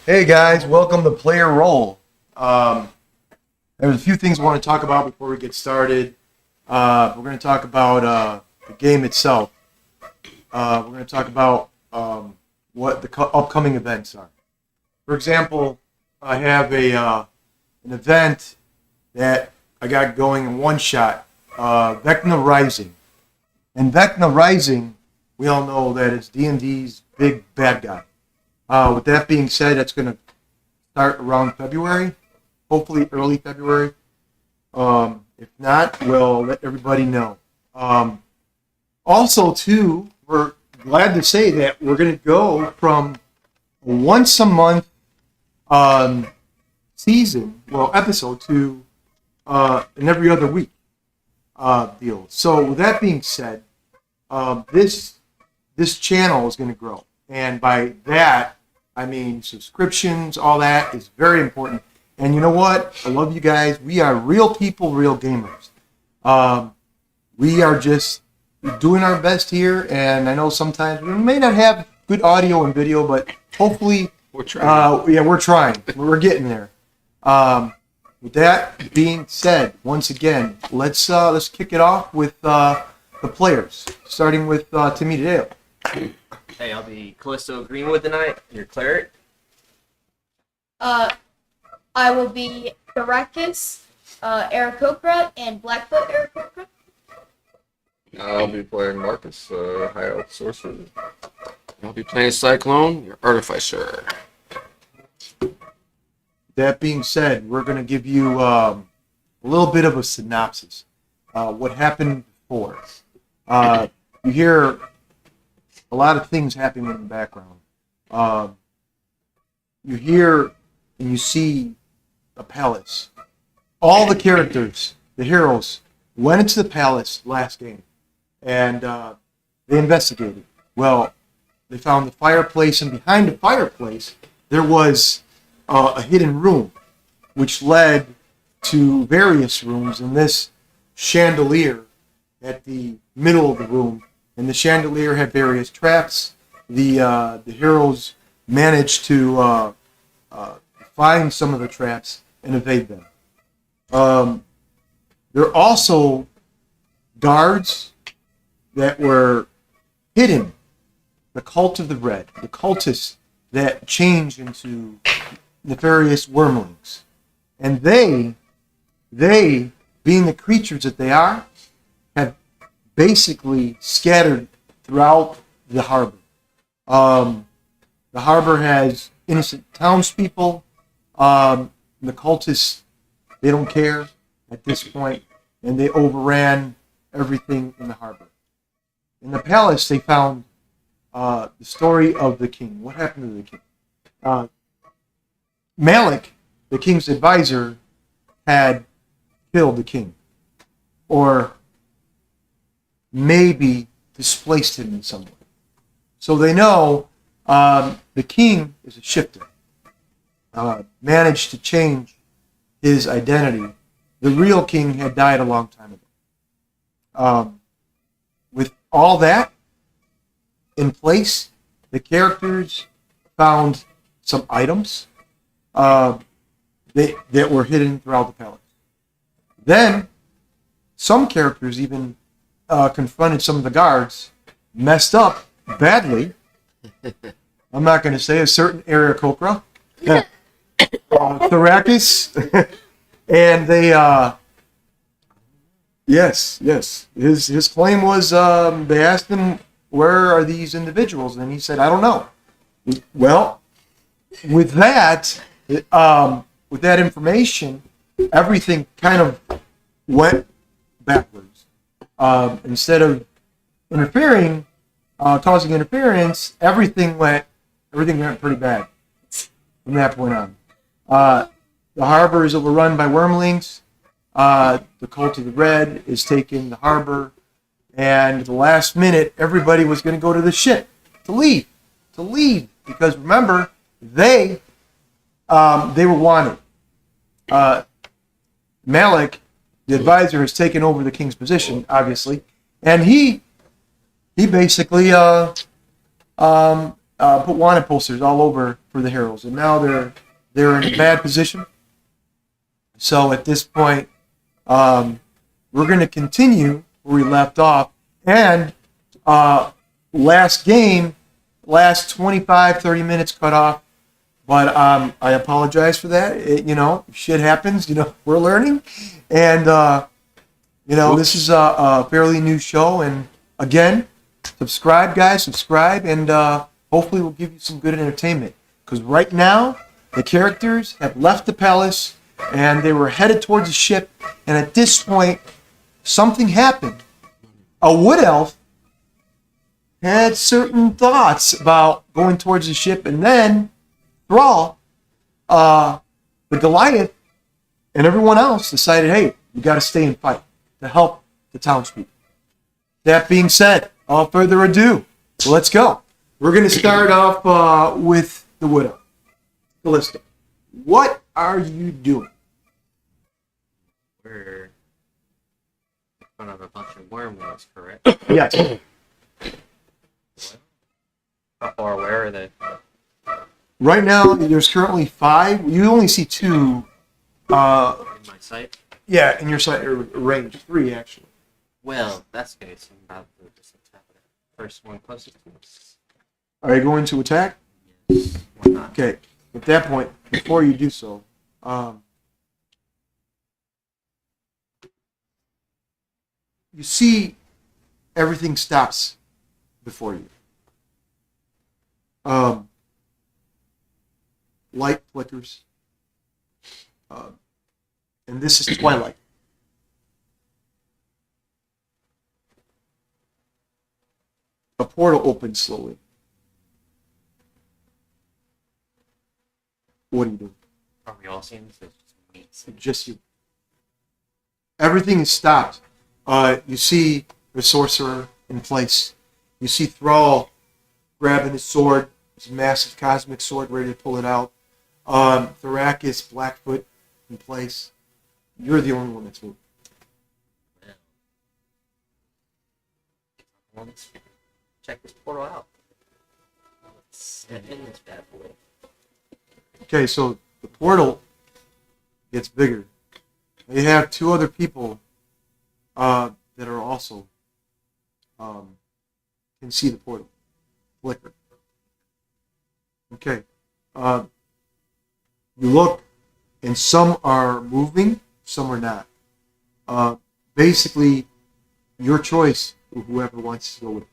Hey guys, welcome to Playerole. There's a few things I want to talk about before we get started. We're going to talk about the game itself. We're going to talk about what the upcoming events are. For example, I have an event that I got going in one shot, Vecna Rising. And Vecna Rising, we all know that it's D&D's big bad guy. With that being said, that's going to start around February, hopefully early February. If not, we'll let everybody know. Also, too, we're glad to say that we're going to go from a once a month episode to an every other week deal. So with that being said, this channel is going to grow. And by that, I mean subscriptions, all that is very important. And you know what? I love you guys. We are real people, real gamers. We are just doing our best here. And I know sometimes we may not have good audio and video, but hopefully we're trying. We're trying. We're getting there. With that being said, once again, let's kick it off with the players, starting with Timmy Dale. Hey, I'll be Callisto Greenwood tonight, your cleric. I will be Caracas, Aarakocra, and Blackfoot Aarakocra. I'll be playing Marcus, High Elf Sorcerer. I'll be playing Cyclone, your Artificer. That being said, we're going to give you a little bit of a synopsis. What happened before. You hear a lot of things happening in the background. You hear and you see a palace. All the characters, the heroes, went into the palace last game, and they investigated. Well, they found the fireplace, and behind the fireplace, there was a hidden room, which led to various rooms, and this chandelier at the middle of the room. And the chandelier had various traps. The heroes managed to find some of the traps and evade them. There are also guards that were hidden. The cult of the red, the cultists that change into nefarious wormlings. And they, being the creatures that they are, have basically scattered throughout the harbor. The harbor has innocent townspeople. The cultists, they don't care at this point, and they overran everything in the harbor. In the palace, they found the story of the king. What happened to the king? Malik, the king's advisor, had killed the king, or maybe displaced him in some way. So they know the king is a shifter. Managed to change his identity. The real king had died a long time ago. With all that in place, the characters found some items that were hidden throughout the palace. Then, some characters even confronted some of the guards, messed up badly. I'm not going to say a certain Aarakocra, Thrakus, and they, yes, his claim was they asked him, where are these individuals? And he said, I don't know. Well, with that information, everything kind of went backwards. Instead of interfering, causing interference, everything went pretty bad from that point on. The harbor is overrun by wormlings. The cult of the red is taking the harbor, and at the last minute, everybody was going to go to the ship to leave, because remember, they were wanted. Malik, the advisor, has taken over the king's position, obviously, and he basically put wanted posters all over for the heroes, and now they're in a bad position. So at this point, we're going to continue where we left off, and last game, last 25, 30 minutes cut off. But I apologize for that. Shit happens. We're learning, and this is a fairly new show. And again, subscribe, guys, subscribe, and hopefully we'll give you some good entertainment. Because right now, the characters have left the palace, and they were headed towards the ship. And at this point, something happened. A wood elf had certain thoughts about going towards the ship, and then Thrall, the Goliath, and everyone else decided, hey, we got to stay and fight to help the townspeople. That being said, without further ado, let's go. We're going to start off with the Wood Elf. Callista, what are you doing? We're in front of a bunch of wormholes, correct? Yes. How far away are they? Right now, there's currently 5. You only see 2. In my sight? Yeah, in your sight range. 3, actually. Well, that's the case. I'm about to just attack the first one closest to us. Are you going to attack? Yes. Why not? Okay. At that point, before you do so, you see everything stops before you. Light flickers. And this is twilight. A portal opens slowly. What are you doing? Are we all seeing this? It's Just you. Everything is stopped. You see the sorcerer in place. You see Thrall grabbing his sword, his massive cosmic sword, ready to pull it out. Thrakis, Blackfoot, in place. You're the only one that's moving. Well, let's check this portal out. Let's head in this bad boy. Okay, so the portal gets bigger. You have 2 other people that are also can see the portal flicker. Okay. You look, and some are moving, some are not. Basically, your choice, whoever wants to go with it.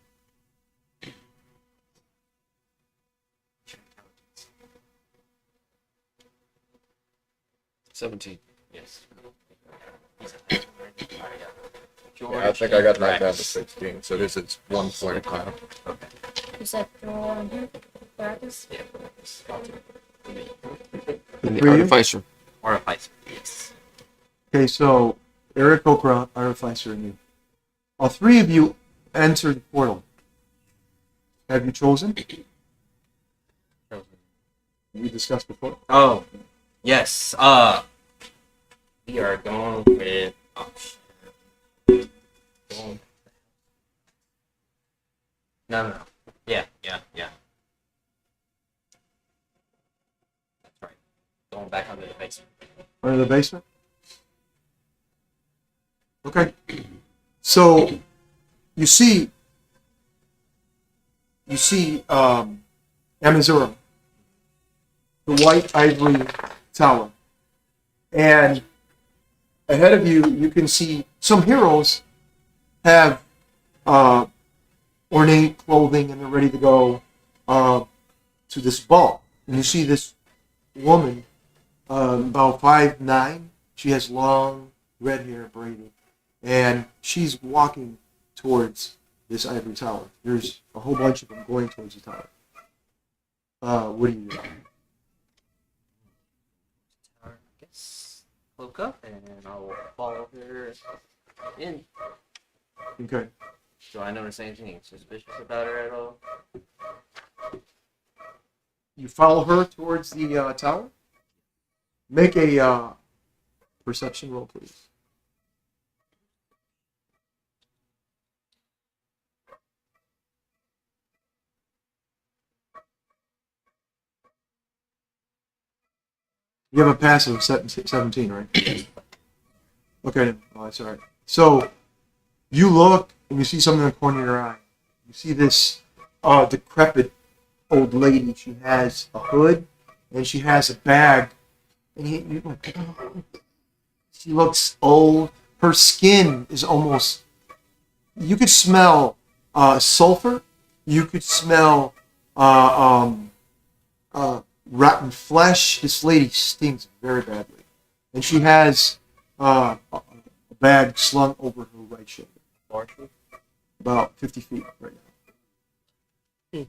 17. Yes. Yeah, I think I got knocked down to 16, so this is 1 point down. Okay. Is that Thrall and who? Thrakis? Yeah. And the For you? Artificer. Artificer. Yes. Okay, so Eric Okra, Artificer, and you. All 3 of you enter the portal. Have you chosen? We discussed before. Oh, yes. We are going with. Oh, shit. No. Yeah. That's right. Going back under the basement. Under the basement? Okay. So, you see Amazura, the white ivory tower. And ahead of you, you can see some heroes have ornate clothing and they're ready to go to this ball. And you see this woman, about 5'9". She has long red hair braided. And she's walking towards this ivory tower. There's a whole bunch of them going towards the tower. What do you do? I guess cloak up and I'll follow her in. Okay. Do I notice anything suspicious about her at all? You follow her towards the tower. Make a perception roll, please. You have a passive of 17, right? Okay, oh, that's all right. So you look and you see something in the corner of your eye. You see this decrepit old lady. She has a hood and she has a bag. And you're like, oh. She looks old. Her skin is almost. You could smell sulfur. You could smell rotten flesh. This lady stinks very badly, and she has a bag slung over her right shoulder, Marshall. about 50 feet right now.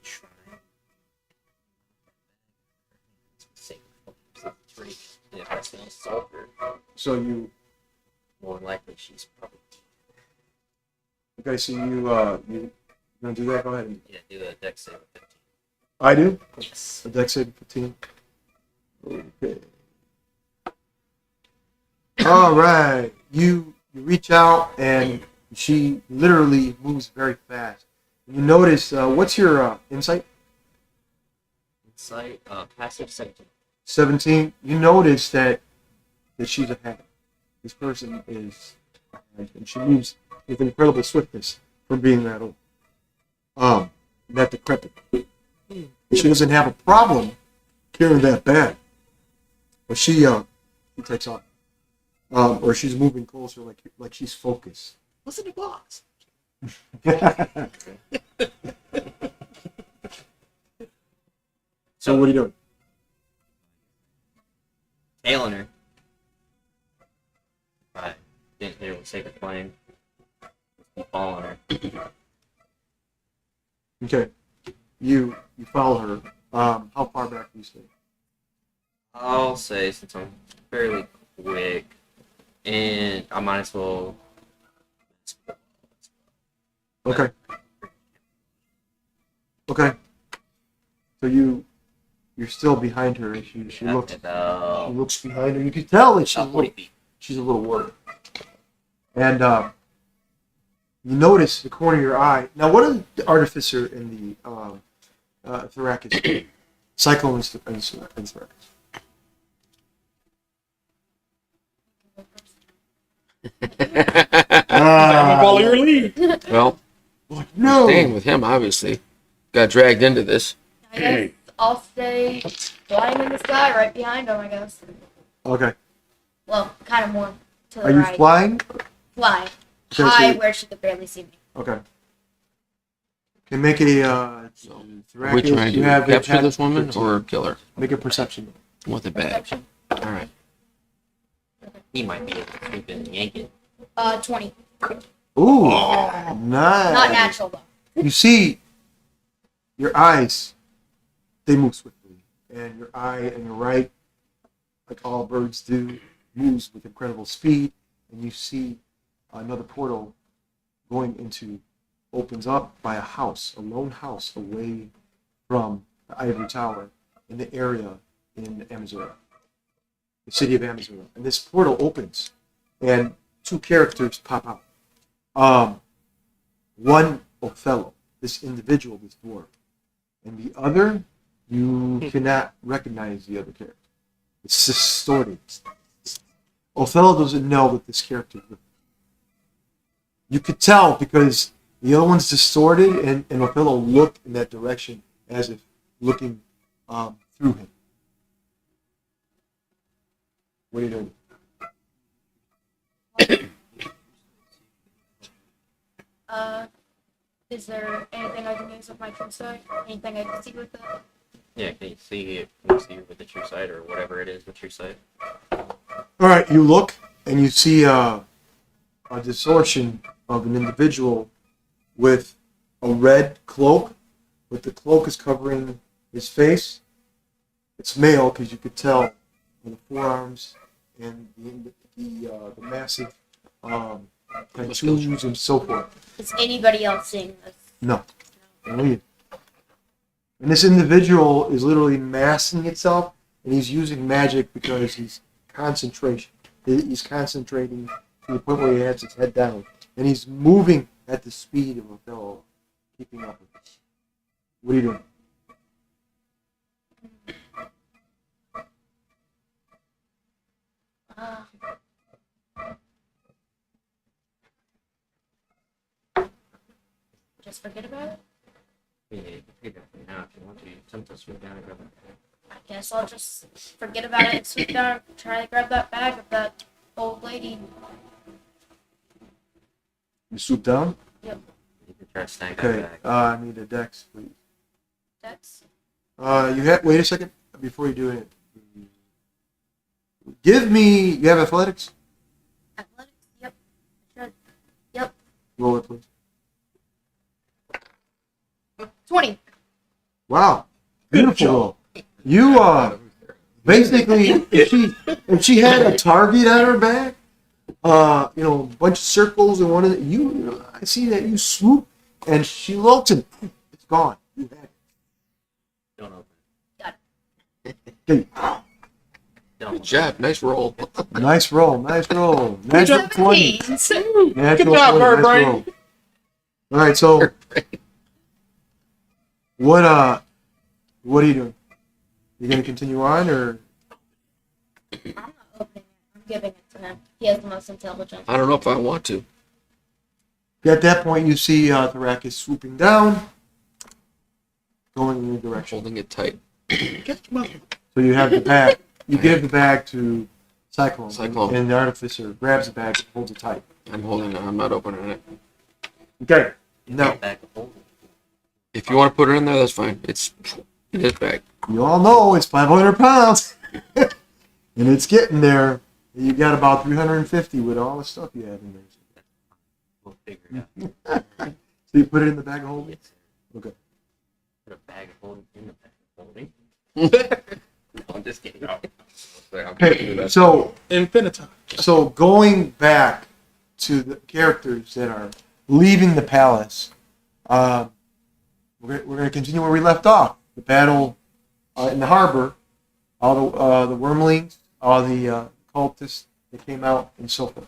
Try. If I smell sulfur, So you more than likely she's probably okay? So you gonna do that? Go ahead. do a dex save of 15. I do. Yes. A dex save 15. Okay. All right. You reach out and she literally moves very fast. You notice what's your insight? Insight, passive 17. 17. You notice that she's a hag. This person is a hag, and she moves with incredible swiftness for being that old. That decrepit. She doesn't have a problem carrying that bag, but she takes off, or she's moving closer, like she's focused. Listen to box. So what are you doing? Tailing her. I didn't hear what sacred flame. Keep following her. Okay, you follow her. How far back do you stay? I'll say since I'm fairly quick, and I might as well. Okay. Okay. So you're still behind her, and she looks behind her. You can tell that About 40 feet. she's a little worried. And you notice the corner of your eye. Now, what are the artificer in the Thoracus? Cyclone and Thoracus. Follow your lead. Well, No. staying with him, obviously. Got dragged into this. I guess I'll stay flying in the sky right behind him, I guess. Okay. Well, kind of more to the Are you right. flying? Flying. Okay, High so- where she could barely see me. Okay. Can make a Are we Thoracus, trying you to have a capture tactic this woman 13. or kill her? Make a perception. With a bag. Perception. All right. He might be able to sweep and yank it. 20. Ooh, nice. Not natural though. You see, your eyes, they move swiftly, and your eye and your right, like all birds do, moves with incredible speed, and you see another portal opens up by a lone house away from the Ivory Tower in the area in Amazura, the city of Amazura. And this portal opens, and two characters pop out. One, Othello, this individual, this dwarf, and the other, you cannot recognize the other character. It's distorted. Othello doesn't know that this character. You could tell because the other one's distorted, and Othello looked in that direction as if looking through him. What are you doing? Is there anything I can use with my true sight? Anything I can see with it? Yeah, can you see it? Can you see it with the true sight or whatever it is with true sight? All right, you look and you see a distortion of an individual with a red cloak, but the cloak is covering his face. It's male because you could tell on the forearms and the massive tattoos and so forth. Is anybody else seeing this? No, only you. And this individual is literally masking itself, and he's using magic because he's concentration. He's concentrating to the point where he has his head down, and he's moving at the speed of Othello, keeping up with us. What are you doing? Uh, just forget about it. Yeah, you can take that from now if you want to. You attempt to swoop down and grab it. I guess I'll just forget about it and swoop down, try to grab that bag of that old lady. You swoop down. You can try to snag Okay. that bag. I need a dex, please. That's You have. Wait a second before you do it. Give me. You have athletics. athletics. Yep. Should. Yep. Roll it, please. 20. Wow. Beautiful roll. You basically, if she had a target on her back, a bunch of circles and one of the, I see that you swoop and she looks and it's gone. You had it. Don't open Got Okay. it. Good Don't. job. Nice roll. Nice roll. Nice roll. Natural 20. 17. Natural Good job, 20. Nice Brain. roll. All right. So what are you doing? You gonna continue on or? I'm not opening it. I'm giving it to him. He has the most intelligence. I don't know if I want to. At that point, you see Thrakis swooping down, going in your direction. Holding it tight. So you have the bag. You give the bag to Cyclone. Cyclone. And the artificer grabs the bag and holds it tight. I'm holding it. I'm not opening it. Okay. Now, Bag of holding. If you want to put it in there, that's fine. It's in his bag. you all know it's 500 pounds. And it's getting there. You got about 350 with all the stuff you have in there. We'll figure it out. So you put it in the bag of holding? Yes. Okay. Put a bag of holding in the bag of holding. No, I'm just kidding. Okay, so Infinita. going back to the characters that are leaving the palace, we're going to continue where we left off. The battle in the harbor, all the wormlings, all the cultists that came out, and so forth.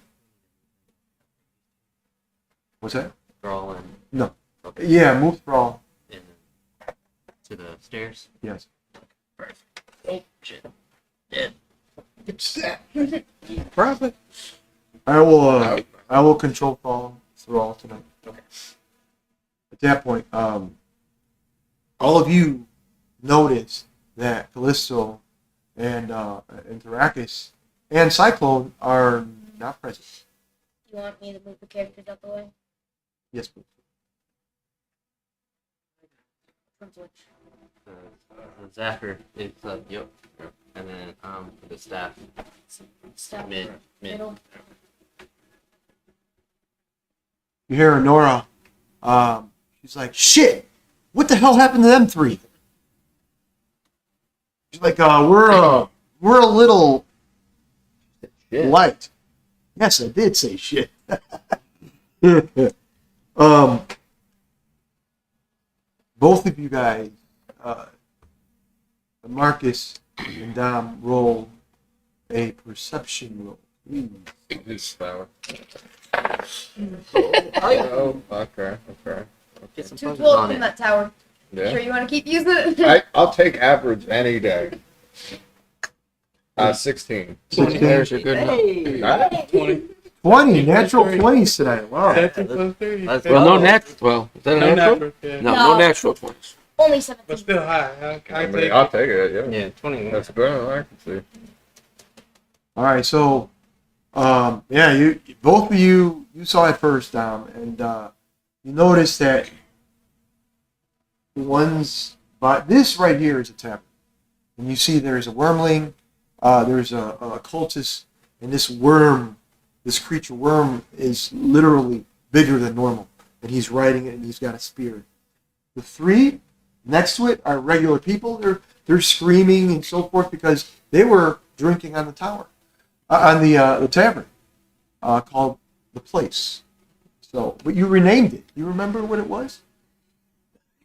What's that? Crawl in. No. Okay. Yeah, move thrall. And to the stairs. Yes. Perfect. Oh, shit. Dead. Profit. I will control thrall tonight. Okay. At that point, all of you notice that Callisto and Thrakis and Cyclone are not present. You want me to move the characters out the way? Yes, please. From which? The Zapper is yep. And then the staff Stop. mid. Middle. You hear Nora. She's like, "Shit! What the hell happened to them three?" She's like, we're a little light." Yes, I did say shit. Both of you guys, Marcus and Dom, roll a perception roll. Please. His power. Oh, Okay. get some Too fuzzies close on from it. that tower. Sure Yeah. you want to keep using it? I'll take average any day. 16. 16. There's your good enough. Hey! Right? 20, natural 20s today. Wow. Let's Well, no go. natural. Well, is that a No natural? natural. Yeah. No, No. no natural 20s. Only 17. But still high. I I take mean, I'll take it, yeah. Yeah, 21. That's good, I can see. All right, so, yeah, you both of you saw it first, Dom, and you notice that this right here is a tavern, and you see there's a wormling, there's a cultist, and this creature worm is literally bigger than normal, and he's riding it, and he's got a spear. The three next to it are regular people. They're screaming and so forth because they were drinking on the tower, on the tavern, called the Place. So, but you renamed it. You remember what it was?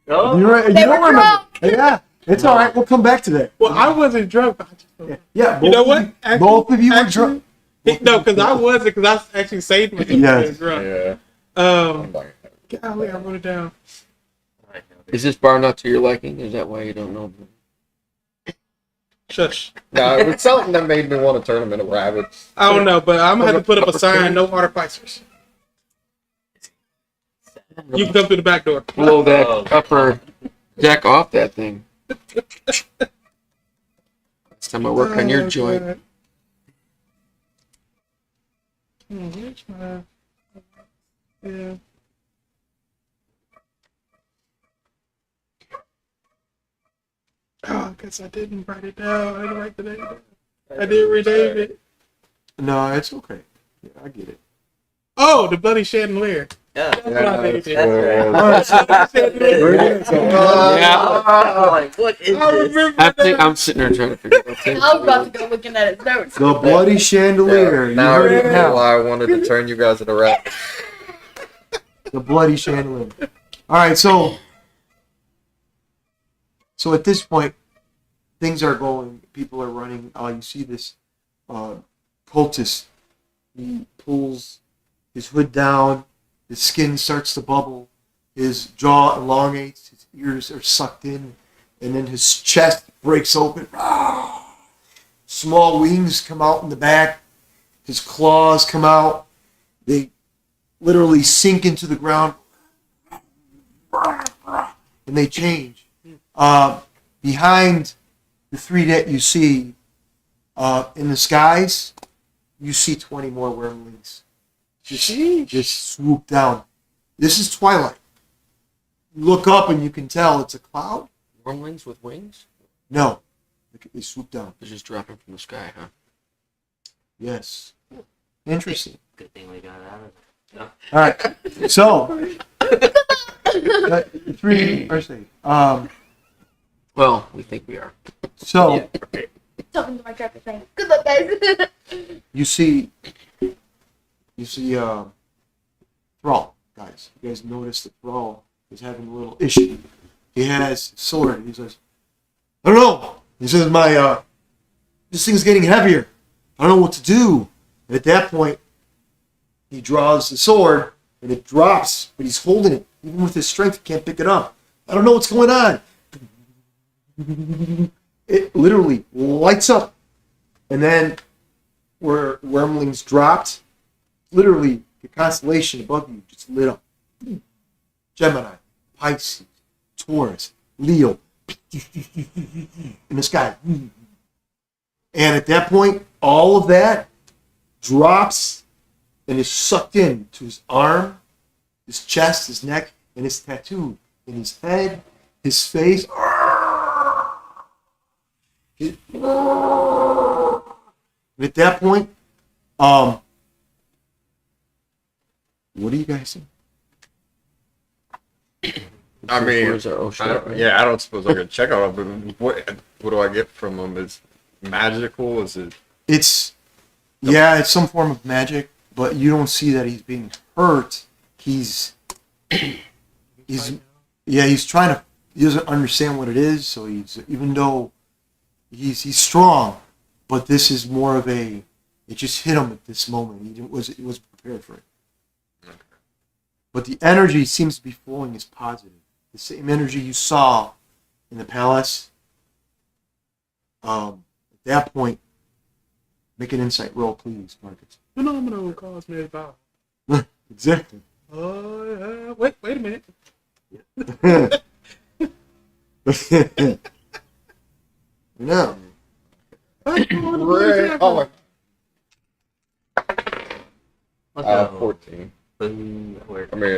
Oh, You They were don't remember? drunk. Yeah, it's all right. We'll come back to that. Well, I wasn't drunk. But I just, Yeah, you know what? both of you were drunk. No, because I wasn't. Because I actually saved myself from Yes. being drunk. Yeah. I'm Um, like, golly, I wrote it down. Is this bar not to your liking? Is that why you don't know? Shush. No, it was something that made me want to turn them into rabbits. I don't know, but I'm gonna have to put up a sign: no artificers. You can come through the back door. Blow that Oh. upper deck off that thing. Next time I work on your Oh, joint. God. Where's my... Yeah. Oh, I guess I didn't write it down. I didn't write the name down. I didn't rename it. No, it's okay. Yeah, I get it. Oh, the bloody chandelier. Yeah. That's what I named it. That's right. Yeah. I'm like, what is I this? remember I'm sitting there trying to figure it out. I was about to go looking at his notes. The bloody chandelier. You Now I heard it know now. why I wanted to turn you guys into rabbits. The bloody chandelier. All right, so at this point, things are going. People are running. You see this cultist. He pulls his hood down. His skin starts to bubble. His jaw elongates. His ears are sucked in, and then his chest breaks open. Small wings come out in the back. His claws come out. They literally sink into the ground, and they change. Behind the three that you see in the skies, you see 20 more wormlings just swoop down. This is twilight. You look up and you can tell it's a cloud. Wormlings with wings? No, they swoop down. They're just dropping from the sky, huh? Yes, interesting. Good thing we got out of it. All right, so the three are safe. Well, we think we are. So Talking to my trapper saying, "Good luck, guys." you see Thrall, guys. You guys notice that Thrall is having a little issue. He has a sword. He says, I don't know. He says, this thing's getting heavier. I don't know what to do. And at that point, he draws the sword, and it drops, but he's holding it. Even with his strength, he can't pick it up. I don't know what's going on. It literally lights up. And then where Wormlings dropped, literally the constellation above you just lit up. Gemini, Pisces, Taurus, Leo, in the sky. And at that point, all of that drops and is sucked in to his arm, his chest, his neck, and his tattoo in his head, his face. And at that point, what do you guys think? I mean, Where's our ocean? I don't suppose I could check out, but what do I get from them? Is magical? Is it? It's some form of magic, but you don't see that he's being hurt. He's trying to. He doesn't understand what it is, so even though he's strong, but this is more of a. It just hit him at this moment. He wasn't prepared for it. Okay. But the energy seems to be flowing as positive. The same energy you saw in the palace. At that point, make an insight roll, please, Marcus. Phenomenal cosmic power. Exactly. Wait a minute. No. Right. Oh my. Let's go. 14. Boom. Where? I mean,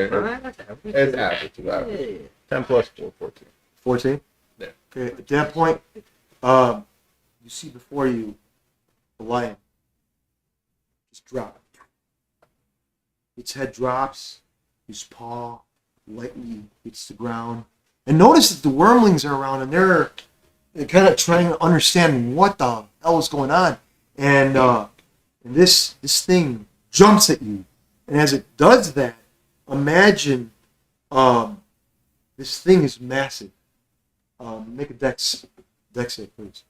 it's average. It's average. 10 plus 4, 14. 14? Yeah. Okay, at that point, you see before you the lion just drop. Its head drops, his paw lightly hits the ground. And notice that the wormlings are around and they're kind of trying to understand what the hell is going on. And this thing jumps at you. And as it does that, imagine this thing is massive. Make a dex save, please.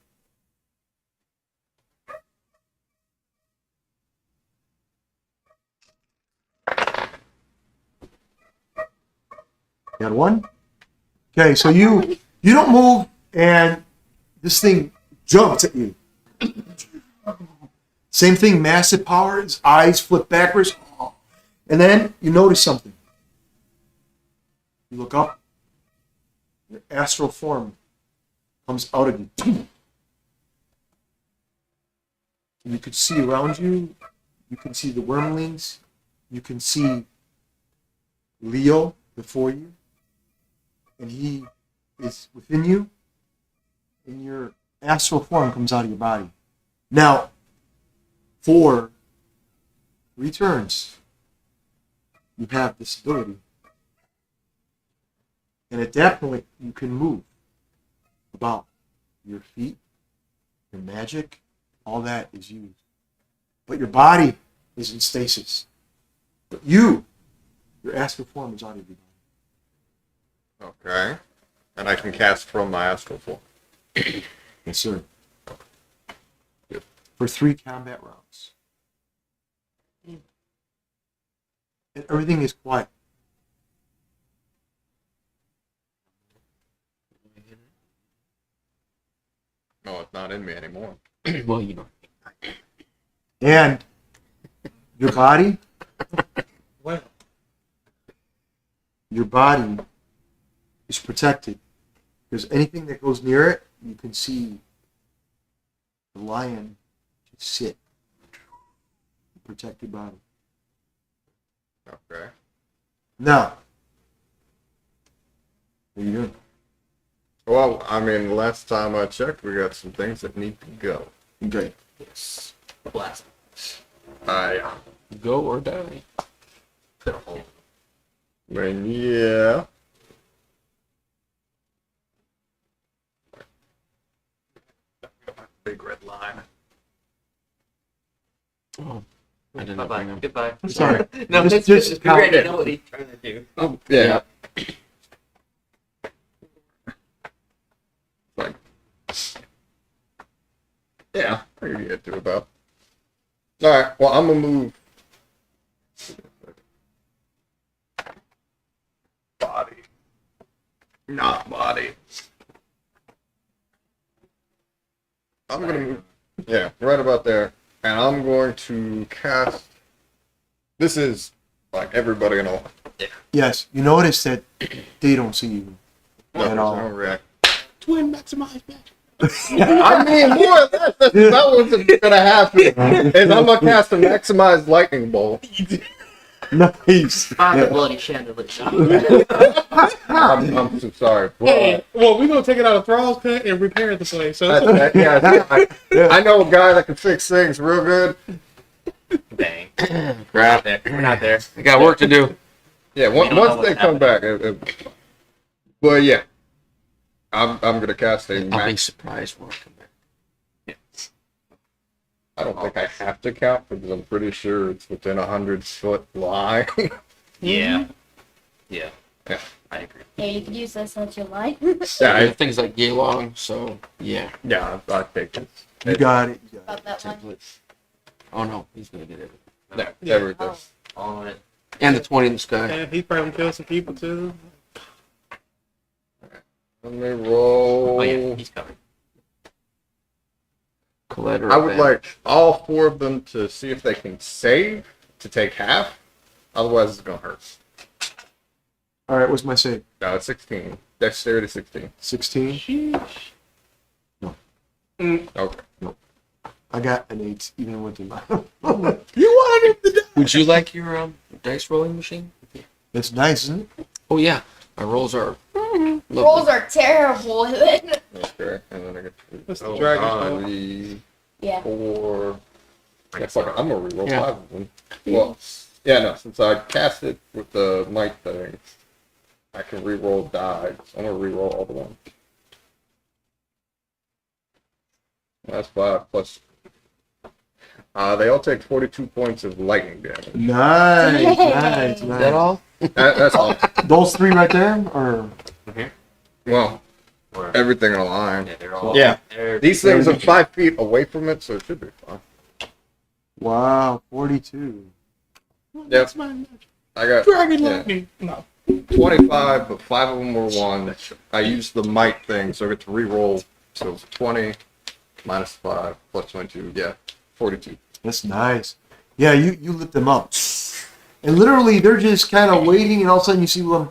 Got one? Okay, so you don't move, and this thing jumps at you. Same thing, massive power. His eyes flip backwards. And then you notice something. You look up. Your astral form comes out of you. And you can see around you. You can see the wormlings. You can see Leo before you. And he is within you. And your astral form comes out of your body. Now, for 3 turns, you have this ability. And at that point, you can move about your feet, your magic, all that is used. But your body is in stasis. But your astral form is out of your body. Okay. And I can cast from my astral form. Yes, sir. For 3 combat rounds. And everything is quiet. No, it's not in me anymore. Well, you know. And your body, Well, your body is protected. Because anything that goes near it, you can see the lion just sit. Protect your body. Okay. Now, what are you doing? Well, I mean, last time I checked, we got some things that need to go. Okay. Yes. Blast. Yeah. Go or die. Put a hole. I mean, yeah. Big red line. Oh, I did Bye not bye. bring him. Goodbye. Sorry. No, Just- that's just just count we already it. know what he's trying to do. Oh, yeah. Like, yeah, I can get to about. All right. Well, I'm gonna move. Body, not body. I'm gonna move. Yeah, right about there, and I'm going to cast. This is like everybody in all. Yes, you notice that they don't see you. No, At there's all. no react. twin maximize magic. I mean, more or less, that wasn't gonna happen. Is I'm gonna cast a maximized lightning bolt. Nice. Find the Yeah. bloody chandelier. I'm so sorry. Well, we're gonna take it out of Thrall's cut and repair the place. So I know a guy that can fix things real good. Bang. Crap. We're not there. I got work to do. Yeah, We don't know once what's they come back. But yeah, I'm gonna cast a I'll be max. surprised when I come back. I don't think I have to count because I'm pretty sure it's within 100-foot line. Yeah. Yeah. Yeah. I agree. Yeah, you could use this as your light. Yeah, Yeah, I things like yay long, so yeah. I think it's You got it. You got it. About that one. Templates. Oh no, he's gonna get it. yeah, everything. Oh. All on it. And the 20 in the sky. and he probably killed some people too. Let me roll. Oh yeah, he's coming. Collateral I would damage. like all 4 of them to see if they can save to take half. Otherwise, it's gonna hurt. All right, what's my save? No, it's 16. Dexterity 16. 16. Okay. I got an 8, even with the You wanted him to die. Would you like your dice rolling machine? That's nice, isn't it? Oh yeah, my rolls are lovely. Rolls are terrible. Okay. And then I get That's the dragon's the Yeah. 4. Yeah, fuck it. I'm gonna reroll Yeah. 5 of them. Well, yeah, no. Since I cast it with the might thing, I can reroll die. So I'm gonna reroll all the ones. That's 5 plus. They all take 42 points of lightning damage. Nice, nice, Is that nice. all? That's all. Those 3 right there, or Well, Or, everything in a line. yeah, they're all. Yeah. They're, These things are 5 feet away from it, so it should be fine. wow, 42. Yep. my magic. I got Dragon yeah, lightning. No. 25, but 5 of them were 1. I used the might thing, so I get to reroll. So it's 20 -5 plus 22. Yeah, 42. That's nice. Yeah, you lit them up. And literally, they're just kind of waiting, and all of a sudden you see one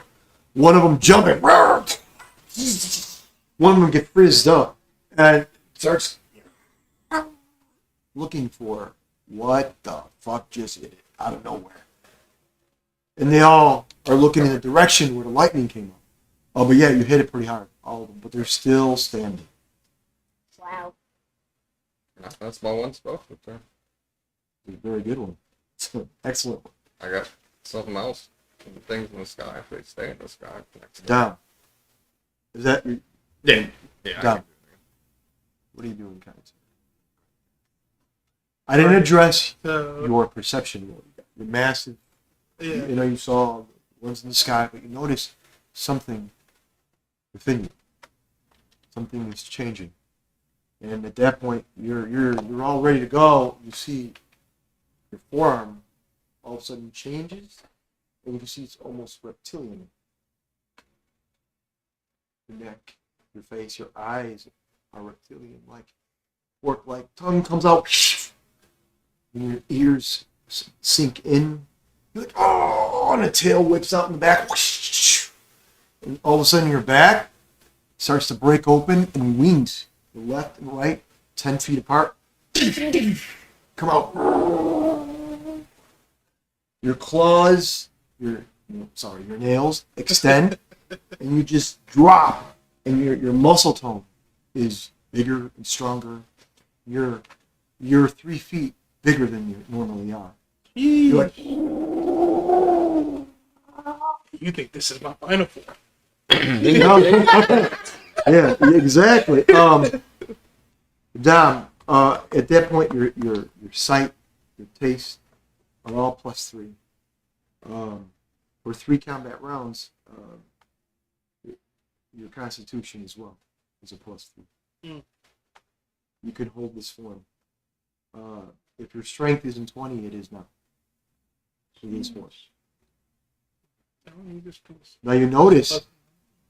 of them jumping. One of them get frizzed up and starts looking for what the fuck just hit it out of nowhere. And they all are looking in the direction where the lightning came up. Oh, but yeah, you hit it pretty hard, all of them. But they're still standing. Wow. That's my one spell with there. It's a very good one. It's an excellent one. I got something else. Things in the sky. If they stay in the sky. Next time. Dom. Is that your... Yeah. Dom. What are you doing, guys? I didn't address So, your perception roll. You're massive. yeah. You know, you saw ones in the sky, but you noticed something within you. Something is changing. And at that point, you're all ready to go. You see your forearm all of a sudden changes, and you can see it's almost reptilian. Your neck, your face, your eyes are reptilian, like fork-like. Tongue comes out, and your ears sink in. You're like, oh, and a tail whips out in the back, and all of a sudden your back starts to break open, and wings, the left and right, 10 feet apart, come out. Your claws, your nails extend, and you just drop, and your muscle tone is bigger and stronger. You're 3 feet bigger than you normally are. You're like, You think this is my final form? yeah, exactly. Dom, at that point, your sight, your taste are all +3. For 3 combat rounds, your constitution as well is a +3. Mm. You can hold this form. If your strength isn't 20, it is not. It is force. Now you notice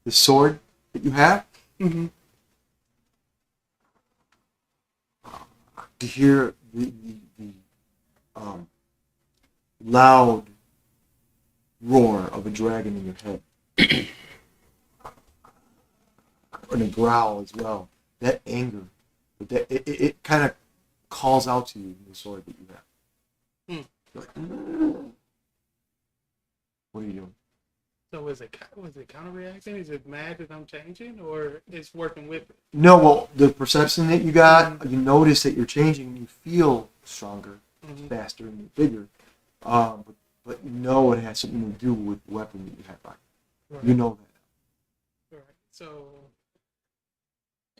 the sword that you have. Mm-hmm. You hear the loud roar of a dragon in your head. And a growl as well. That anger. But that, it kind of calls out to you in the sword that you have. You're like, what are you doing? So was it counter reacting? Is it mad that I'm changing, or it's working with it? No, well, the perception that you got, you notice that you're changing and you feel stronger, faster, and bigger. But you know it has something to do with the weapon that you have on. Right. You know that. Right. So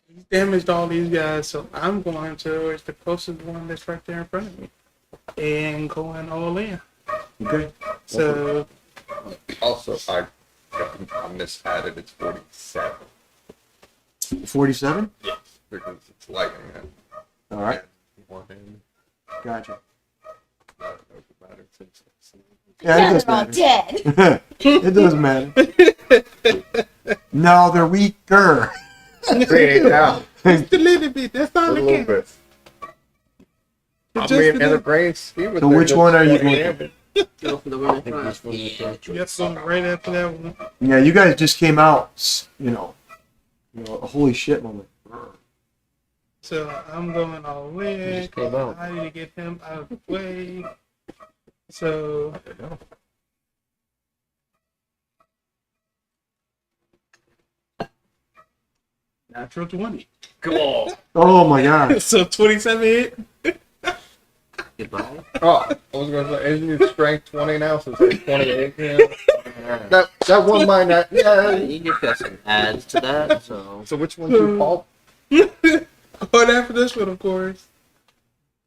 he's damaged all these guys, so I'm going towards the closest one that's right there in front of me and going all in. Okay. So Also, I misadded. It's 47. 47? Yes, because it's lightning. And All right. more hand. Gotcha. That doesn't matter since it's- Yeah, it They're all does dead. matter. It does matter. No, they're weaker. Bring it down just a little bit. That's a all I little can. bit. I Just mean, a and the little. brain scheme. So which one are you going for? Go for the one in front. Yep, so right after that one. Yeah, you guys just came out, you know, a holy shit moment. So I'm going all in. just came out. I need to get him out of the way. So natural 20. Come on. Oh my god. So 27 hit. Goodbye. Oh, I was going to say, isn't your strength 20 now? So it's 28. That one might not. Yeah. You get got some adds to that, so So which one's your fault? Going after this one, of course.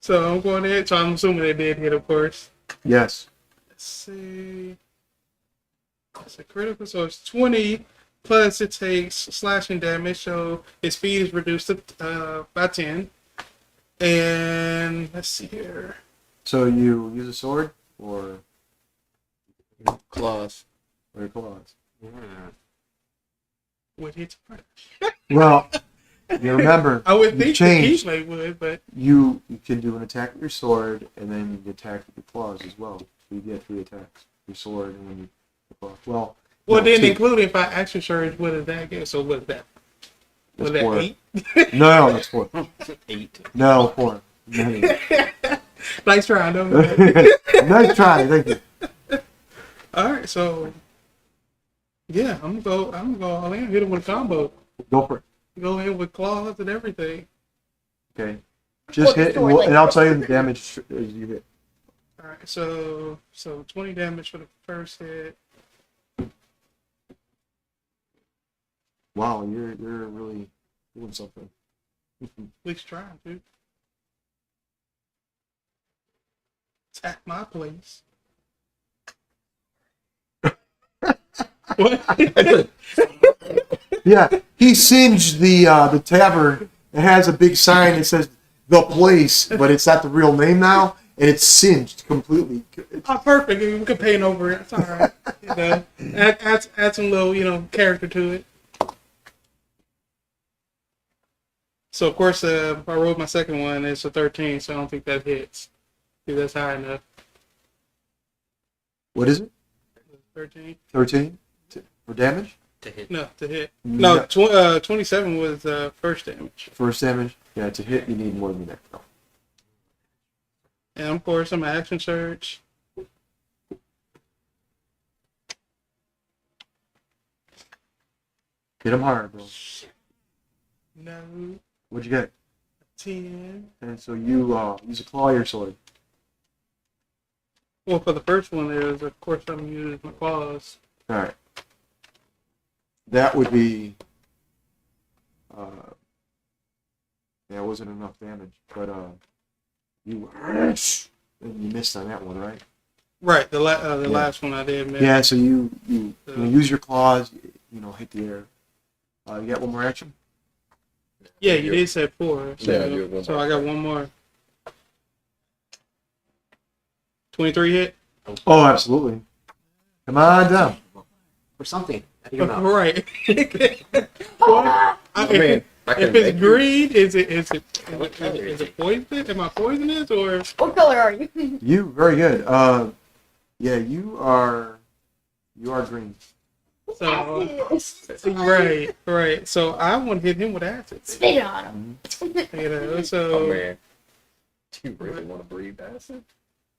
So I'm going in. So I'm assuming they did hit, of course. Yes. Let's see. It's a critical, so it's 20 plus it takes slashing damage, so his speed is reduced to, by 10. And let's see here. So you use a sword or Claws. your claws? What hits first? Well, You remember, I would you think the changed. Keyblade would, but You can do an attack with your sword, and then you attack with your claws as well. So you get 3 attacks. Your sword, and then your claws. Well, no, then 2. including if I action surge, what does that get? So what is that? Was That's that 4. 8? No, that's 4. 8. No, 4. No. Nice try, though. Nice try, thank you. All right, so yeah, I'm gonna go all in. Hit him with a combo. Go for it. Go in with claws and everything. Okay. Just hit, and I'll tell you the damage as you hit. All right, so 20 damage for the first hit. Wow, you're really doing something. At least trying to attack my place. What? Yeah, he singed the tavern. It has a big sign that says the place, but it's not the real name now, and it's singed completely. Oh, perfect. We can paint over it. It's all right. You know, add some little character to it. So of course, I rolled my second one. It's a 13, so I don't think that hits. See, that's high enough. What is it? 13. 13 for damage. To hit. No, to hit. No, 27 was first damage. First damage. Yeah, to hit you need more than that. No. And of course, I'm an action surge. Hit him hard, bro. No, What'd you get? 10. And so you use a claw your sword. Well, for the first one, of course, I'm using my claws. All right. That would be. That wasn't enough damage, but you and you missed on that one, right? Right, the last one I did miss. Yeah. So you use your claws, hit the air. You got one more action. Yeah, you did say 4. So, Yeah, you have one so more. I got one more. 23 hit? Oh, absolutely. Come on down. Or something. Out of your mouth. Right. Well, I mean, I can if it's make green, is it color is it? poison? Am I poisonous or? What color are you? You very good. Yeah, you are green. So Yes. right. So I want to hit him with acid. Spit it on him. Oh So man, do you really want to breathe acid?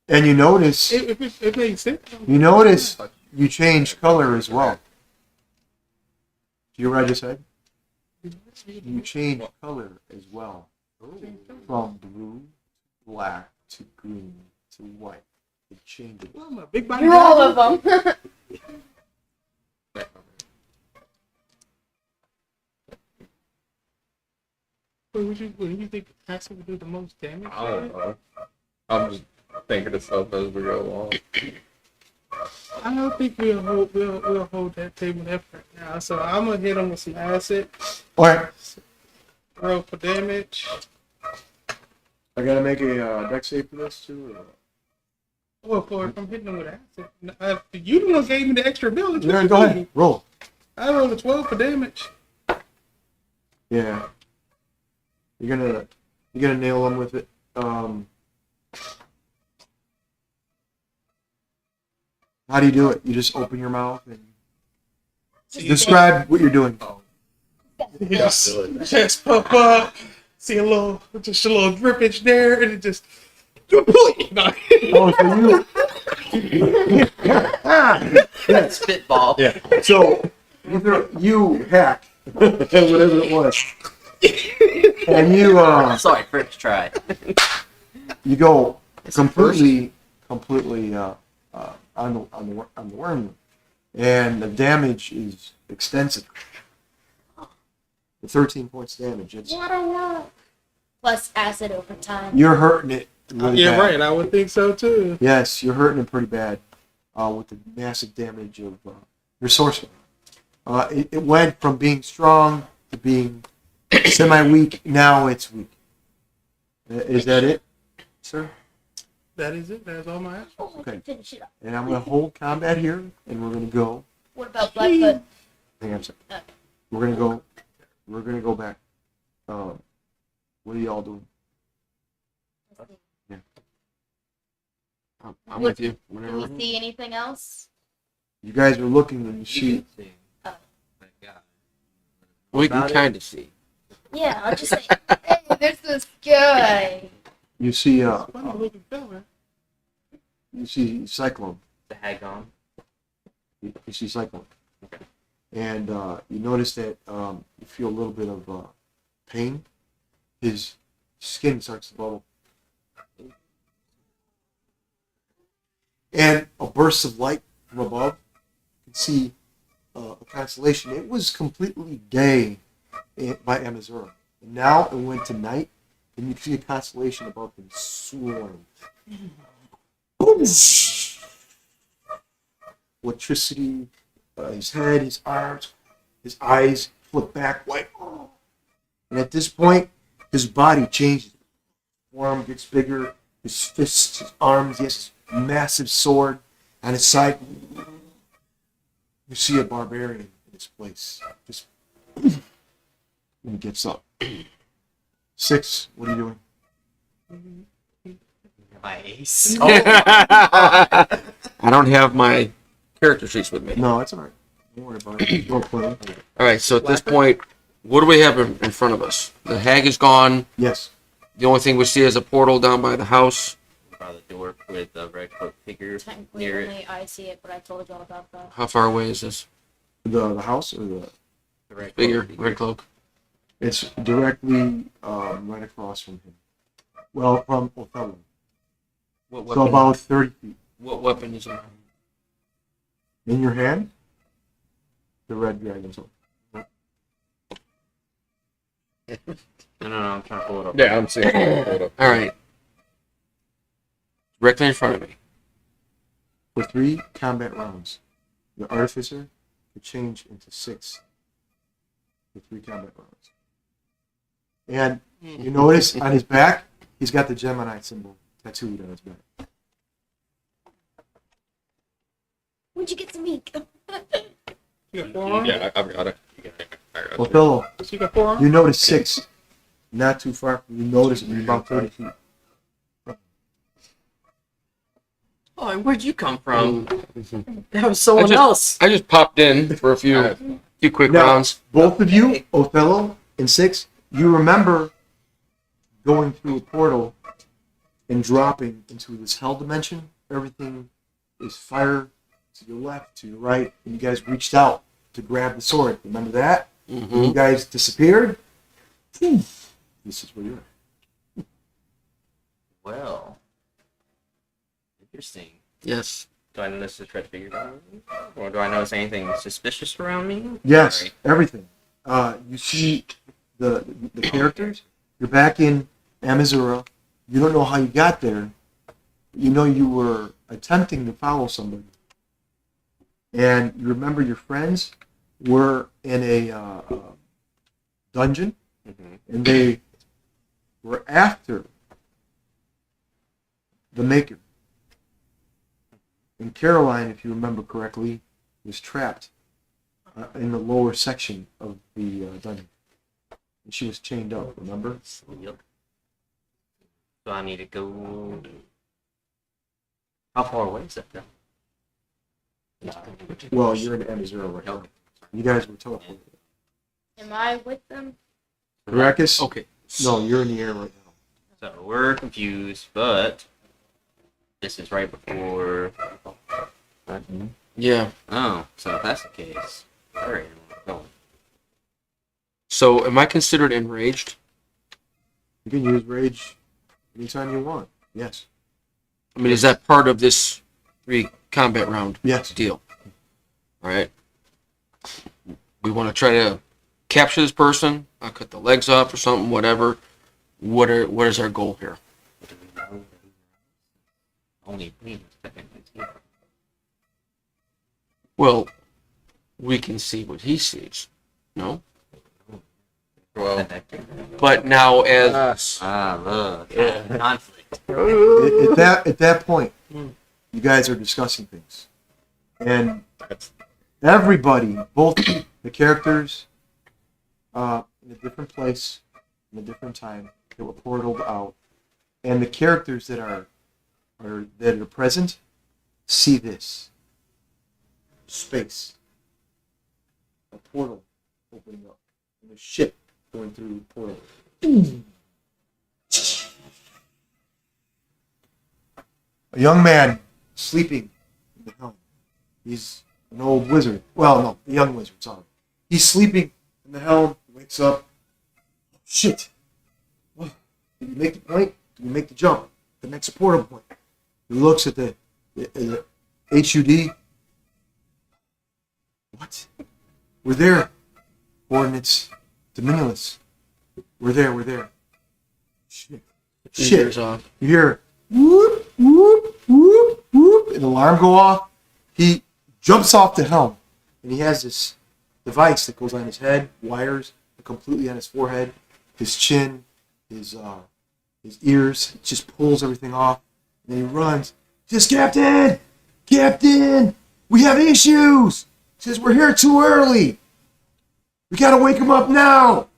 And you notice it makes sense. you change color as well. Do you hear what I just said? You change color as well. From blue, black, to green, to white. It changes. Well, I'm a big body. You're all of them. What do you think acid would do the most damage? I don't know. I'm just thinking of stuff as we go along. I don't think we'll hold that table effort now. So I'm gonna hit him with some acid. All right. Roll for damage. I gotta make a dex save for this too. Well, for if I'm hitting him with acid, you the one gave me the extra ability. Yeah, go ahead. Roll. I rolled a 12 for damage. Yeah. You're gonna nail him with it. How do you do it? You just open your mouth and describe what you're doing. Yes. Chest pop up. See just a little drippage there, and it just. No. Oh, so you. Yeah. Spitball. Yeah. So you hack whatever it was, and you Sorry, first try. you go completely on the worm, and the damage is extensive. The 13 points damage. It's What a world. Plus acid over time. you're hurting it. Really Yeah, bad. right. I would think so too. Yes, you're hurting it pretty bad with the massive damage of your sorcerer. It went from being strong to being semi-weak. Now it's weak. Is that it, sir? That is it. That's all my actions. Oh, Okay. finish it up. And I'm going to hold combat here, and we're going to go. What about Blackfoot? Hang on a second. We're going to go back. what are y'all doing? I'm with you. Do Whatever. we see anything else? You guys are looking and you see We can About it? kind of see. Yeah, I'll just say, hey, there's this guy. you see Funny looking fella. you see Cyclone. The hag on. You see Cyclone. And you notice that you feel a little bit of pain. His skin starts to bubble. And a burst of light from above. You can see a constellation. It was completely day by Amazura. And now it went to night, and you can see a constellation above him swarm. Electricity, his head, his arms, his eyes flip back white. And at this point, his body changes. His arm gets bigger, his fists, his arms, he has a massive sword on his side. You see a barbarian in his place. Just when he gets up. 6, what are you doing? Nice. I don't have my character sheets with me. No, it's alright. Don't worry about it. Role playing. All right, so at this point, what do we have in front of us? The hag is gone. Yes. The only thing we see is a portal down by the house. By the door with the red cloak figure Technically, near it. only I see it, but I told y'all about that. How far away is this? The house or the The red Figure, cloak red cloak. it's directly right across from him. Well, from Othello. What So about 30 feet. What weapon is it? In your hand, the red dragon sword. No, I'm trying to pull it up. Yeah, I'm seeing it. Hold up. All right. Directly in front of me. For 3 combat rounds, the artificer could change into 6 for 3 combat rounds. And you notice on his back, he's got the Gemini symbol tattooed on his back. When'd you get to meet? You got 4 arms? Yeah, I've got it. I got it. Othello, You got 4 arms? you notice 6, not too far from you. Notice it about 30 feet. Oh, and where'd you come from? That was someone just- else. I just popped in for a few quick Now, rounds. both of you, Othello and 6, you remember going through a portal and dropping into this hell dimension. Everything is fire to your left, to your right, and you guys reached out to grab the sword. Remember that? When you guys disappeared? This is where you're at. Well, interesting. Yes. Do I notice the red figure around me? Or do I notice anything suspicious around me? Yes, Sorry. everything. You see the characters. You're back in Amazura. You don't know how you got there. You know you were attempting to follow somebody. And you remember your friends were in a dungeon, and they were after the Maker. And Caroline, if you remember correctly, was trapped in the lower section of the dungeon. And she was chained up, remember? Yep. So I need to go. How far away is that though? Well, you're in Amazura right now. You guys were teleported. Am I with them? Arrakis? Okay. No, you're in the air right now. So we're confused, but this is right before. Yeah. Oh, so if that's the case, alright, I'm going. So am I considered enraged? You can use rage anytime you want. Yes. I mean, is that part of this 3 combat round Yes. deal? All right. We want to try to capture this person. I'll cut the legs off or something, whatever. What is our goal here? What do we know? Only me, technically. Well, we can see what he sees. No? Well, But now as Look. Conflict. At that point, you guys are discussing things. And that's everybody, both the characters, in a different place, in a different time that were portaled out, and the characters that are present see this space, a portal opening up, and a ship going through the portal. A young man sleeping in the helm. He's an old wizard. Well, no, a young wizard, sorry. He's sleeping in the helm, wakes up. Shit. Did we make the point? Did we make the jump? The next portal point. He looks at the HUD. What? We're there. Coordinates Dominulus. We're there. Shit. Fingers off. You hear whoop, whoop, whoop, whoop, an alarm go off. He jumps off the helm, and he has this device that goes on his head, wires completely on his forehead, his chin, his ears. It just pulls everything off. And then he runs. He says, Captain, we have issues. He says, we're here too early. We got to wake him up now.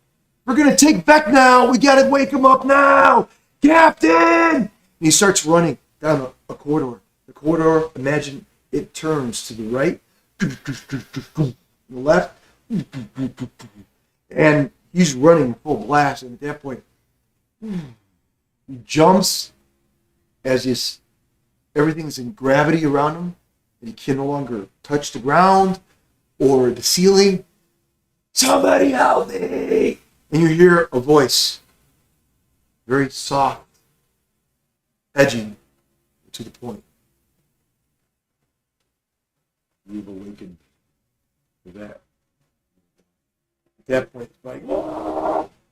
We're going to take Beck now. We got to wake him up now. Captain! And he starts running down a corridor. The corridor, imagine it turns to the right, the left, and he's running full blast. And at that point, he jumps as everything's in gravity around him, and he can no longer touch the ground or the ceiling. Somebody help me! And you hear a voice, very soft, edging to the point. We've awakened for that. At that point, the body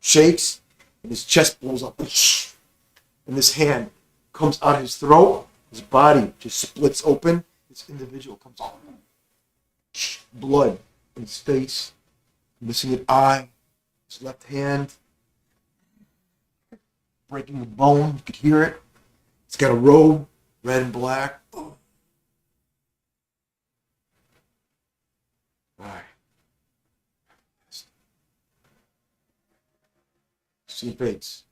shakes, and his chest blows up. And this hand comes out of his throat. His body just splits open. This individual comes out. Blood in his face, missing an eye, his left hand, breaking a bone. You could hear it. He's got a robe, red and black. All right. See fades.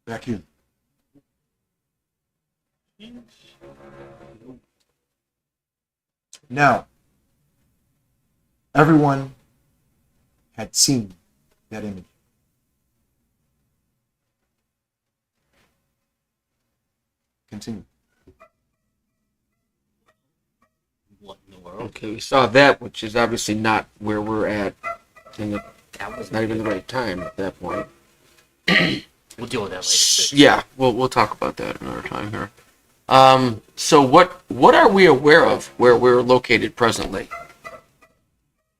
Back here. Now, everyone had seen that image. Continue. What in the world? Okay, we saw that, which is obviously not where we're at, and That was not even the right time at that point. We'll deal with that later. Yeah, we'll talk about that another time here. So what are we aware of where we're located presently?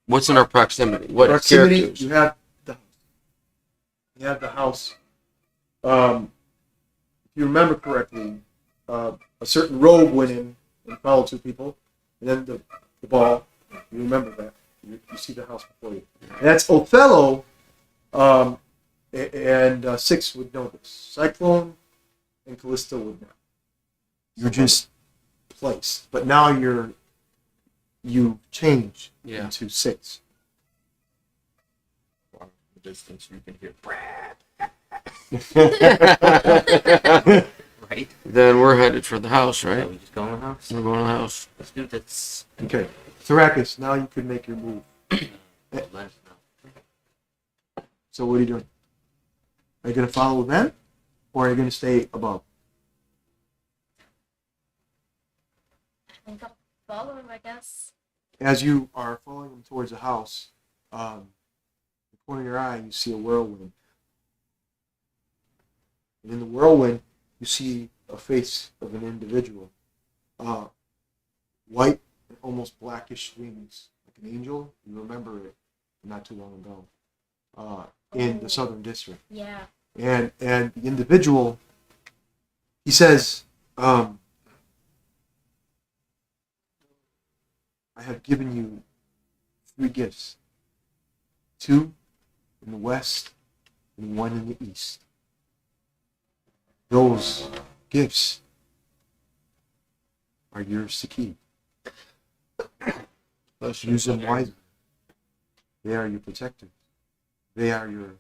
What's in our proximity? What Proximity, characters? you have the house. You have the house. If you remember correctly, a certain rogue went in and followed two people, and then the ball. You remember that. You see the house before you. And that's Othello, and Six would know this. Cyclone and Callisto would not. You're just placed, but now you change Yeah. into Six. From the distance, you can hear. Right? Then we're headed for the house, So right? we just go in the house. We're going to the house. Let's do this. Okay, Thrakus, now you can make your move. Let us know. So what are you doing? Are you going to follow them, or are you going to stay above? I'm gonna follow him, I guess. As you are following them towards the house, in the corner of your eye, you see a whirlwind. And in the whirlwind, you see a face of an individual. White and almost blackish wings, like an angel. You remember it not too long ago in the Southern District. Yeah. And the individual, he says, I have given you 3 gifts. 2 in the west and 1 in the east. Those gifts are yours to keep. Use them wisely. They are your protectors. They are your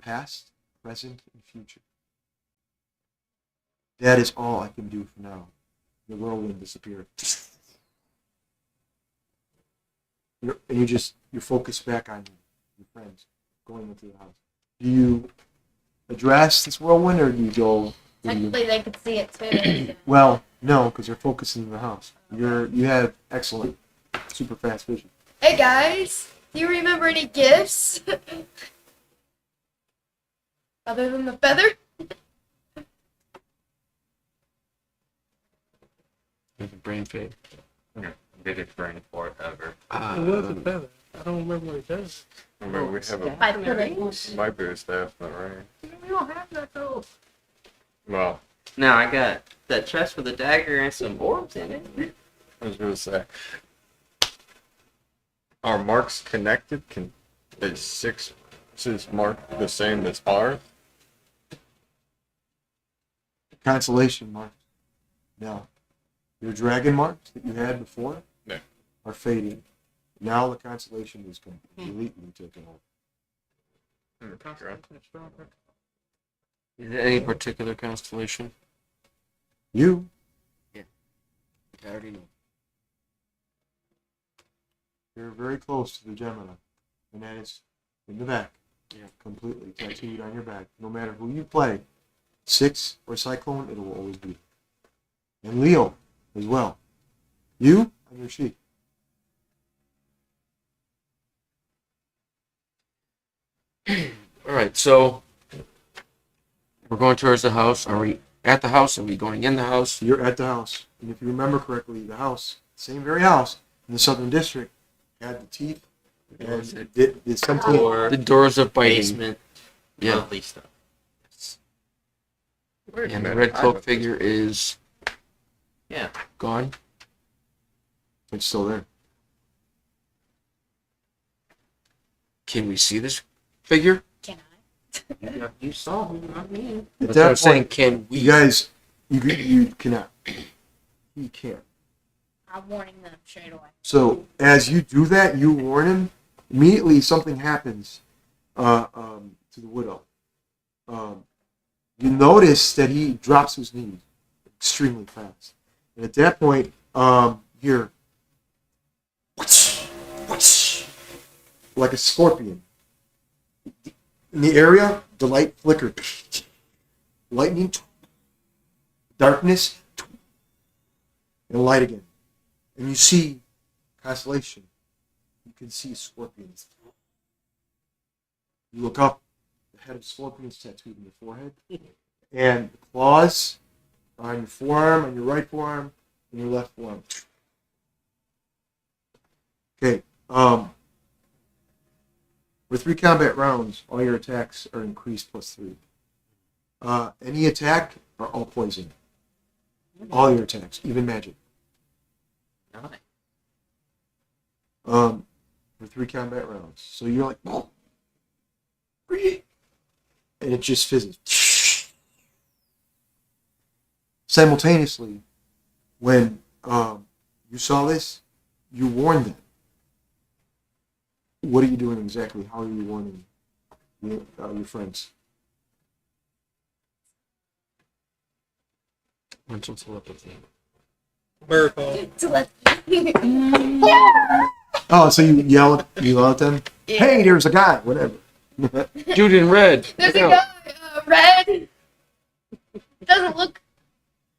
past, present, and future. That is all I can do for now. The whirlwind disappeared. You're focused back on your friends going into the house. Do you address this whirlwind, or do you go? Technically, they could see it too. Well, no, because you're focusing in the house. You have excellent, super fast vision. Hey guys, do you remember any gifts? Other than the feather? Brain fade. Biggest brain fart ever. It was a feather. I don't remember what it does. Remember, we have a By pudding? might be a staff, right? We don't have that though. Well, Now I got that chest with a dagger and some orbs in it. I was gonna say, are marks connected? Is 6's mark the same as ours? Constellation marks. Now, your dragon marks that you had before Yeah. are fading. Now the constellation is completely taken over. Is it any particular constellation? You, I already know. you're very close to the Gemini, and that is in the back. Yeah. Completely tattooed on your back. No matter who you play, 6 or Cyclone, it will always be. And Leo as well. You on your sheet. All right, so we're going towards the house. Are we at the house? Are we going in the house? You're at the house. And if you remember correctly, the house, same very house in the Southern District, had the teeth. And it's something. Or The doors of biting. basement. Yeah. Lovely stuff. Wait a And the minute, red I cloak have- figure is Yeah. gone. It's still there. Can we see this figure? Can I? You saw him, not me. At That's what that I'm saying. point, Can we? you guys, you cannot. You can't. I'm warning them straight away. So as you do that, you warn him. Immediately, something happens to the widow. You notice that he drops his knees extremely fast, and at that point, you're like a scorpion. In the area, the light flickered, lightning, darkness, and light again. And you see constellation. You can see scorpions. You look up, the head of scorpions tattooed in your forehead, and the claws on your forearm, on your right forearm, and your left forearm. Okay. For 3 combat rounds, all your attacks are increased +3. Any attack are all poison. All your attacks, even magic. Nice. For 3 combat rounds. So you're like, oh, and it just fizzes. Simultaneously, when you saw this, you warned them. What are you doing exactly? How are you warning your friends? Mental telepathy. Bird call. To let Oh, so you yell at them? Hey, there's a guy, whatever. Dude in red. There's Look a out. guy, red. Doesn't look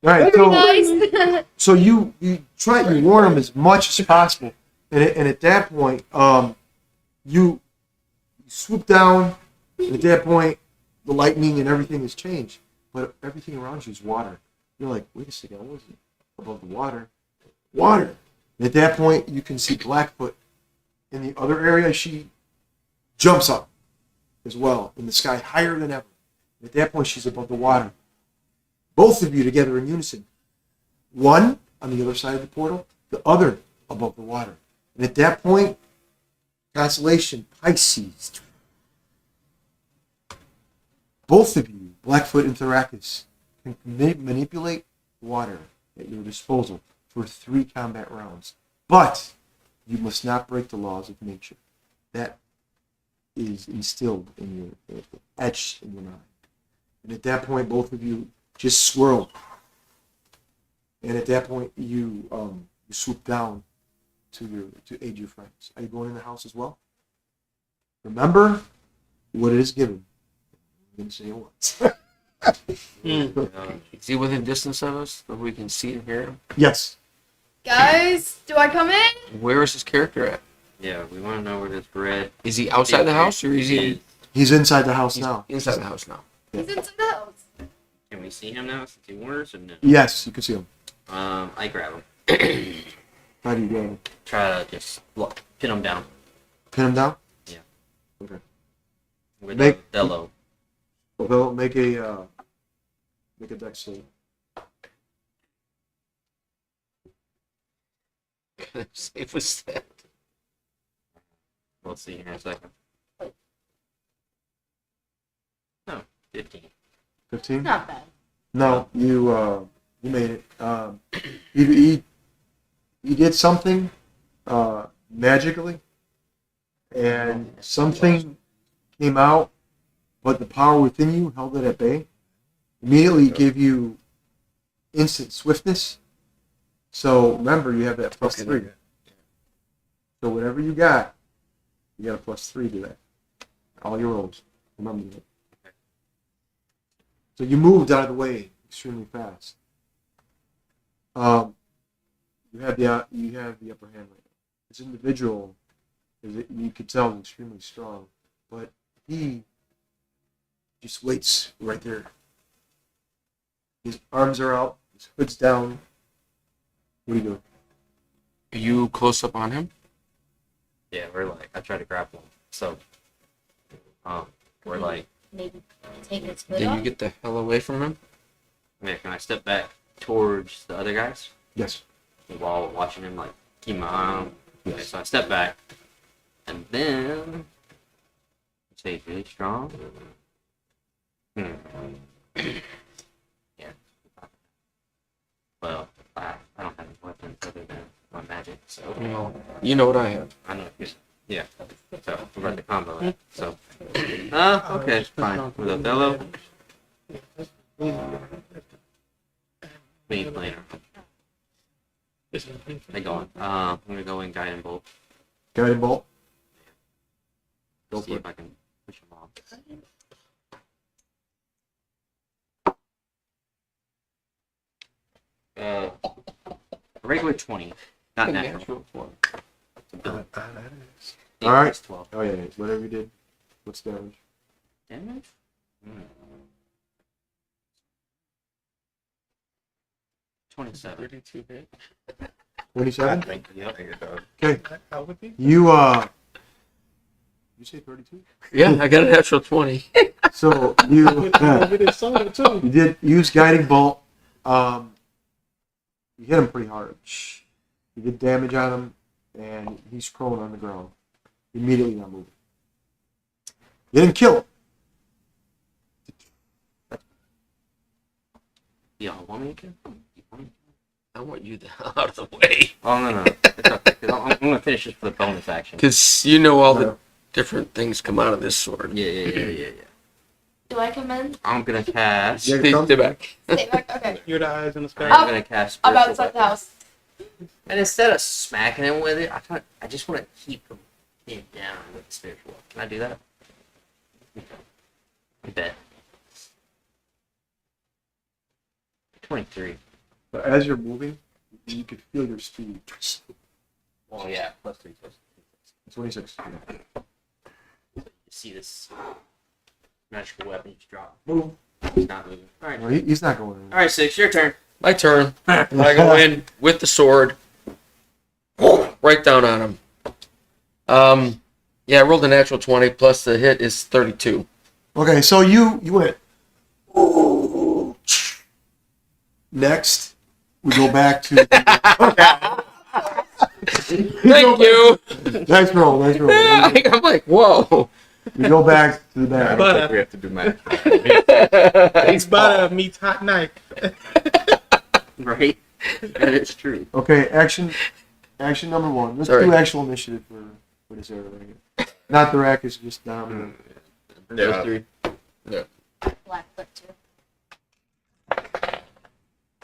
All right, very nice. so you warn them as much as possible, and at that point, you swoop down, and at that point, the lightning and everything has changed, but everything around you is water. You're like, wait a second, I wasn't above the water. Water. And at that point, you can see Blackfoot in the other area. She jumps up as well in the sky, higher than ever. And at that point, she's above the water. Both of you together in unison. One on the other side of the portal, the other above the water. And at that point, constellation Pisces. Both of you, Blackfoot and Thrakus, can manipulate water at your disposal for 3 combat rounds. But you must not break the laws of nature. That is instilled in your, etched in your mind. And at that point, both of you just swirl. And at that point, you swoop down to aid your friends. Are you going in the house as well? Remember what it is given. I'm going to say it once. Is he within distance of us so we can see and hear him? Yes. Guys, do I come in? Where is his character at? Yeah, we want to know where this red. Is he outside the house or is he He's inside the house now. inside the house now? He's inside the house. Can we see him now since he warned us or no? Yes, you can see him. I grab him. How do you grab him? Try to just pin him down Pin him down? Yeah. Okay. with Make- a bellow. Well, make a dex save. Safe was that. We'll see here in a second. No, 15. 15? Not bad. No, you made it. He did something magically, and something came out, but the power within you held it at bay. Immediately gave you instant swiftness. So remember, you have that plus 3. So whatever you got a plus 3 to that. All your rolls. Remember that. So you moved out of the way extremely fast. You have the upper hand right now. This individual, you could tell, is extremely strong, but he just waits right there. His arms are out, his hood's down. What are you doing? Are you close up on him? Yeah, we're like, I try to grapple him. So, we're like, Maybe take his foot Did off. you get the hell away from him? can I step back towards the other guys Yes. while watching him, like, keep my eye on him? Okay, so I step back, and then, say he's really strong. Yeah. Well, I don't have any weapons other than my magic, so Well, you know what I have. I know. Yeah. So we're about to combo it. So, okay, fine. With Othello, me playing. They going. I'm gonna go in guiding bolt. Guiding bolt. Go See for if it. I can push him off. Regular 20, not natural. All right. 12. Oh yeah, whatever you did. What's the damage? Damage? 27. 32 hit. 27. Yep. Okay. How would be? You say 32? Yeah, I got a natural 20. So you With his soda too. you did use guiding bolt. You hit him pretty hard. You did damage on him, and he's prone on the ground. Immediately not moving. You didn't kill him. Y'all want me to kill? I want you the hell out of the way. Oh, no. It's okay. 'Cause I'm going to finish this for the bonus action. Because you know all the different things come out of this sword. Yeah. Do I come in? I'm going to cast... Yeah. Stay back. Stay back. Okay. You're the eyes in the sky. I'm going to cast... I'm Spiritual outside the Weapon. house. And instead of smacking him with it, I just want to keep him pinned down with the spiritual weapon. Can I do that? I bet. 23. But as you're moving, you could feel your speed. Oh, yeah. Plus 3. 26. You see this magical weapon just drop. Move. He's not moving. Alright. No, he's not going in. Alright, 6. Your turn. My turn. I go in with the sword. Right down on him. Yeah, I rolled a natural 20 plus the hit is 32. Okay, so you went. Next, we go back to. Thank you. Nice roll. I'm like, whoa. We go back to the back. Butter. We have to do math. It's butter meets hot knife. Right? That is true. Okay, action number 1. Let's Sorry. do actual initiative for this area right here. Not the rack, it's just Dom. Those Yeah. three. Blackfoot too.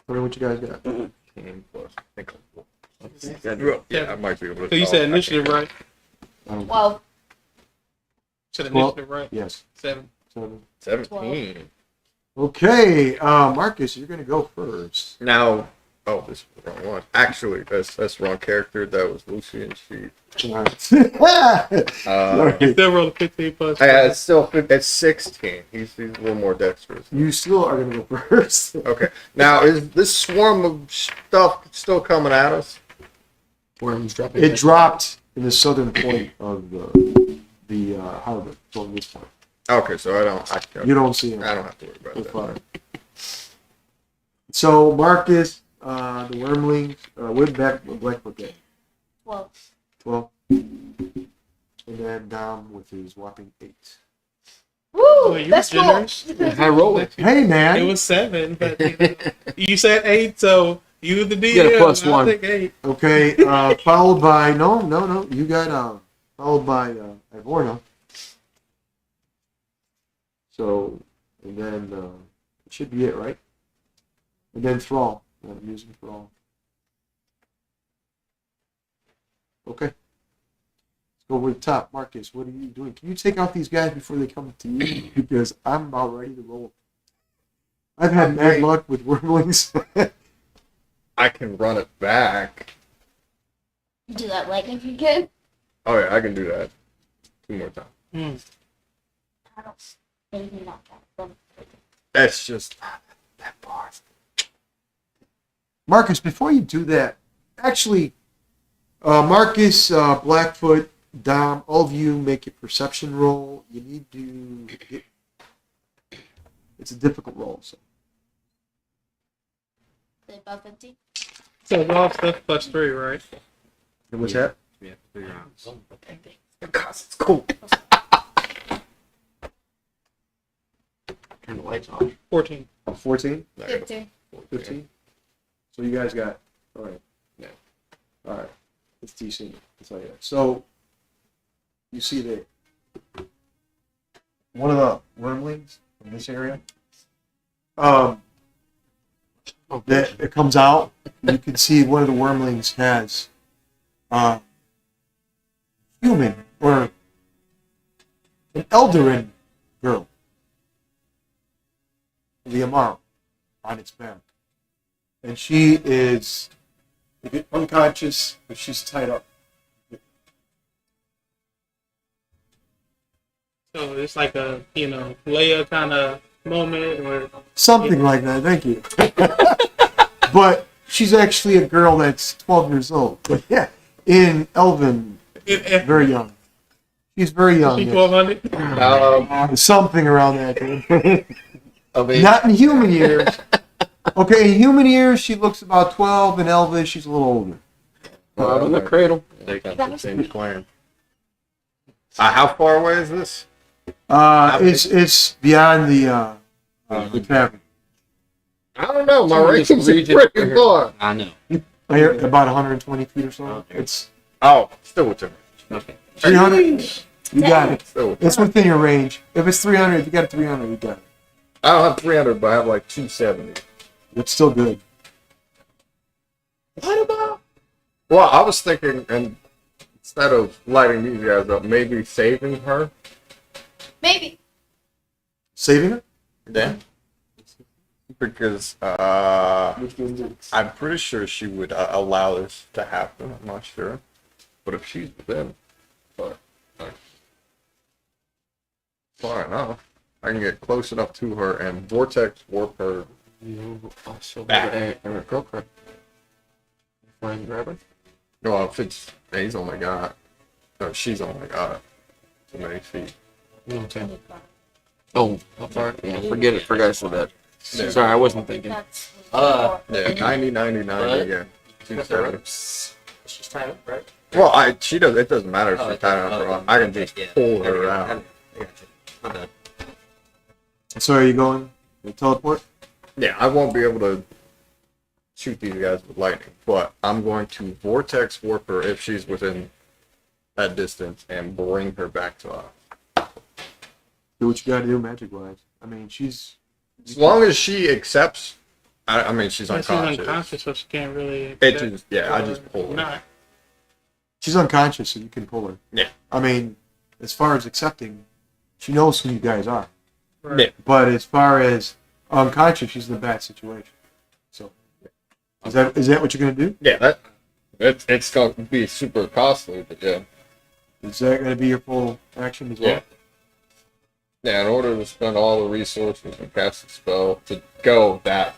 Tell me what you guys got. 15 plus. I think yeah, I might be able to. So you said initiative, right? Well, Said Well- initiative, right? Yes. 7. 17. Okay, Marcus, you're gonna go first. Now, oh, this is the wrong one. Actually, that's the wrong character. That was Lucy, and she. Sorry. Still roll a 15 plus. It's still it's 16. He's a little more dexterous. You still are gonna go first. Okay. Now, is this swarm of stuff still coming at us? Worms dropping. It dropped in the southern point of the harbor. So this point, Okay, so you don't see him. I don't have to worry So about far. that. So Marcus, the wormlings, with Blackfoot get 12. 12, and then Dom with his whopping 8. Oh, Woo! you That's were cool. generous. High roller. Hey man, It was 7, but you said 8, so you the DM. get a plus I'll one. take 8. okay. Followed by no. You got followed by Ivorna. So and then it should be it, right? And then Thrall. I'm using Thrall. Okay. Let's go with the top. Marcus, what are you doing? Can you take out these guys before they come to you? Because I'm about ready to roll. I've had bad luck with wormlings. I can run it back. You do that lightning again? Oh yeah, I can do that. 2 more times. I don't. Maybe not that. That's just that bar. Marcus, before you do that, actually, Marcus, Blackfoot, Dom, all of you make a perception roll. You need to get... It's a difficult roll. So. Is it above 50? So raw stuff plus 3, right? What's that? Yeah, 3 rounds. because it's cool. Turn the lights off. 14. 14? 15. 15? So you guys got... All right. Yeah. All right. It's decent. I'll tell you that. So, you see that one of the wormlings from this area, that it comes out, you can see one of the wormlings has human or an Eldarin girl, the Amaro, on its back. And she is unconscious, but she's tied up. So it's like a, Leia kind of moment where. Something like that, thank you. But she's actually a girl that's 12 years old. But yeah, in Elven, very young. She's very young. She Yeah. 1200? Something around that. Of age. Not in human years. Okay, in human years, she looks about 12. In Elvish, she's a little older. Out in the cradle. They got the same clan. How far away is this? It's beyond the tavern. I don't know. My Some of range this is region pretty here. far. I know. About 120 feet or so. Okay. It's Oh, still with you. Okay. 300. You got it. Still with you. It's within your range. If it's 300, if you got a 300, you got it. I don't have 300, but I have like 270. It's still good. What about? Well, I was thinking, and instead of lighting these guys up, maybe saving her. Maybe. Saving her? Yeah. Because I'm pretty sure she would allow this to happen. I'm not sure, but if she's within, far enough, I can get close enough to her and vortex warp her. You also Back. have a girl card. Flying grabber. No, if it's he's only got, no, she's only got so many feet. You know what I'm saying? Oh, how far? Yeah, forget it. Forgot I said that. Yeah. Sorry, I wasn't thinking. That's Uh, Yeah, 90, 90, 90, yeah. 270. she's tied up, right? Well, she does. It doesn't matter if Oh, she's tied up or not. I can just yeah. pull her Okay, out. I got you. My bad. So are you going to teleport? Yeah, I won't be able to shoot these guys with lightning, but I'm going to vortex warp her if she's within that distance and bring her back to us. Do what you gotta do magic wise. I mean, she's As long as she accepts, I mean, she's She's unconscious. unconscious, so she can't really. It just, yeah, I just pull her. Not. she's unconscious, so you can pull her. Yeah. I mean, as far as accepting, she knows who you guys are. Right. Yeah. But as far as unconscious, she's in a bad situation. So, is that what you're gonna do? Yeah, it's going to be super costly, but yeah. Is that gonna be your full action as well? Yeah. Yeah, in order to spend all the resources and cast the spell to go that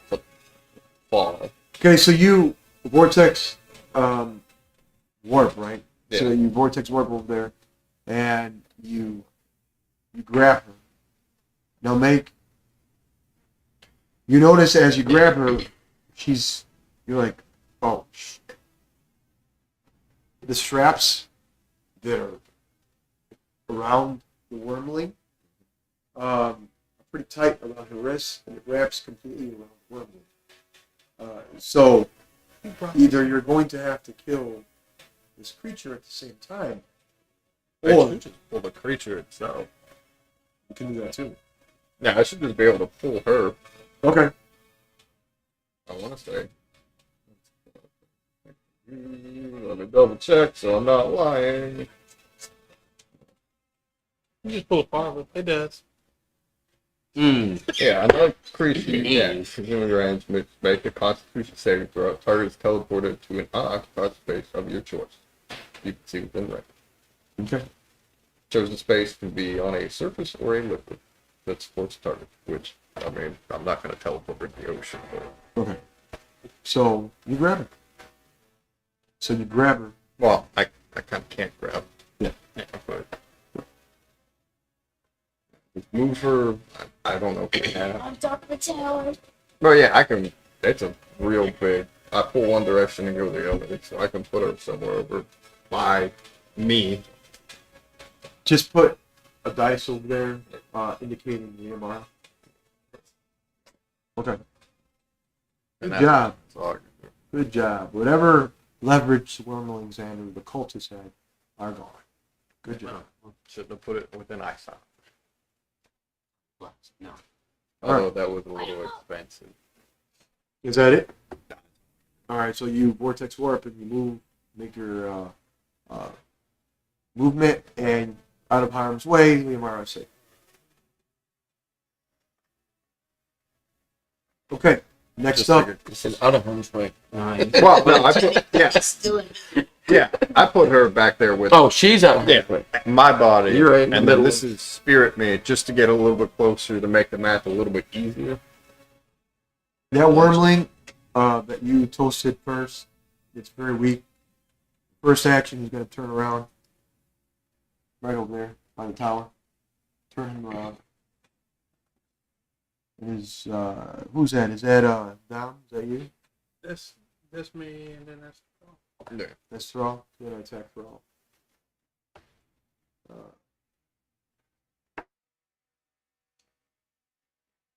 far. Okay, so you vortex warp, right? Yeah. So you vortex warp over there, and you grab her. Now you notice as you grab her, you're like, oh, the straps that are around the wormling are pretty tight around her wrists, and it wraps completely around the wormling. So either you're going to have to kill this creature at the same time, I or should just pull the creature itself. you can do that too. Yeah, I should just be able to pull her, Okay. I want to say. Let me double check so I'm not lying. You just pull a part, it does. Yeah, another creature, yeah, presumably range, make a constitution saving throw. Target is teleported to an unoccupied space of your choice. You can see within range. Okay. Chosen space can be on a surface or a liquid that supports the target, which, I mean, I'm not going to teleport her to the ocean, but... Okay. So you grab her. So you grab her. Well, I kind of can't grab. Yeah. But... Move her, I don't know if we have... On top of the tower. Well, yeah, I can... It's a real big... I pull one direction and go the other, so I can put her somewhere over by me. Just put a dice over there, indicating the MR. Okay. And Good job. that's all I can do. Good job. Whatever leverage Wormlings and the cultists had are gone. Good job. Shouldn't have put it within eyesight. No. Although that was a little expensive. Is that it? All right. So you vortex warp and you move, make your movement, and out of harm's way, the MR is safe. Okay. Next Just up. figured- This is out of harm's way. Well, no, I put, yeah, I put her back there with Oh, she's out of harm's Yeah. way. my body. You're right in the And then middle this is spirit me, just to get a little bit closer to make the math a little bit easier. That wormling that you toasted first, it's very weak. First action, he's going to turn around. Right over there by the tower. Turn him around. It is, who's that? Is that Dom? Is that you? That's me, and then that's. Yeah. That's Thrall. He's going to attack Thrall.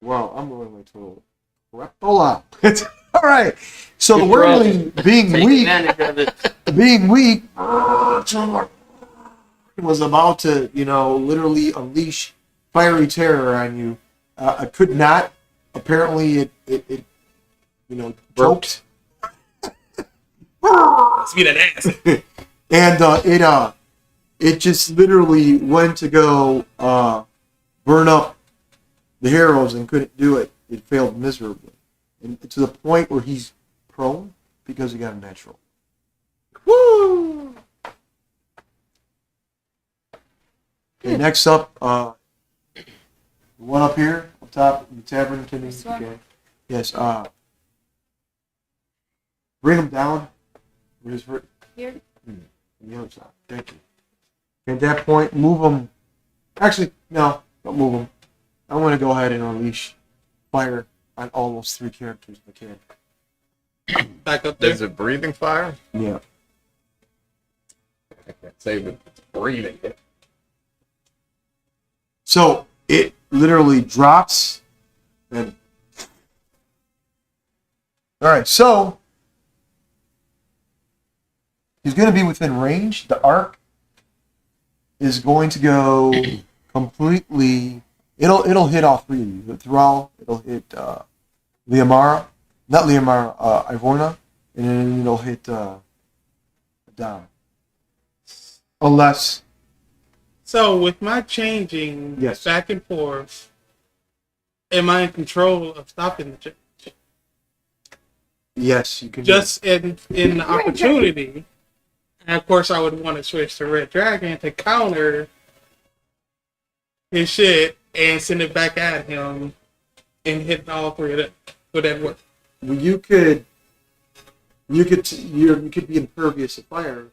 Wow, I'm going to crapola. All right. So the Good job. wormling being Take weak, advantage of it. being weak, was about to, literally unleash fiery terror on you. I could not. Apparently, it choked. Sweet an ass. And it just literally went to go burn up the heroes and couldn't do it. It failed miserably, and to the point where he's prone because he got a natural. Woo! Okay, next up, one up here, up top, the tavern. Can you? This one? Okay. Yes. Bring him down. Where's her? Here. On the other side. Thank you. At that point, move him. Actually, no, don't move him. I'm going to go ahead and unleash fire on all those three characters if I can. Back up there. Is it breathing fire? Yeah. I can't say that it's breathing. So it literally drops and. All right, so he's going to be within range. The arc is going to go completely. It'll hit all three of you. The Thrall, it'll hit Liamara, not Liamara, Ivona, and then it'll hit Dom. Unless, So with my changing Yes. back and forth, am I in control of stopping the change? yes, you can. do Just in the opportunity. And of course, I would want to switch to Red Dragon to counter his shit and send it back at him and hit all three of them. Would that work? it. Well, you could be impervious to fire,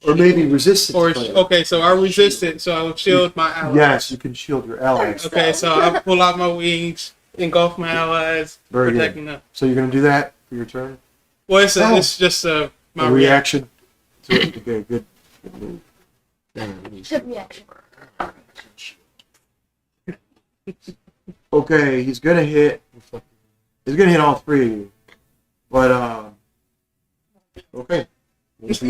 or maybe resistant Or to fire. okay, so I resist it, so I would shield my allies. Yes, you can shield your allies. Okay, so I pull out my wings, engulf my allies, Very good. protecting them. So you're going to do that for your turn? Well, it's, Oh. it's just my A reaction. reaction to it. Okay, good move. Good reaction. Okay, he's gonna hit. He's gonna hit all three of you, but okay, won't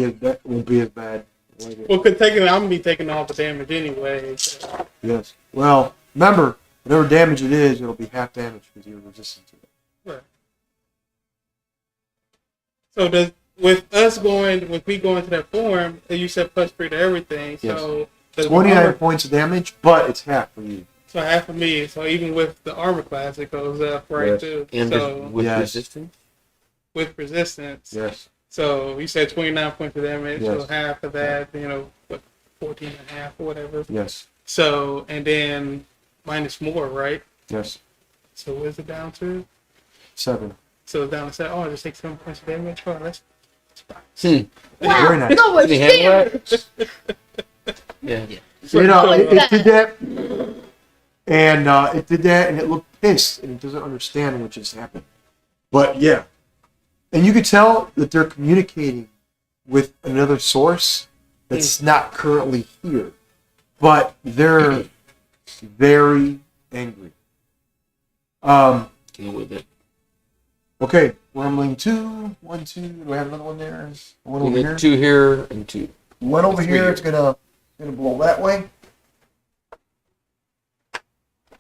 be as bad. I like it. Well, cause I'm gonna be taking all the damage anyway. So. Yes. Well, remember, whatever damage it is, it'll be half damage because you're resistant to it. Right. So with me going to that form, you said +3 to everything. So does 29 armor- points of damage, but it's half for you. So half of me. So even with the armor class, it goes up right Yes. too. And So with Yes. resistance? with resistance. Yes. So you said 29 points of damage. So Yes. half of that, what, 14 and a half or whatever. Yes. So and then minus more, right? Yes. So where's it down to? 7. So it's down to 7. Oh, I just take 7 points of damage. Oh, that's Very nice. No one's Did he handle damage. Yeah. You know, Like it did that, and it did that, and it looked pissed, and it doesn't understand what just happened. But yeah, and you could tell that they're communicating with another source that's not currently here, but they're very angry. Deal with it. Okay, Wormling 2, 1, 2. Do I have another one there? One We over here. get 2 here and 2. One over Three here. here. It's gonna blow that way.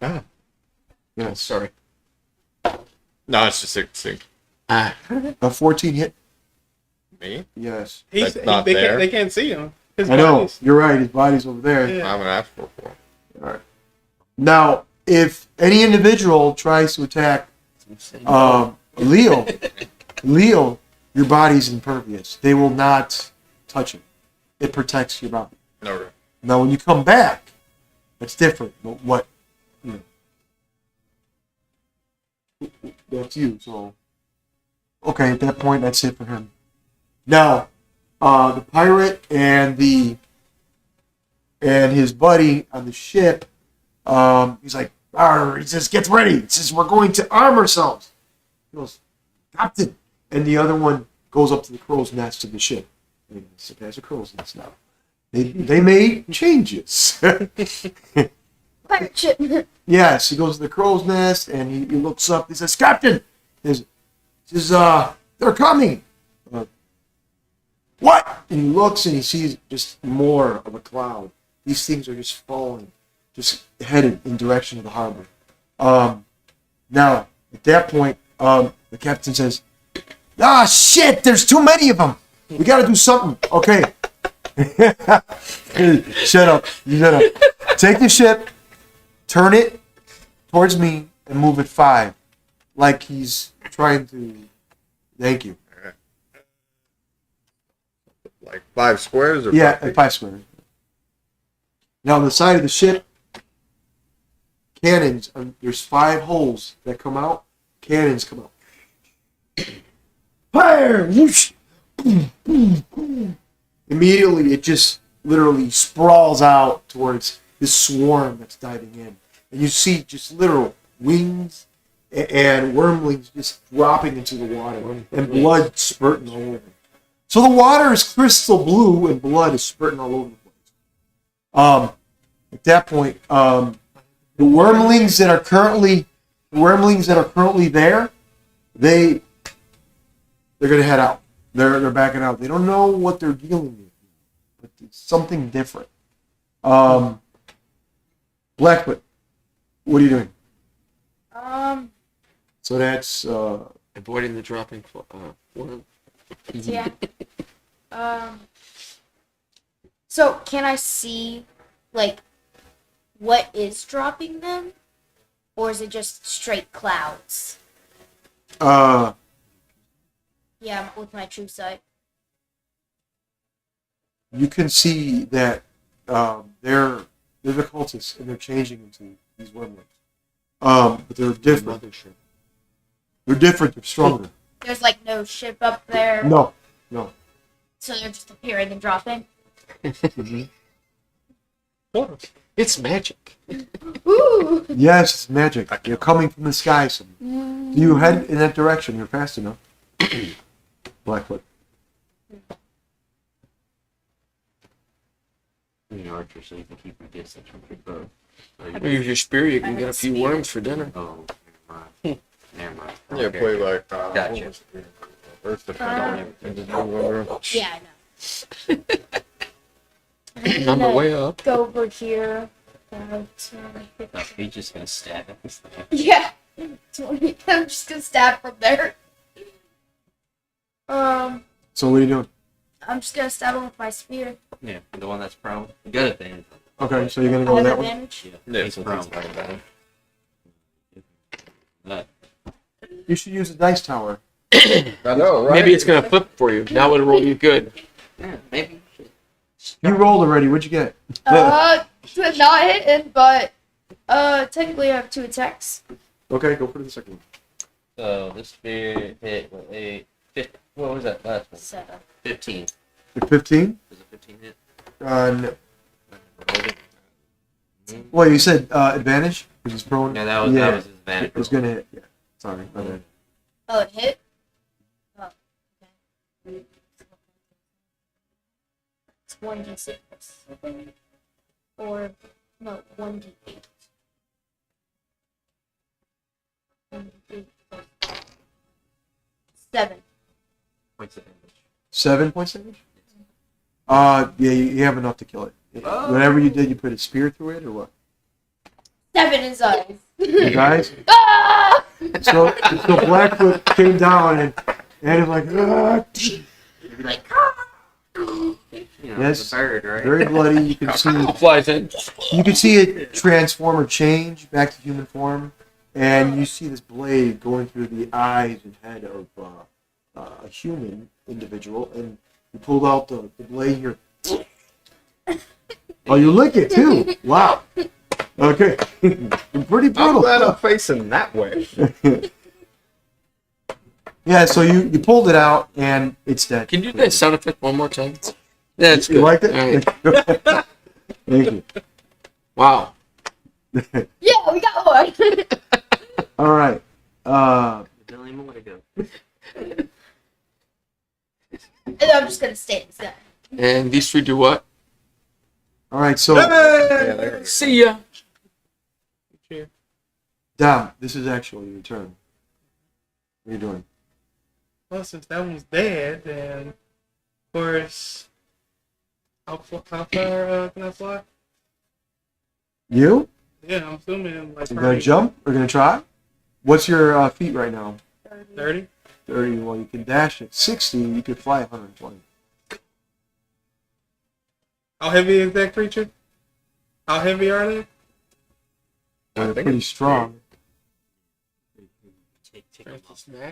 Ah. Yeah, sorry. No, it's just 6. Ah. A 14 hit. Me? Yes. he's That's not they there. Can't, they can't see him. His I know. body's- You're right. His body's over there. Yeah. I'm gonna ask for 4. All right. Now, if any individual tries to attack Leo, your body's impervious. They will not touch it. It protects your body. No. Now, when you come back, that's different. But what, that's you. So, okay, at that point, that's it for him. Now, the pirate and his buddy on the ship, he's like, he says, get ready. He says, we're going to arm ourselves. He goes, Captain. And the other one goes up to the crow's nest of the ship. And the ship has a crow's nest now. They made changes. Pirate ship. Yes, he goes to the crow's nest and he looks up. He says, Captain. He says, they're coming. What? And he looks and he sees just more of a cloud. These things are just falling, just headed in direction of the harbor. Now, at that point, the captain says, shit, there's too many of them. We got to do something. Okay. Shut up. You shut up. Take the ship, turn it towards me, and move it 5. Like he's trying to... Thank you. Like 5 squares or Yeah, 5 feet? 5 squares. Now, on the side of the ship, cannons, there's 5 holes that come out. Cannons come out. Fire! Whoosh! Boom, boom, boom. Immediately, it just literally sprawls out towards this swarm that's diving in. And you see just literal wings and wormlings just dropping into the water and blood spurting all over. So the water is crystal blue and blood is spurting all over the place. At that point, the wormlings that are currently there, they're gonna head out. They're backing out. They don't know what they're dealing with, but it's something different. Blackfoot, what are you doing? So that's Avoiding the dropping worm. Yeah. So can I see, like, what is dropping them, or is it just straight clouds? Yeah, with my true sight. you can see that they're the cultists and they're changing into these wormlings. But they're different. Mothership. They're different. They're stronger. There's like no ship up there, No. so they're just appearing and dropping. It's magic. Ooh. Yes, it's magic. They're coming from the sky. So you head in that direction. You're fast enough. Blackfoot. You're an archer, so you can keep your distance from your bow. Use your spear, you can get a few worms for dinner. Oh, never mind. Never mind. Yeah, Okay. play like. Gotcha. Earth defense. And just move over. Yeah, I know. I'm On the gonna way up. go over here. He's just gonna stab it. Yeah. I'm just gonna stab from there. So what are you doing? I'm just gonna stab him with my spear. Yeah, the one that's prone. You got advantage. Okay, so you're gonna I go with have that one. advantage. Yeah, He's so prone. it's not bad. You should use a dice tower. I know, right? Maybe it's going to flip for you. Now it'll roll you good. Yeah, maybe. You rolled already. What'd you get? Not hitting, but technically I have 2 attacks. Okay, go for the second one. So this spear hit with a 50. What was that last one? 7. 15. The 15? Does a 15 hit? No. Well, you said advantage because he's prone. Yeah, that was his advantage. It's gonna hit. Yeah. Sorry. My bad. Oh, it hit? Oh, okay. It's 1d6. Or, no, 1d8. 1d8 plus 7. Points of damage. 7 points damage. Yeah, you have enough to kill it. Whatever you did, you put a spear through it or what? 7 is eyes. You guys. Ah! So Blackfoot came down and it's like, ah! You'd be like, Yes, the bird, right? very bloody. You can see Flies in. it transform or change back to human form, and you see this blade going through the eyes and head of a human individual, and you pulled out the blade. You're oh, you lick it too. Wow. Okay. Pretty I'm brutal. glad I'm facing that way. Yeah, so you pulled it out and it's dead. Can you do that sound effect one more time? Yeah, it's good. You liked it? All right. Thank you. Wow. Yeah, we got one. All right. Don't even want to go. And I'm just gonna stay in the And these 3 do what? All right. So, Yeah, there we go. See ya. Dom, this is actually your turn. What are you doing? Well, since that one's dead, then, of course, how far can I fly? You? Yeah, I'm assuming like You gonna jump or gonna try? What's your feet right now? 30. 30. Well, you can dash at 60. You could fly 120. How heavy is that creature? How heavy are they? They're pretty strong. Take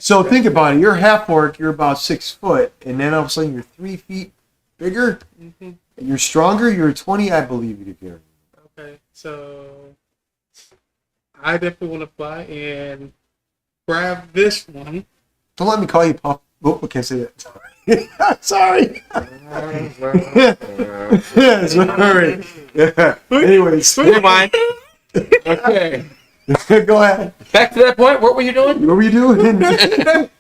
So think about it. You're half orc. You're about 6 foot, and then all of a sudden you're 3 feet bigger. Mm-hmm. And you're stronger. You're 20. I believe you could carry. Okay, so I definitely want to fly and grab this one. Don't let me call you Puff. Oh, I can't say that. Sorry. Sorry. Yeah. Anyways, Never mind. Okay. go ahead. Back to that point. What were you doing? What were you doing?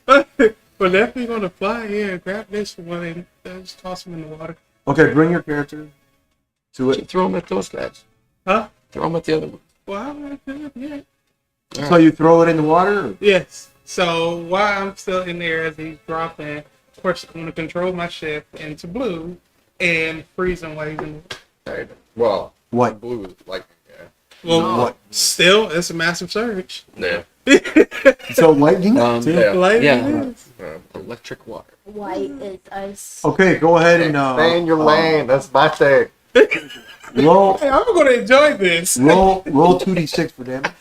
But definitely going to fly in, grab this one, and just toss him in the water. Okay, bring your character to it. Throw them at those guys. Huh? Throw them at the other one. Well, I haven't done it yet. So you throw it in the water? Or? Yes. So while I'm still in there as he's dropping, of course, I'm going to control my ship into blue and freeze him while he's in. Well, What? blue is lightning. Yeah. Well, No. What? still, it's a massive surge. Yeah. So lightning? too? Yeah. Lightning Yeah. is. Electric water. White is ice. Okay, go ahead and Stay in your lane. That's my thing. roll Hey, I'm gonna enjoy this. roll 2d6 for damage.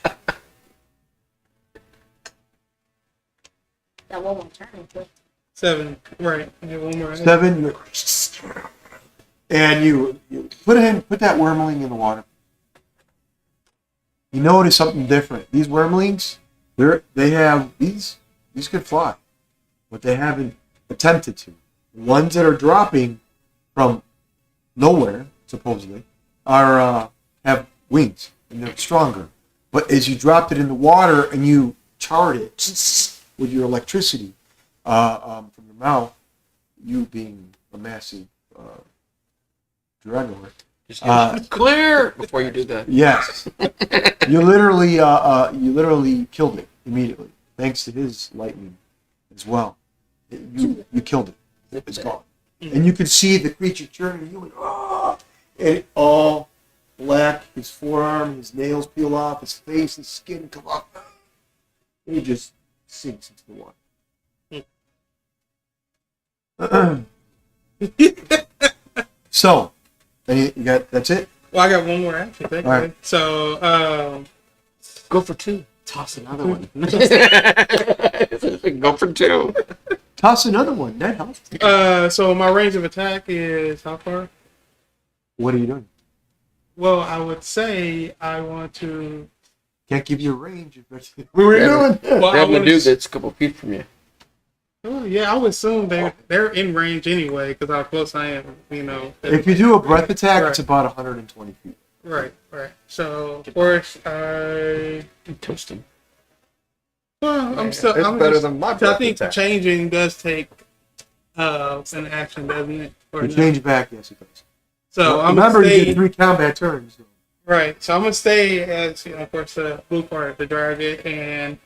That one won't turn into. 7. Right. Yeah, one more. 7. And you put that wormling in the water. You notice something different. These wormlings, they have these could fly, but they haven't attempted to. The ones that are dropping from nowhere, supposedly, are have wings and they're stronger. But as you dropped it in the water and you charred it with your electricity from your mouth, you being a massive Dragonlord. Just give it clear before you do that. Yes, you literally killed it immediately, thanks to his lightning as well. You killed it. It's gone, and you could see the creature turning. You went, oh, and it all black. His forearm, his nails peel off, his face, his skin come off. And he just sinks into the water. So. You got that's it. Well, I got one more action, technically. All right. So, Go for 2. Toss another one. Go for 2. Toss another one. That helps. so my range of attack is how far? What are you doing? Well, I would say I want to. Can't give you a range. What were you doing? Well, They I have a would, dude that's a couple feet from you. oh, yeah, I would assume they're in range anyway because how close I am. You know. If you do a breath attack, Right. it's about 120 feet. Right. Right. So first, I. Toast him. Well, I'm still. It's I'm better just, than my I breath think attack. changing does take an action, doesn't it? Or You no? change back, yes, it does. So Well, I'm remember, gonna you stay. get 3 combat turns. Right. So I'm gonna stay as of course, the blue part, the dragon, and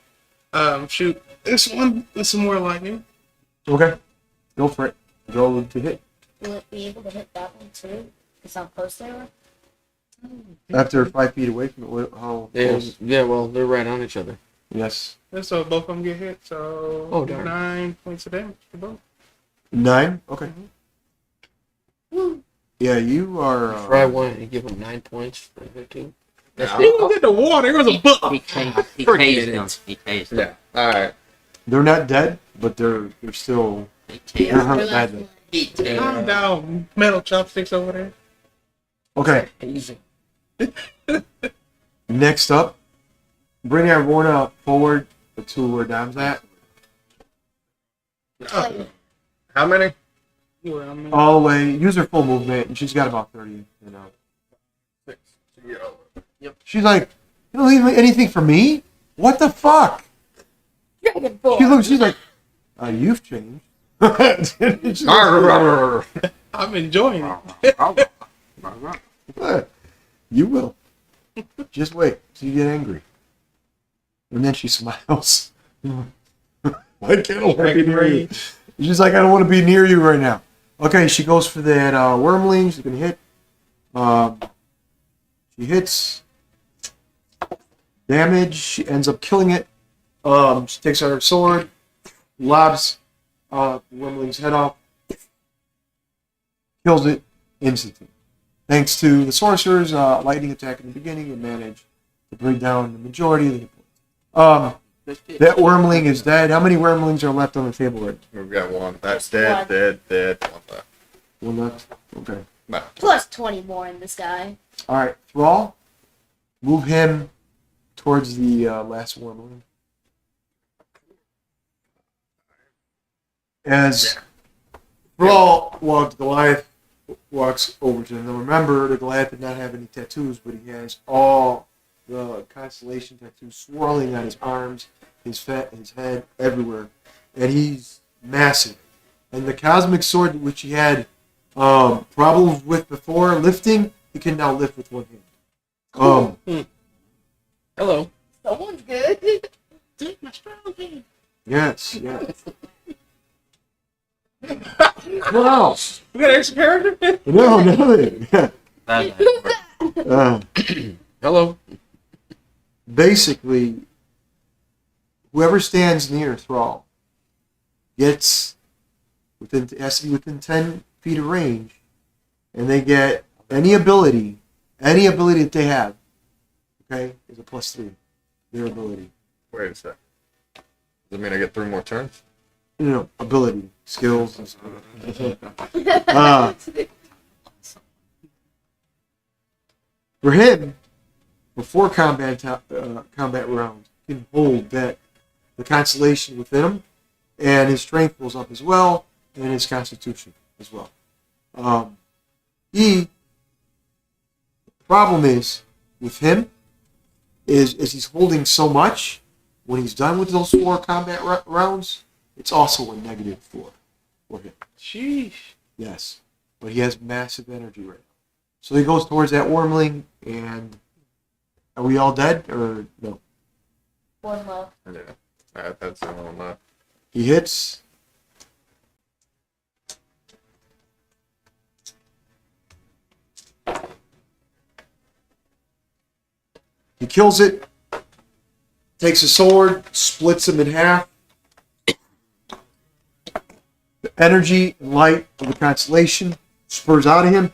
shoot this one with some more lightning. Okay, go for it. Go to hit. Will it be able to hit that one too? Because how close they were? After 5 feet away from it, how close? Yeah, well, they're right on each other. Yes. And so both of them get hit. So Oh, darn. 9 points of damage for both. 9? Okay. Yeah, you are... Try one and give him 9 points for 15. He gonna get the water. There was a book. He tased Forget him. it. He tased him. Yeah. All right. they're not dead, but they're still... He They're tased hurt They're badly. him. Calm down, metal chopsticks over there. Okay, Easy. next up, bring everyone forward to where Dom's at. How many? Well, I mean, All the way. Use her full movement, and she's got about 30. You know. 6. She's like, you don't leave anything for me? What the fuck? Dragon Ball. She's like, you've changed. She's like, I'm enjoying it. you will. Just wait till you get angry. And then she smiles. Why can't I want to be near you? She's like, I don't want to be near you right now. Okay, she goes for that wormling. She's going to hit. She hits. Damage. She ends up killing it. She takes out her sword. Lobs the wormling's head off. Kills it instantly. Thanks to the sorcerer's lightning attack in the beginning, it managed to bring down the majority of the hit points. That wormling is dead. How many wormlings are left on the table right We've got one. That's One. dead. One left. now? One left? Okay. No. Plus 20 more in this guy. Alright, Thrall, move him towards the last wormling. As Thrall Goliath walks over to him. Now remember, the Goliath did not have any tattoos, but he has all the constellation tattoos swirling on his arms, his head, everywhere. And he's massive. And the cosmic sword, which he had problems with before lifting, he can now lift with one hand. Hello. Someone's good. Take my strong hand. Yes. Wow. We got an extra character? No. Uh, Hello. basically, whoever stands near Thrall has to be within 10 feet of range, and they get any ability that they have, okay, is a +3. Their ability. Wait a sec. Does it mean I get 3 more turns? No, ability, skills, and stuff. For him, before combat round, he can hold that the constellation within him, and his strength goes up as well, and his constitution as well. The problem is with him is he's holding so much. When he's done with those 4 combat rounds, it's also a -4 for him. Sheesh. Yes, but he has massive energy right now. So he goes towards that wormling, and are we all dead or no? One left. Yeah. That's the one left. He hits. He kills it. Takes a sword, splits him in half. The energy and light of the constellation spurs out of him.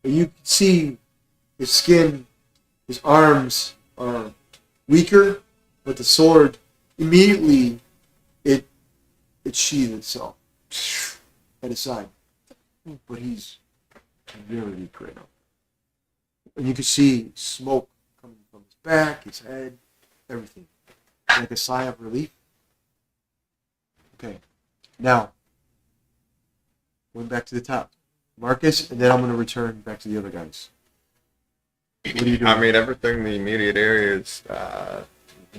And you can see his skin, his arms are weaker, but the sword immediately it sheathed itself at his side. But he's very weak right now. And you can see smoke coming from his back, his head, everything. Like a sigh of relief. Okay. Now, going back to the top. Marcus, and then I'm going to return back to the other guys. What are you doing? I mean, everything in the immediate area is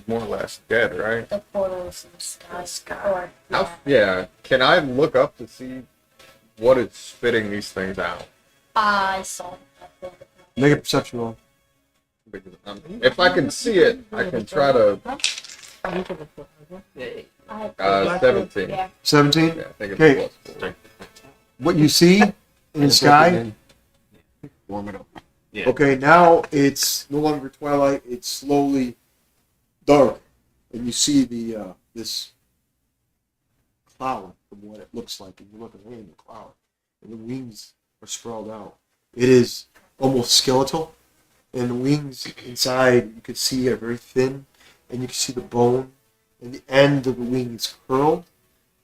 more or less dead, right? The portals in the sky. Or, Yeah. Can I look up to see what is spitting these things out? I saw that. Make a perception roll. Because if I can see it, I can try to. 17. Yeah. 17? Yeah, I think it's Okay. +4. What you see in the sky, Warm it up. Yeah. okay, now it's no longer twilight, it's slowly dark. And you see the this cloud from what it looks like. And you look at the cloud, and the wings are sprawled out. It is almost skeletal, and the wings inside you can see are very thin, and you can see the bone, and the end of the wing is curled,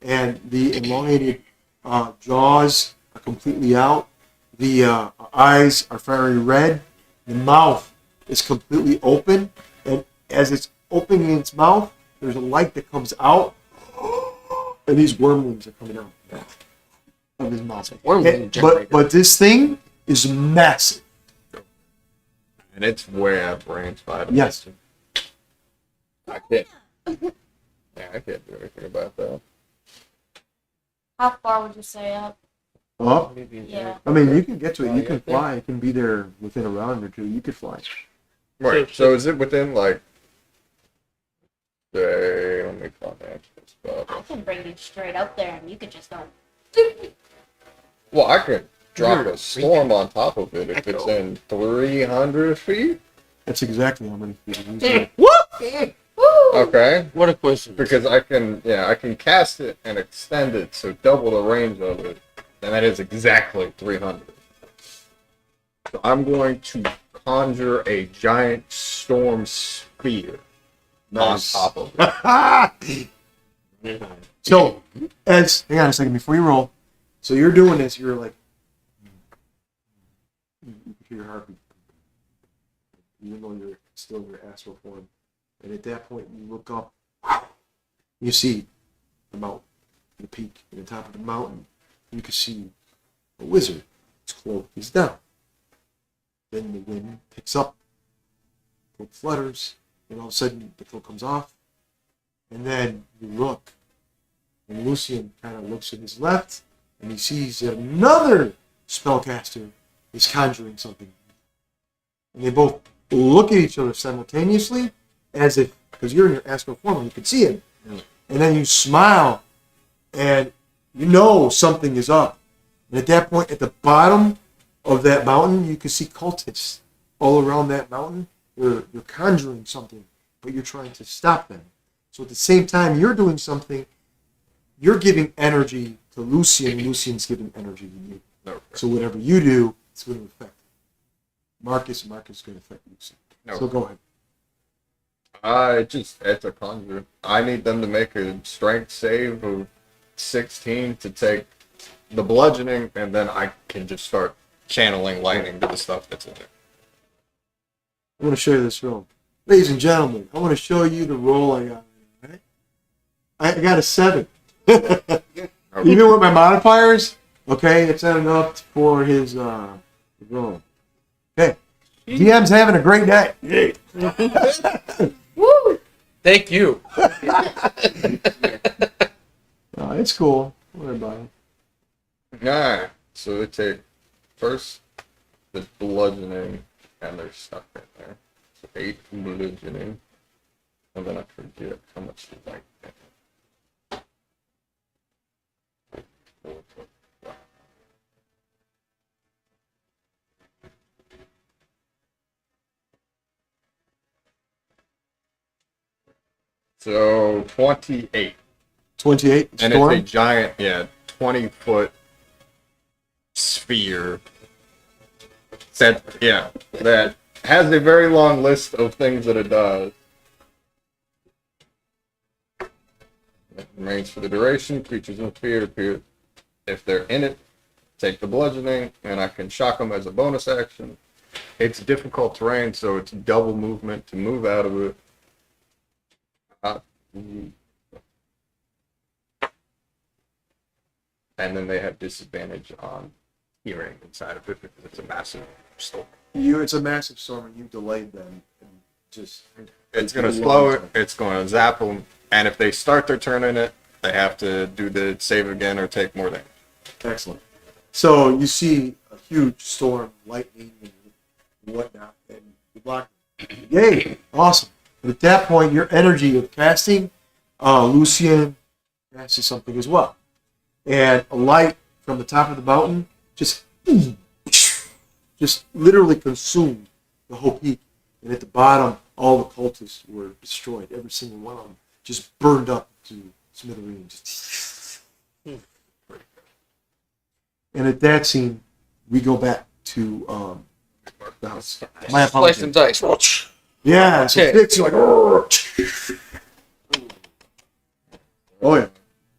and the elongated jaws are completely out. The eyes are very red. The mouth is completely open, and as it's opening its mouth, there's a light that comes out, and these wormlings are coming out of his mouth. Wormling generator. But this thing is massive. And it's way out of range by the Yes. I can't. Yeah, I can't do anything about that. How far would you say up? Up. Yeah. I mean, you can get to it. You can fly. It can be there within a round or two. You could fly. Right. So is it within like? Say, let me contact this I spot. can bring you straight up there and you could just go. Well, I could drop a storm on top of it if it's in 300 feet. That's exactly how many feet it is. Woo! Okay. What a question. Because I can cast it and extend it, so double the range of it, and that is exactly 300. So I'm going to conjure a giant storm spear Nice. on top of it. So, hang on a second before you roll. So you're doing this. You're like, you can hear your heartbeat, even though you're still in your astral form. And at that point, you look up. You see the mountain, the peak, and the top of the mountain. You can see a wizard. His cloak is down. Then the wind picks up, cloak flutters, and all of a sudden the cloak comes off. And then you look, and Lucian kind of looks to his left, and he sees that another spellcaster is conjuring something. And they both look at each other simultaneously, as if, because you're in your astral form and you can see him. And then you smile, and you know something is up. And at that point, at the bottom of that mountain, you can see cultists all around that mountain. You're conjuring something, but you're trying to stop them. So at the same time you're doing something, you're giving energy to Lucian, and Lucian's giving energy to you. No. So whatever you do, it's going to affect Marcus, and Marcus is going to affect Lucian. No. So go ahead. It's a conjure. I need them to make a strength save of 16 to take the bludgeoning, and then I can just start channeling lightning to the stuff that's in there. I want to show you this roll. Ladies and gentlemen, I want to show you the roll I got. Right? I got a 7. Even with my modifiers, okay, it's not enough for his roll. Okay. DM's having a great night. Woo! Thank you. Oh, it's cool. Don't worry about it. Alright, so they take first the bludgeoning, and they're stuck in there. So 8 bludgeoning, and then I forget how much they like that. So 28. 28. And Storm. it's a giant, 20-foot sphere. That has a very long list of things that it does. It remains for the duration. Creatures in the sphere appear. If they're in it, take the bludgeoning, and I can shock them as a bonus action. It's difficult terrain, so it's double movement to move out of it. And then they have disadvantage on hearing inside of it because it's a massive storm. It's a massive storm, and you delayed them. And just It's going to slow it, it's going to zap them, and if they start their turn in it, they have to do the save again or take more damage. excellent. So you see a huge storm, lightning, and whatnot, and you block it. Yay! Awesome. But at that point, your energy of casting, Lucian casts something as well. And a light from the top of the mountain just literally consumed the whole peak. And at the bottom, all the cultists were destroyed. Every single one of them just burned up to smithereens. And at that scene, we go back to the house. My Slice apologies. and dice. Yeah, so Okay. Dick's like, oh yeah.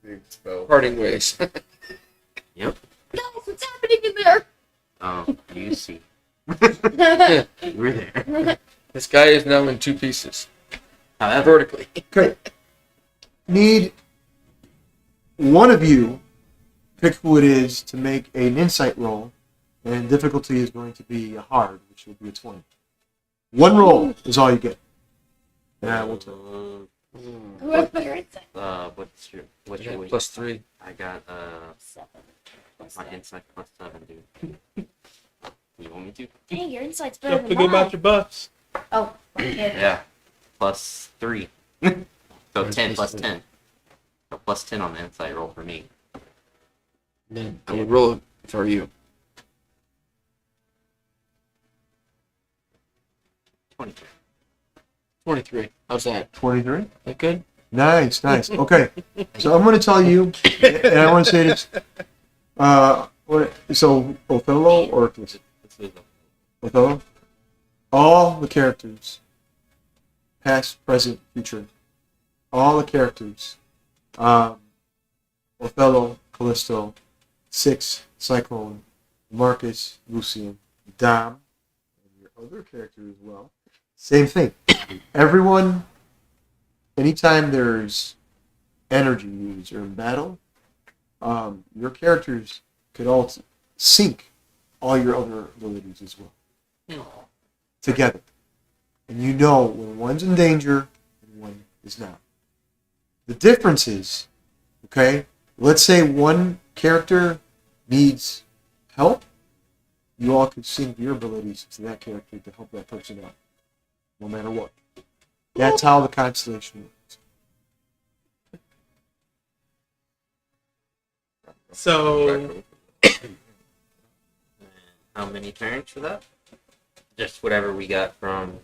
Big spell. Parting ways. Yep. Guys, what's happening in there? Oh, you see. You were there. This guy is now in 2 pieces. However, Vertically. Okay. Need one of you pick who it is to make an insight roll, and difficulty is going to be a hard, which will be a 20. One roll is all you get. And I will tell. Who has better insight? what's your weight? +3. I got 7. my insight +7, dude. You want me to? Dang, your insight's better Don't than forget mine. about your buffs. Oh, okay. Yeah. +3. So 10 +10. So +10 on the insight roll for me. Then I would roll it for you. 23. 23. How's that? 23? That good? Nice, nice. Okay. So I'm going to tell you, and I want to say this. So Othello or Othello? All the characters, past, present, future, all the characters, Othello, Callisto, Six, Cyclone, Marcus, Lucian, Dom, and your other character as well. Same thing. Everyone, anytime there's energy used or in battle, your characters could all sync all your other abilities as well together. And you know when one's in danger and one is not. The difference is, okay, let's say one character needs help, you all can sync your abilities to that character to help that person out, no matter what. That's how the constellation works. So how many turns for that? Just whatever we got from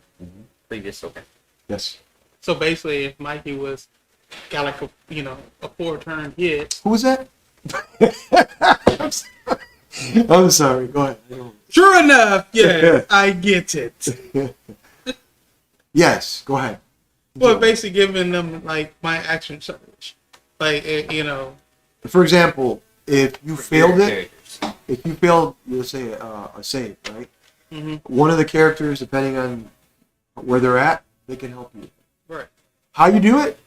previous. Okay. Yes. So basically, if Mikey got like a 4-turn hit. Who was that? I'm sorry. Go ahead. Sure enough, yeah, I get it. Yes. Go ahead. Well, basically giving them like my action surge, like For example, if you failed it, Characters. let's say a save, right? Mm-hmm. One of the characters, depending on where they're at, they can help you. Right. How you do it?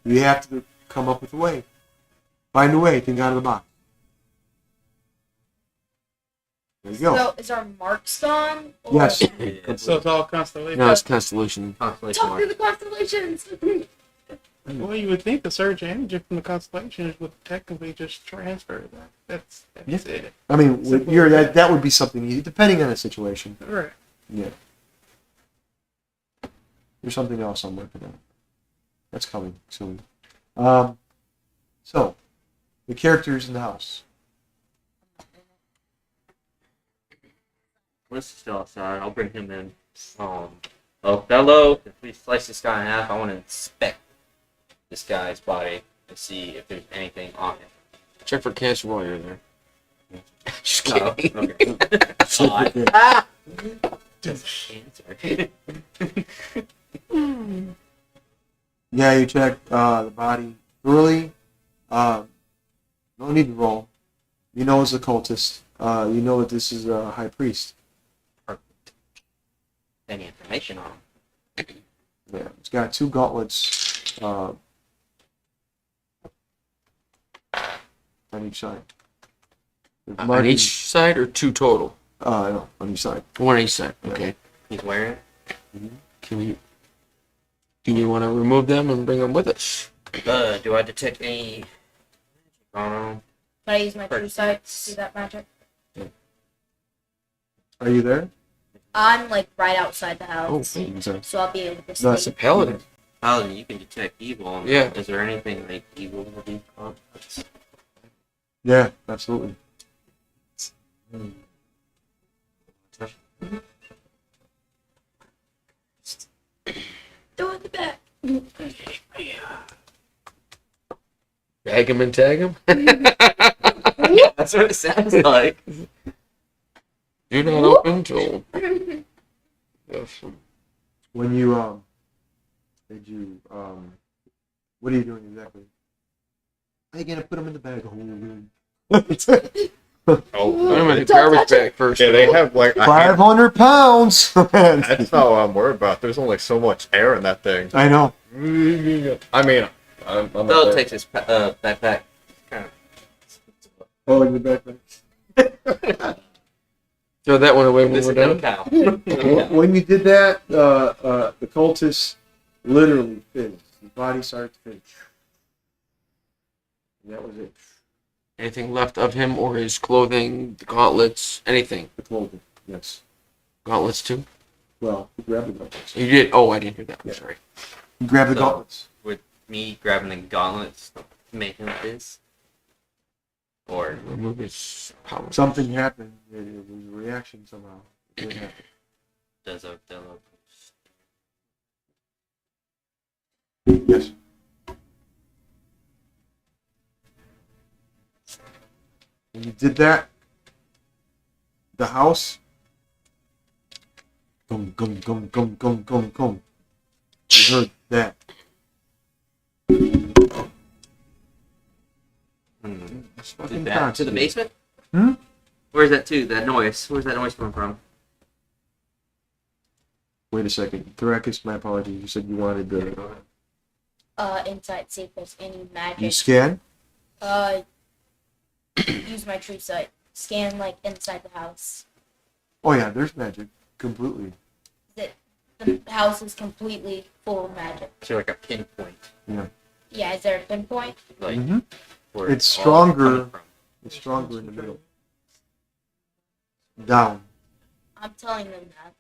You have to come up with a way. Find a way. Think out of the box. There you go. So is our marks gone? Or Yes. Yeah, So it's all constellation. No, it's Constellation. Constellation Talk through mark. the constellations. Well, you would think the surge energy from the constellations would technically just transfer that. That's it. I mean, that would be something easy, depending on the situation. Right. Yeah. There's something else I'm working on. That's coming soon. So, the characters in the house. Let's still outside. I'll bring him in. Othello, if we slice this guy in half, I want to inspect this guy's body and see if there's anything on him. Check for cancer while you're there. Just No, kidding. okay. Cancer. Yeah, you check the body thoroughly. No need to roll. You know it's a cultist. You know that this is a high priest. Any information on him? Yeah, it's got 2 gauntlets on each side. There's On markings- each side or 2 total? No, on each side. One on each side. Okay. He's wearing it. Do we want to remove them and bring them with us? Do I detect any magic on him? Can I use my true sight to see that magic? Are you there? I'm like right outside the house, Okay. so I'll be able to see. No, It's a paladin. Paladin, you can detect evil on Yeah. him. Is there anything like evil with these gauntlets? Yeah, absolutely. Throw it in the back. Bag him and tag him? That's what it sounds like. Do not open till... Yes. When you what are you doing exactly? Are you gonna put them in the bag? Put him in the garbage bag first. Yeah, they have like 500 pounds. That's not what I'm worried about. There's only so much air in that thing. I know. I mean, I'm Phil not takes his backpack. Kind of. Oh, in the backpack. Throw that one away when This we're is no done. cow. When you did that, the cultist literally finished. His body started to finish. And that was it. Anything left of him or his clothing, the gauntlets, anything? The clothing. Yes. Gauntlets too? Well, he grabbed the gauntlets. You did? Oh, I didn't hear that. I'm Yeah. sorry. He grabbed the So- gauntlets. With me grabbing the gauntlets, make him this? Or Remove his power. Something happened. It was a reaction somehow. It didn't happen. does Othello? Yes. When you did that, the house, gum, gum, gum, gum, gum, gum, gum. You heard that. It's fucking Did that to the constant. basement? Hmm? Where's that to? That noise? Where's that noise coming from? Wait a second. Thrakis, my apologies. You said you wanted the... Inside, see if there's any You magic. scan? Use my true sight. Scan like inside the house. Oh yeah, there's magic. Completely. The house is completely full of magic. So like a pinpoint, Yeah, is there a pinpoint? like Mm-hmm. where It's all stronger. coming from. It's stronger in the middle. Down. I'm telling them that.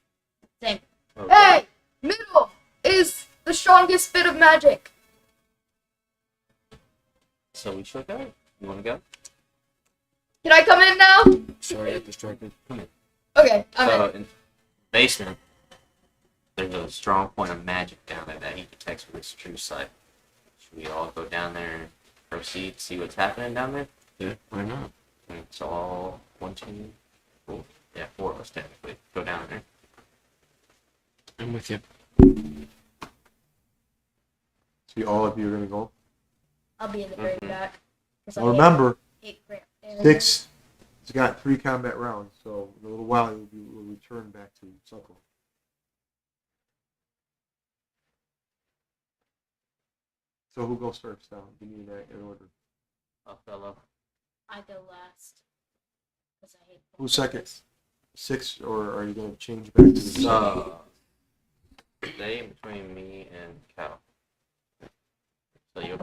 Saying, Okay. hey, middle is the strongest bit of magic. So we should go. You want to go? Can I come in now? Sorry, I got distracted. Come in. Okay. So in basement, there's a strong point of magic down there that he detects with his true sight. Should we all go down there and proceed, see what's happening down there? Yeah, why not? And it's all 1, 2, 4. Yeah, 4 of us technically go down there. I'm with you. See, all of you are gonna go. I'll be in the very Mhm. back. 'Cause Well, I remember, hate cramp. And 6 has got 3 combat rounds, so in a little while you'll return back to Cycle. So who goes first now? Give me that in order. Othello. I go last. Because I hate Who's second? 6, or are you gonna change back to the So, stay in between me and Cal. So you'll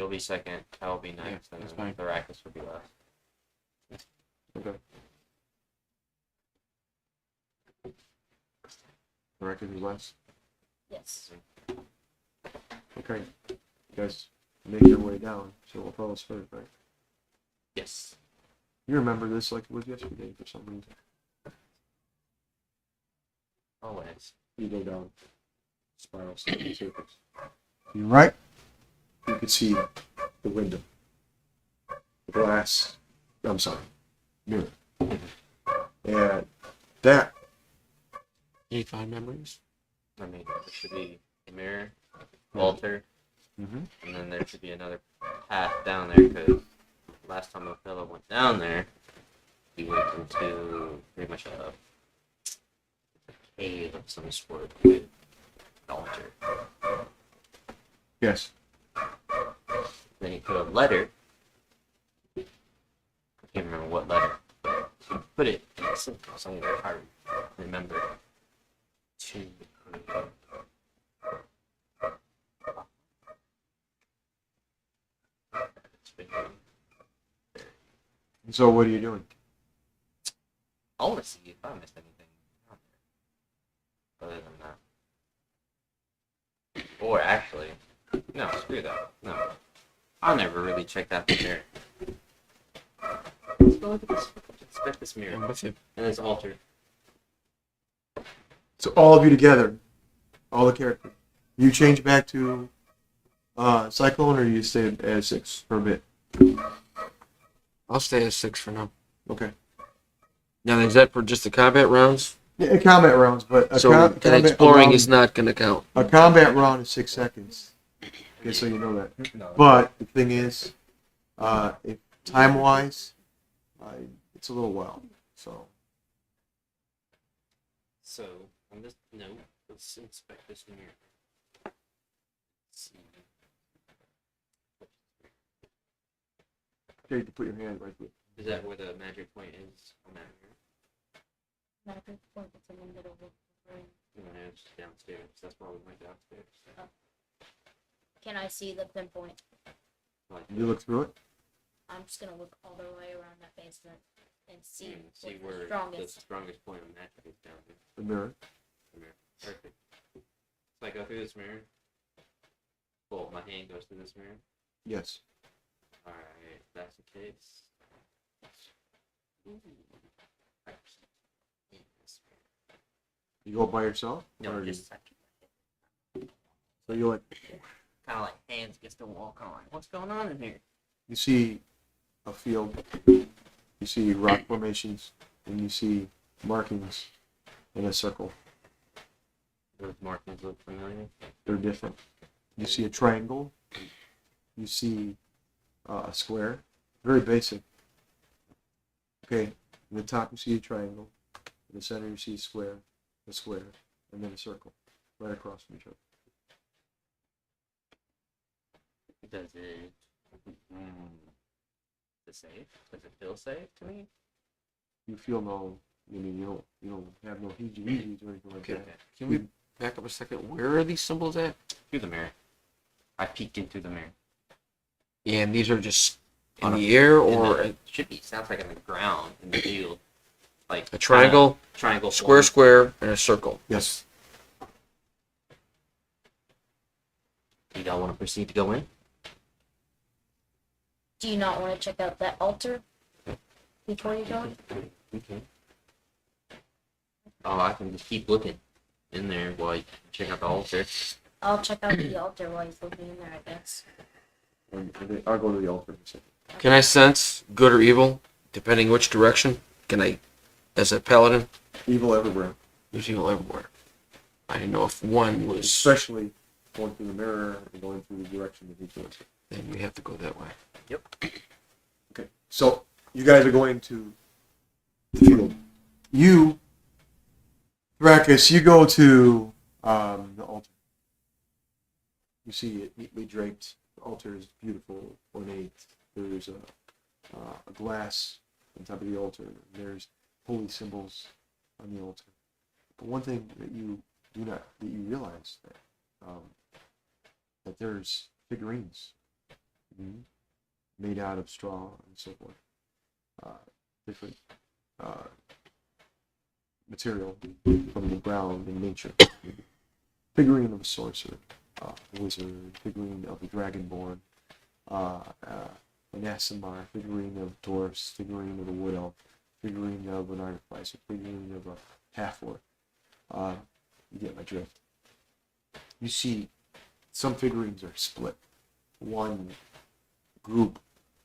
be second, Cal will be next, and that's then fine. Thoracus will be last. Okay. The record is less. Yes. Okay. You guys make your way down. So we'll follow first, right? Yes. You remember this like it was yesterday for some reason. Always. You go down spiral circles. You're right. You can see the window. The glass. I'm sorry. Mirror. And that. Any fond memories? I mean, there should be a mirror, altar, Mm-hmm. and then there should be another path down there, because last time Othello went down there, he went into pretty much a cave of some sort with an altar. Yes. Then he put a letter. I can't remember what letter. But he put it in a symbol somewhere, if I remember. To So what are you doing? I want to see if I missed anything out there. Other than that. Or actually, no, screw that. No. I'll never really check that mirror. Let's go look at this. Inspect this I'm mirror. with you. And this altar. So all of you together, all the characters, you change back to Cyclone, or you stay at 6 for a bit? I'll stay at 6 for now. Okay. Now, is that for just the combat rounds? Yeah, combat rounds, but a So combat that exploring round, is not going to count. a combat round is 6 seconds. Okay, so you know that. No. But the thing is, if time-wise, it's a little while. So So, on this note, let's inspect this mirror. Let's see. okay, you can put your hand right there. Is that where the magic point is on that mirror? Magic point is in the middle of the room. No, it's downstairs. That's why we went downstairs. Can I see the pinpoint? Like, You look through it. I'm just gonna look all the way around that basement and see, see what's where the strongest. the strongest point of magic is down here. The mirror. The mirror. Perfect. So I go through this mirror. Well, my hand goes through this mirror. Yes. Alright, if that's the case. Ooh. You go by yourself. No, or you- just so you like kind of like hands against the wall, kind of like, what's going on in here? you see a field. You see rock formations, and you see markings in a circle. Those markings look familiar. They're different. You see a triangle. You see a square. Very basic. Okay, in the top you see a triangle. In the center you see a square, and then a circle, right across from each other. Does it? Is it safe? Does it feel safe to me? You feel no. I mean, you don't have no heebie-jeebies or anything like Okay. that. Can we back up a second? Where are these symbols at? Through the mirror. I peeked in through the mirror. And these are just in On a- the air, In or the- should be. Sounds like on the ground in the field. Like a triangle, triangle, square, form. square, and a circle. Yes. Do y'all want to proceed to go in? Do you not want to check out that altar before you go in? Okay. Oh, I can just keep looking in there while you check out the altar. I'll check out the altar while he's looking in there, I guess. I'll go to the altar. Can I sense good or evil, depending which direction? Can I, as a paladin, Evil everywhere, there's evil everywhere. I didn't know if one was. especially going through the mirror and going through the direction that he's going. Then we have to go that way. Okay, so you guys are going to the field. You, Thrakus, you go to the altar. You see it neatly draped. The altar is beautiful, ornate. There's a glass on top of the altar. There's holy symbols on the altar. But one thing that you realize that there's figurines made out of straw and so forth. Different material from the ground in nature. Figurine of a sorcerer, a wizard, figurine of a dragonborn, an Asimar, figurine of dwarfs, figurine of a wood elf, figurine of an artificer, figurine of a half-orc. You get my drift. You see some figurines are split. One group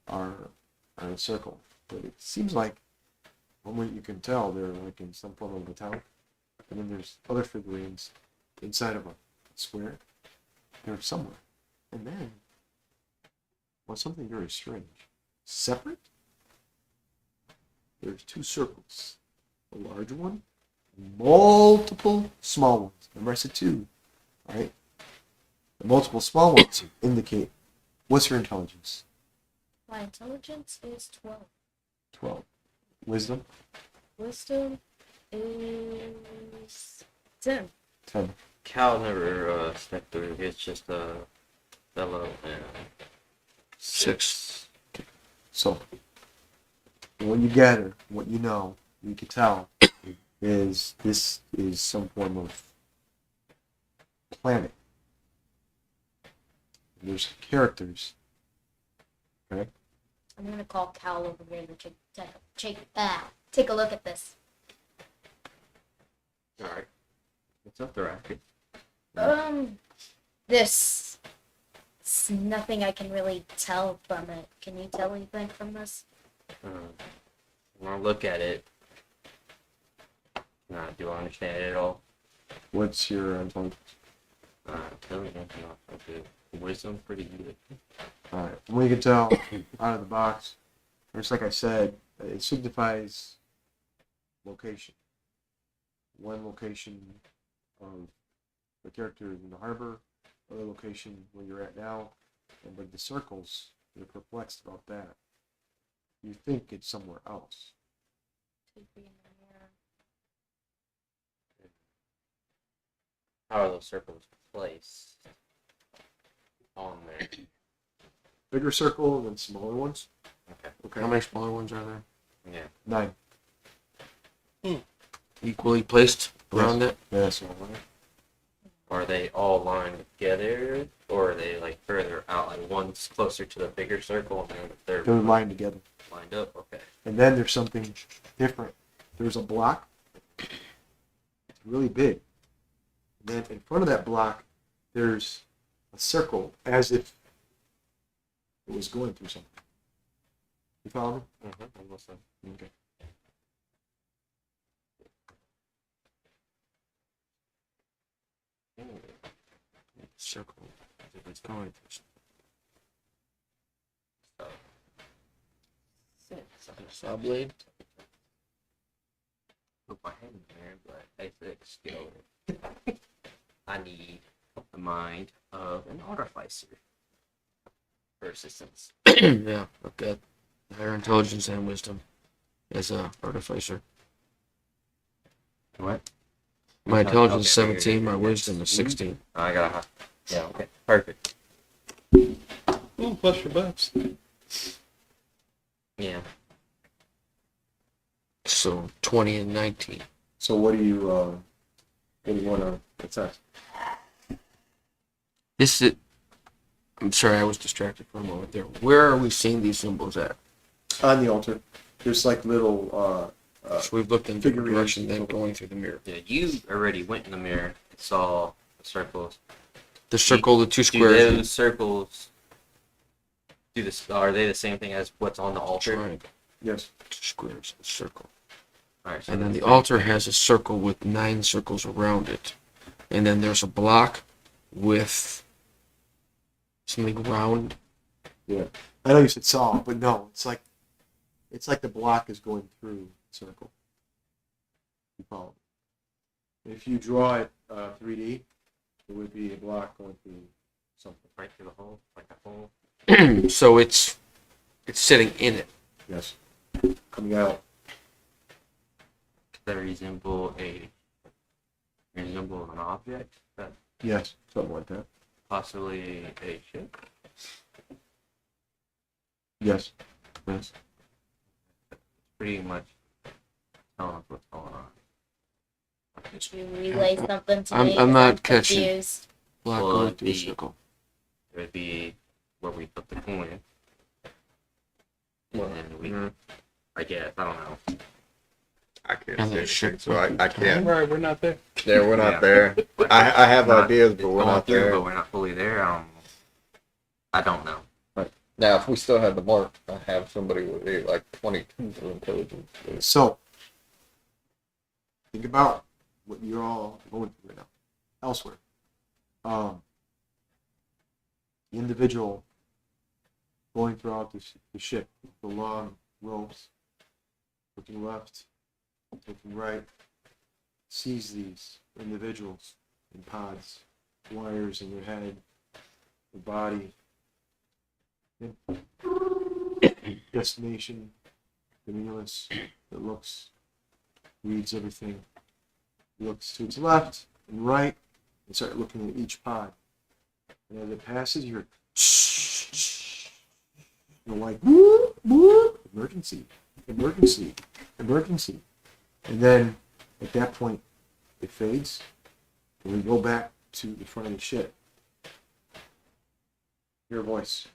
are in a circle, but it seems like, from what you can tell, they're like in some form of a town. And then there's other figurines inside of a square. They're somewhere. And then, well, something very strange. Separate, there's two circles. A large one, multiple small ones. Remember I said two, right? The multiple small ones indicate, what's your intelligence? My intelligence is 12. 12. Wisdom? Wisdom is 10. 10. Cal never stepped through. It's just a fellow and 6. So, what you gather, what you know, you can tell, is this is some form of planet. There's characters. Okay? I'm going to call Cal over here to take a look at this. alright. What's up there, Racket? This. It's nothing I can really tell from it. Can you tell anything from this? When I look at it, do I understand it at all? What's your intelligence? Intelligence, not so good. Wisdom, pretty good. Alright, from what you can tell, out of the box, just like I said, it signifies location. One location of the character in the harbor, other location where you're at now, and like the circles, you're perplexed about that. You think it's somewhere else. How are those circles placed on there? Bigger circle than smaller ones. Okay. Okay. How many smaller ones are there? Yeah. 9. Equally placed around it? Yes. Are they all lined together, or are they like further out? Like one's closer to the bigger circle, and then the third They're one lined together. lined up. Okay. And then there's something different. There's a block. It's really big. And then in front of that block, there's a circle, as if it was going through something. You follow me? I'm listening. Okay. Circle. If it's going through saw blade. Put my hand in there, but basic skill. I need the mind of an artificer for assistance. Yeah, I've got higher intelligence and wisdom as a artificer. What? My intelligence is Okay, 17, my yeah. wisdom is 16. I got a yeah. Okay. Perfect. Oh, plus your buffs. Yeah. So 20 and 19. So what do you want to attest? This is. I'm sorry, I was distracted for a moment there. Where are we seeing these symbols at? On the altar, there's like little So we've looked in different figurines direction than and so going through the mirror. Yeah, you already went in the mirror and saw the circles. The circle, the two Do squares, those circles are they the same thing as what's on the altar? triangle, Yes. two squares, a circle. All right, so And then the that's altar has a circle with 9 circles around it. And then there's a block with something round. Yeah. I know you said saw, but no, it's like the block is going through the circle. You follow me? If you draw it 3D, it would be a block going through something. right through the hole, like a hole. So it's sitting in it. Yes. Coming out. That resemble an object, that Yes. Something like that. possibly a ship. Yes. Yes. Pretty much telling us what's going on. Did you relay something to I'm- me? I'm 'Cause not catching. confused. Block Well, going it'd through a be- circle. It would be where we put the coin. And then we, I guess, I don't know. I can't And see the anything, ship so I can't. Right, we're not there. Yeah, we're not Yeah. there. I have Not- ideas, but it's we're going not through, there. But we're not fully there. I don't know. Now, if we still had the mark, I have somebody with a like 22 for intelligence. So, think about what you're all going through right now. Elsewhere. The individual going throughout the ship, the long ropes, looking left, looking right, sees these individuals in pods, wires in their head, their body, destination, meaningless, that looks, reads everything, looks to its left and right, and start looking at each pod. And as it passes, you're like, whoop, whoop, emergency, emergency, emergency. And then at that point, it fades, and we go back to the front of the ship. Your voice.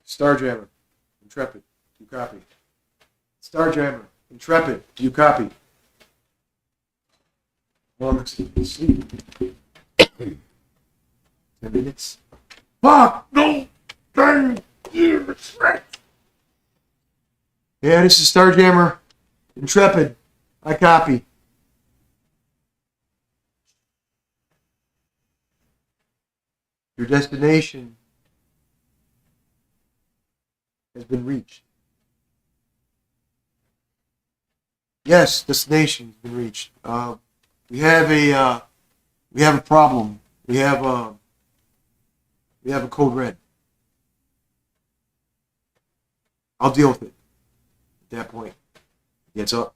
Starjammer, Intrepid, do you copy? Starjammer, Intrepid, do you copy? Long sleep. 10 minutes. Fuck! No! Dang! Yeah, this is Starjammer, Intrepid. I copy. Your destination has been reached. Yes, destination has been reached. We have a problem. We have a code red. I'll deal with it. At that point, he gets up.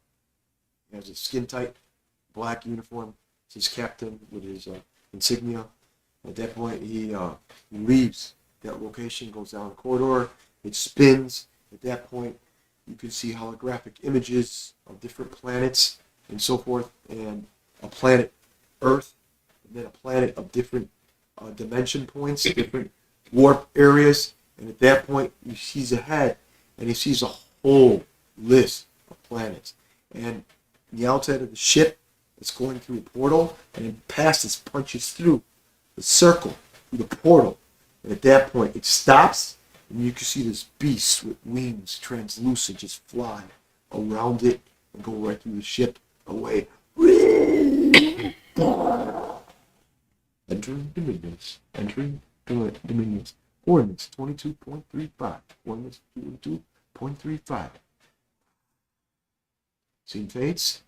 He has a skin tight black uniform. It's his captain with his insignia. At that point, he leaves that location, goes down the corridor. It spins. At that point, you can see holographic images of different planets and so forth, and a planet Earth, and then a planet of different dimension points, different warp areas. And at that point, he sees ahead, and he sees a whole list of planets. And the outside of the ship is going through a portal, and it passes, punches through the circle, through the portal. And at that point, it stops, and you can see this beast with wings, translucent, just fly around it and go right through the ship away. Entering Dominions. Entering Dominions. Coordinates 22.35. Coordinates 22.35. Scene fades.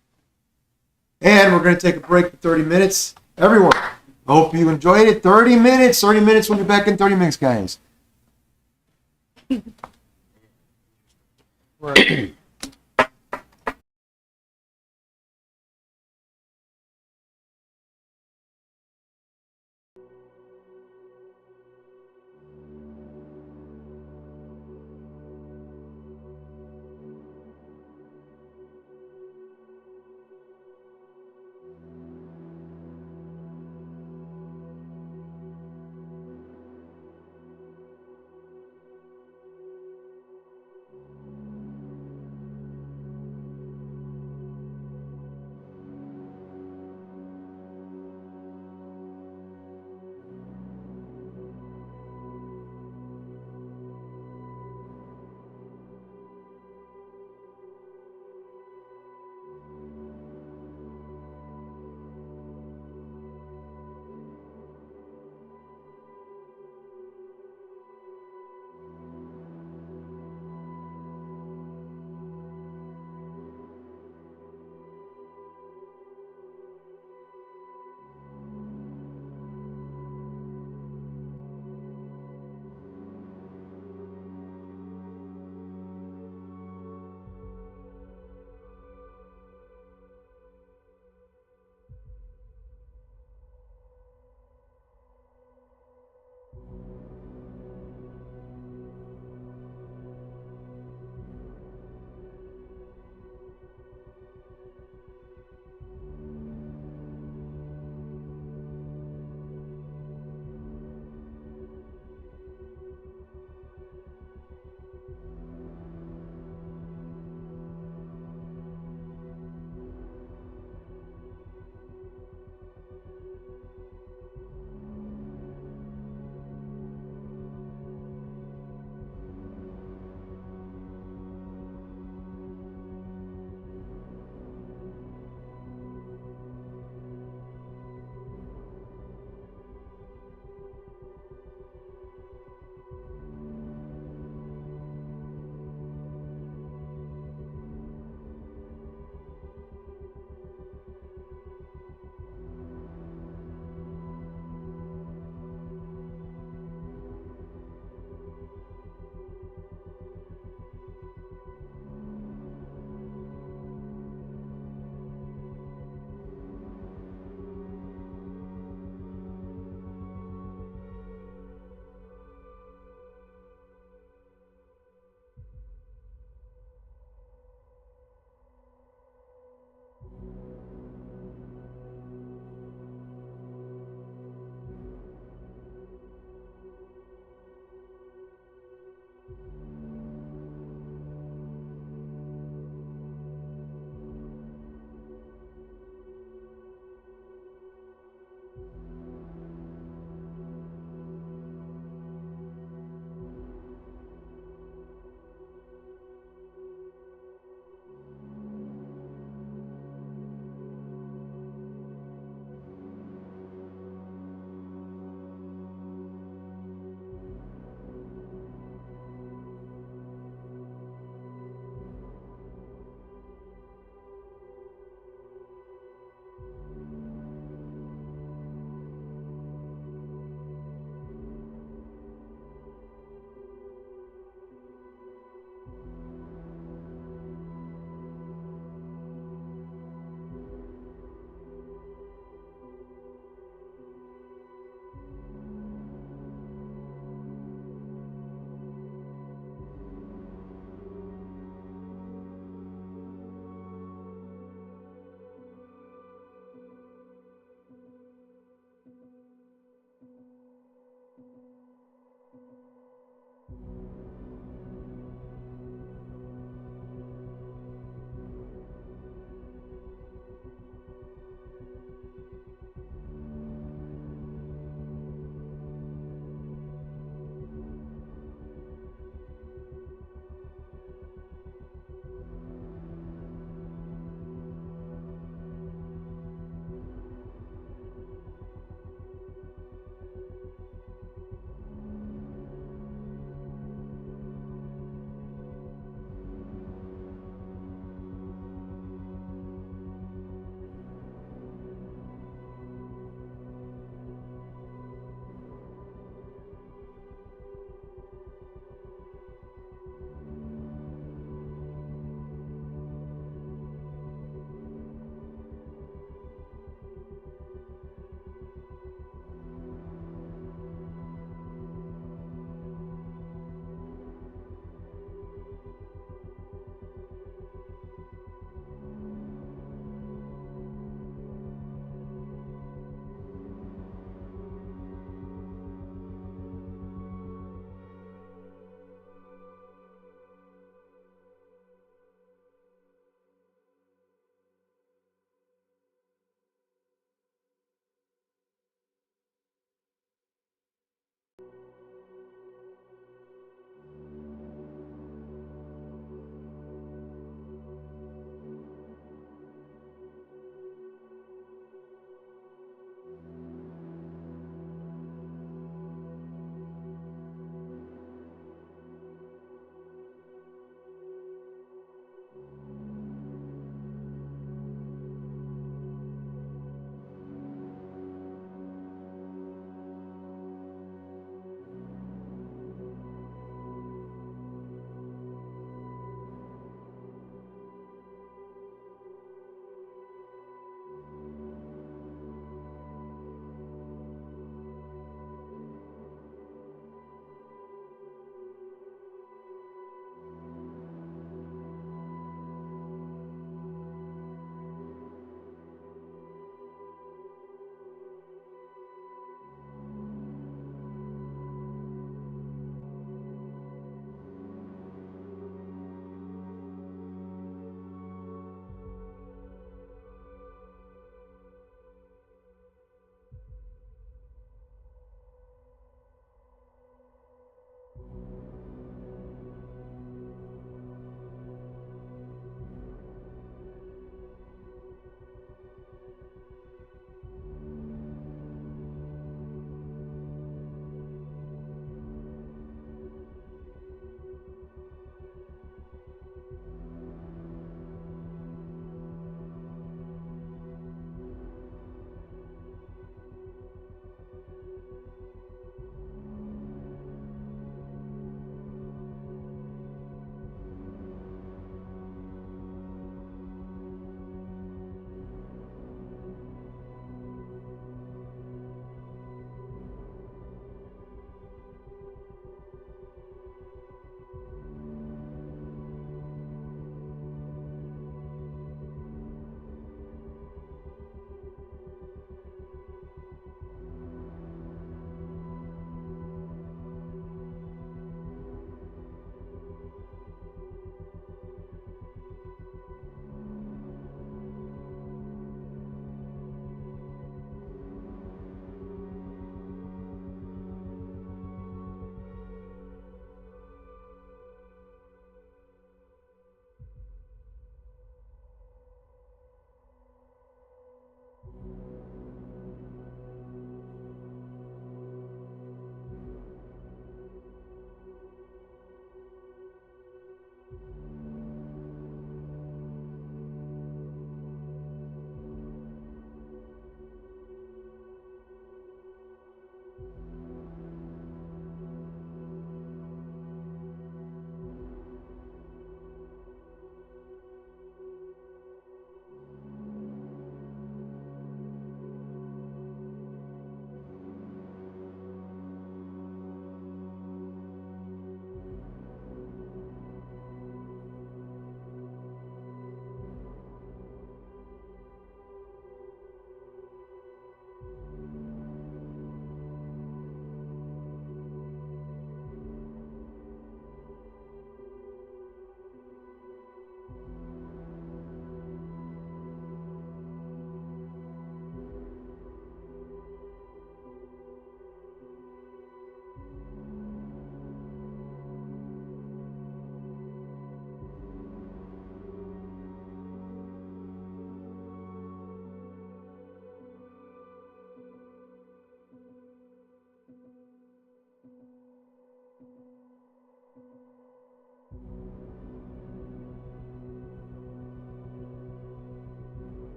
And we're going to take a break for 30 minutes. Everyone, I hope you enjoyed it. 30 minutes. 30 minutes. We'll be back in 30 minutes, guys. Right.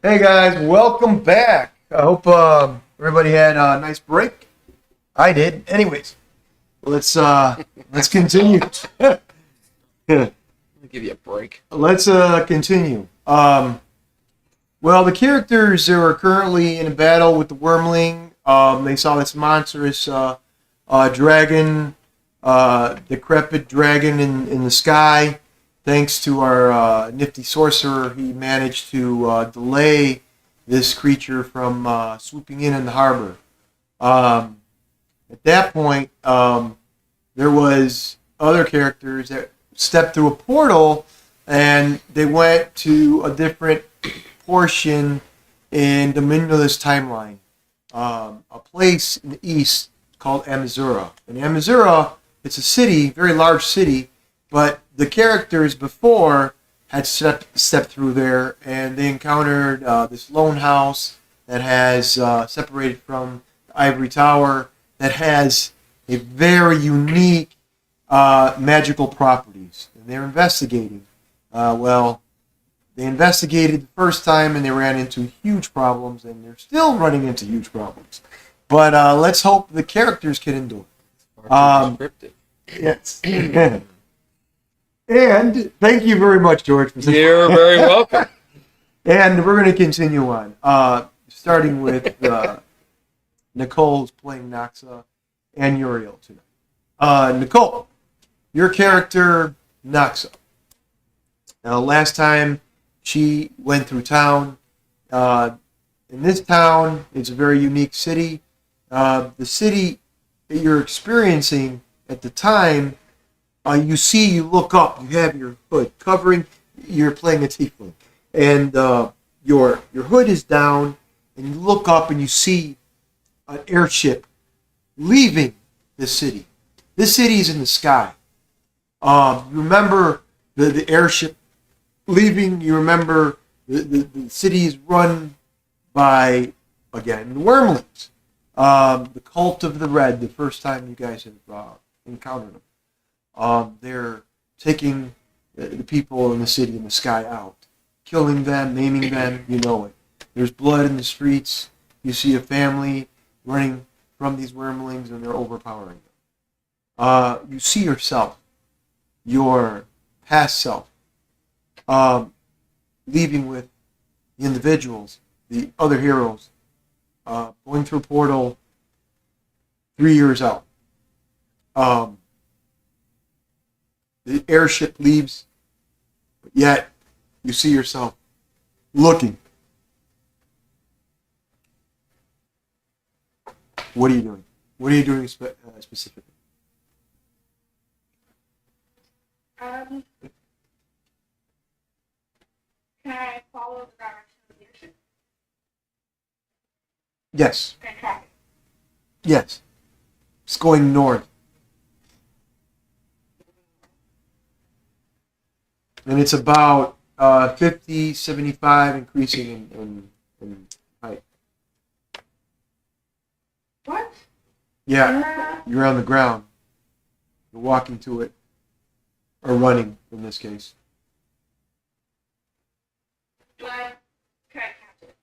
Hey guys, welcome back. I hope everybody had a nice break. I did. Anyways, let's continue. Let me give you a break. Let's continue. Well, the characters are currently in a battle with the Wormling. They saw this monstrous dragon, decrepit dragon in the sky. Thanks to our nifty sorcerer, he managed to delay this creature from swooping in the harbor. At that point, there was other characters that stepped through a portal, and they went to a different portion in the Dominion timeline, a place in the east called Amazura. And Amazura, it's a city, very large city, but the characters before had stepped through there, and they encountered this lone house that has separated from the Ivory Tower, that has a very unique magical properties. And they're investigating. They investigated the first time, and they ran into huge problems, and they're still running into huge problems. But let's hope the characters can endure. Descriptive. Yes. And thank you very much, George. For You're very welcome. And we're going to continue on, starting with Nicole's playing Noxa and Uriel tonight. Nicole, your character, Noxa. Last time she went through town. In this town, it's a very unique city. The city that you're experiencing at the time you look up, you have your hood covering, you're playing a tiefling, and your hood is down, and you look up and you see an airship leaving the city. This city is in the sky. You remember the airship leaving. You remember the city is run by, again, the wormlings. The cult of the red, the first time you guys have encountered them. They're taking the people in the city in the sky out, killing them, maiming them, you know it. There's blood in the streets. You see a family running from these wormlings, and they're overpowering them. You see yourself, your past self, leaving with the individuals, the other heroes, going through a portal 3 years out. The airship leaves, but yet you see yourself looking. What are you doing? What are you doing specifically? Can I follow the direction of the airship Yes. and track it? Yes. It's going north. And it's about 50, 75, increasing in height. What? Yeah, you're on the ground. You're walking to it. Or running, in this case. Can I catch it?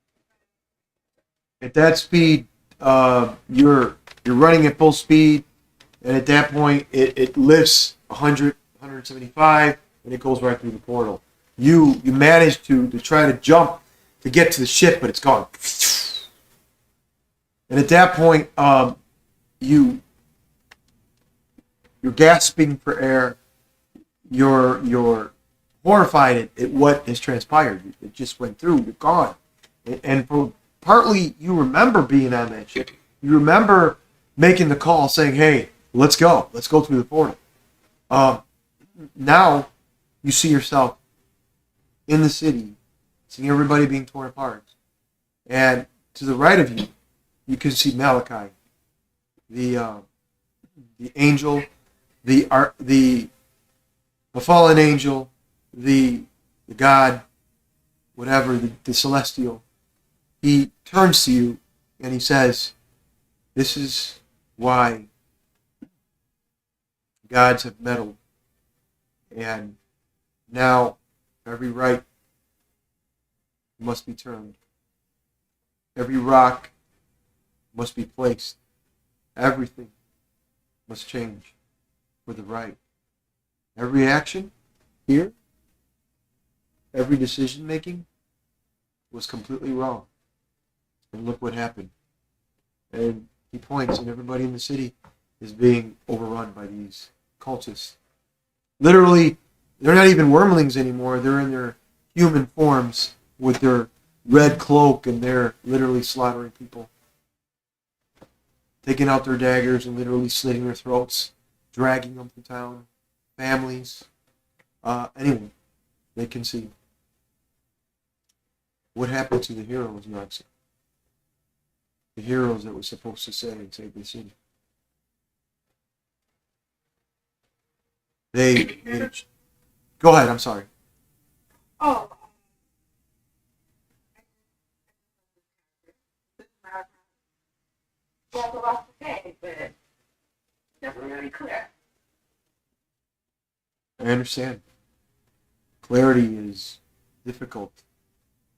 At that speed, you're running at full speed, and at that point, it lifts 100, 175, and it goes right through the portal. You manage to try to jump to get to the ship, but it's gone. And at that point, you're gasping for air. You're horrified at what has transpired. It just went through. You're gone. And for partly, you remember being on that ship. You remember making the call, saying, "Hey, let's go. Let's go through the portal." Now, you see yourself in the city, seeing everybody being torn apart. And to the right of you, you can see Malachi, the angel, the fallen angel, the god, whatever, the celestial. He turns to you and he says, "This is why gods have meddled. And now every right must be turned. Every rock must be placed. Everything must change for the right. Every action here, every decision making was completely wrong. And look what happened." And he points, and everybody in the city is being overrun by these cultists. Literally, they're not even wormlings anymore. They're in their human forms with their red cloak, and they're literally slaughtering people. Taking out their daggers and literally slitting their throats, dragging them to town. Families, anyone they can see. What happened to the heroes, Noxie? The heroes that were supposed to save the city. They go ahead, I'm sorry. Oh. Well, the last day, but it's never really clear. I understand. Clarity is difficult,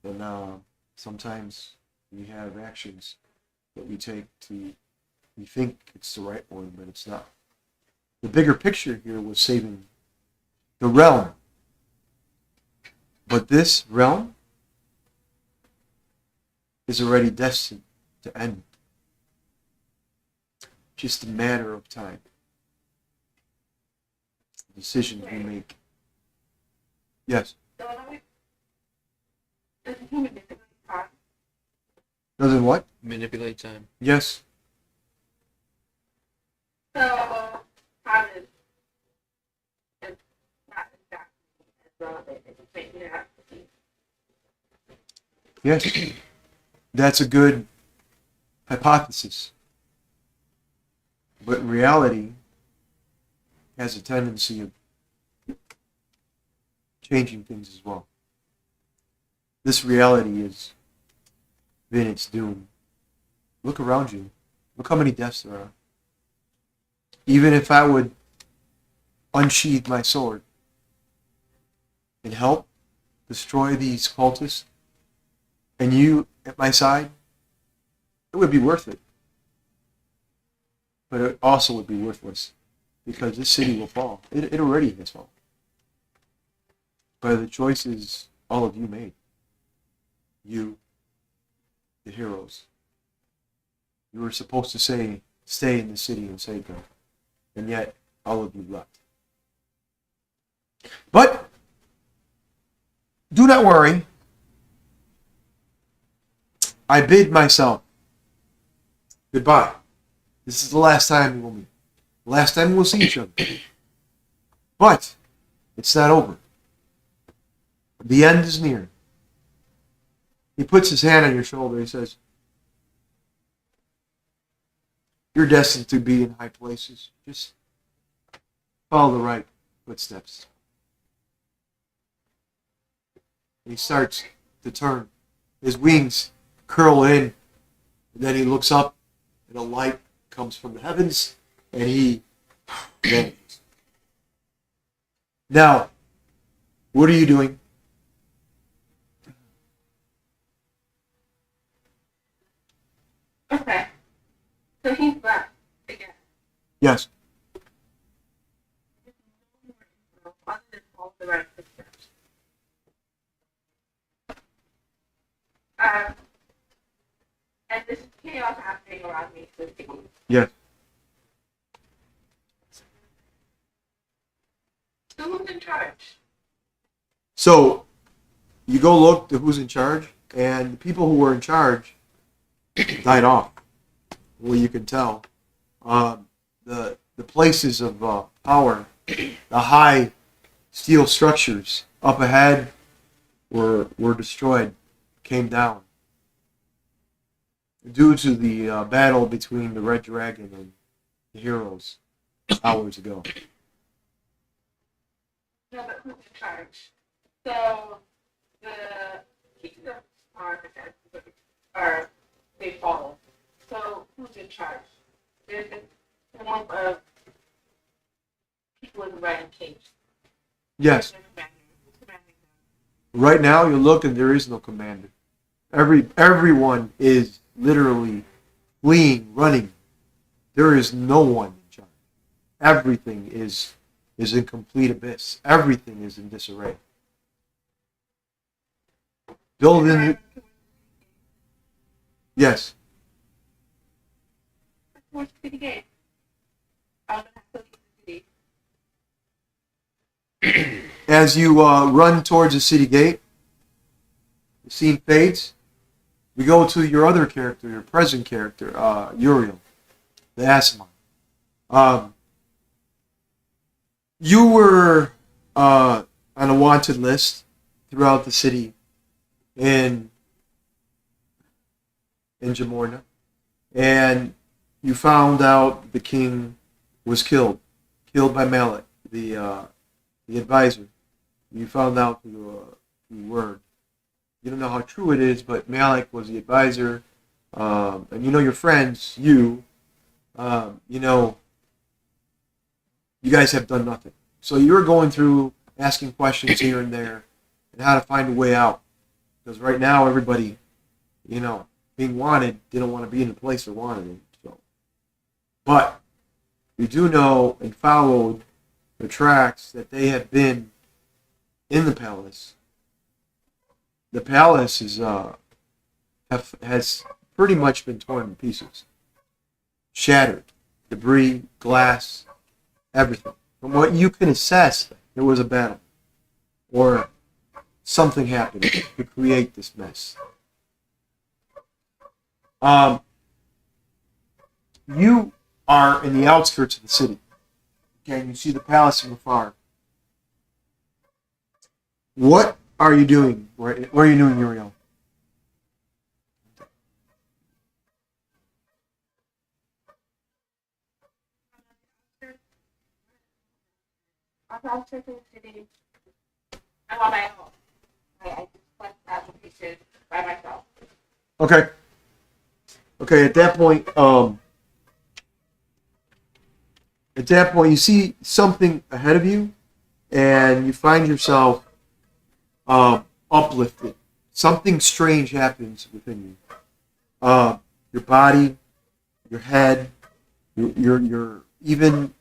and sometimes we have actions that we take we think it's the right one, but it's not. The bigger picture here was saving the realm. But this realm is already destined to end. Just a matter of time. Decisions we make. Yes. Doesn't what? Manipulate time. Yes. So, how did making it out. Yes, that's a good hypothesis. But in reality, it has a tendency of changing things as well. This reality is in its doom. Look around you. Look how many deaths there are. Even if I would unsheathe my sword and help destroy these cultists, and you at my side, it would be worth it. But it also would be worthless, because this city will fall. It already has fallen. By the choices all of you made. You, the heroes. You were supposed to stay in the city and save them. And yet, all of you left. But, do not worry. I bid myself goodbye. This is the last time we will meet. The last time we'll see each other. But, it's not over. The end is near. He puts his hand on your shoulder. He says, you're destined to be in high places. Just follow the right footsteps. And he starts to turn. His wings curl in. And then he looks up, and a light comes from the heavens, and he vanishes. Now, what are you doing? Okay. So he's left again. Yes. Other than all the right footsteps. And this chaos happening around me. So Yes. who's in charge? So, you go look to who's in charge, and the people who were in charge died off. Well, you can tell. The places of power, the high steel structures up ahead were destroyed, came down. Due to the battle between the Red Dragon and the heroes hours ago. No, but who's in charge? So the kingdoms are they follow. So who's in charge? There's a form of people in the riding cage. Yes. Who's commanding them? Right now, you look and there is no commander. Everyone is literally fleeing, running. There is no one in charge. Everything is in complete abyss. Everything is in disarray. Building. Yes. Where's the city gate? I'm gonna have to leave the city. As you run towards the city gate, the scene fades. We go to your other character, your present character, Uriel, the Asimon. You were on a wanted list throughout the city in Jamorna, and you found out the king was killed by Malik, the advisor. You found out through word. You don't know how true it is, but Malik was the advisor, and you know your friends. You know, you guys have done nothing. So you're going through asking questions here and there, and how to find a way out. Because right now everybody, being wanted, didn't want to be in the place they wanted it. So, but you do know and followed the tracks that they have been in the palace. The palace has pretty much been torn to pieces, shattered, debris, glass, everything. From what you can assess, there was a battle, or something happened to create this mess. You are in the outskirts of the city. Okay, you see the palace from afar. What are you doing? What are you doing, Uriel? I thought I I'm on my own. I just went to the application by myself. Okay. Okay. At that point, you see something ahead of you, and you find yourself uplifted. Something strange happens within you. Your body, your head, your even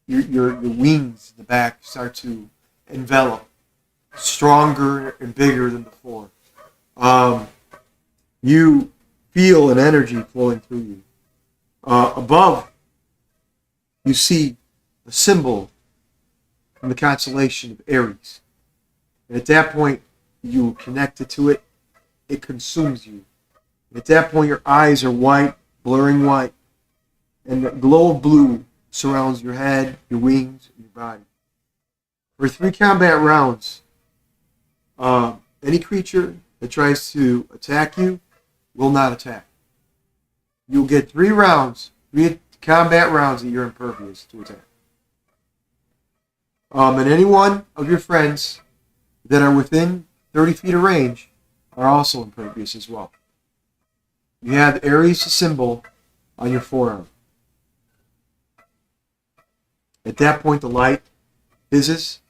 your wings in the back start to envelop, stronger and bigger than before. You feel an energy flowing through you. Above, you see a symbol from the constellation of Aries. And at that point, you connected to it. It consumes you. And at that point, your eyes are white, blurring white, and the glow of blue surrounds your head, your wings, and your body. For 3 combat rounds, any creature that tries to attack you will not attack. You'll get 3 rounds, 3 combat rounds that you're impervious to attack. And any one of your friends that are within 30 feet of range are also impervious as well. You have Aries symbol on your forearm. At that point, the light fizzes,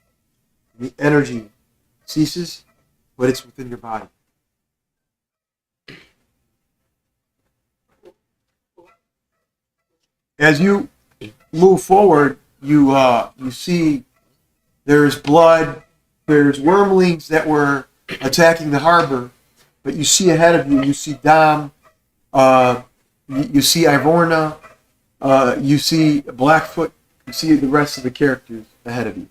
the energy ceases, but it's within your body. As you move forward, you see there's blood, there's wormlings that were attacking the harbor, but you see ahead of you, you see Dom, you see Ivorna, you see Blackfoot, you see the rest of the characters ahead of you.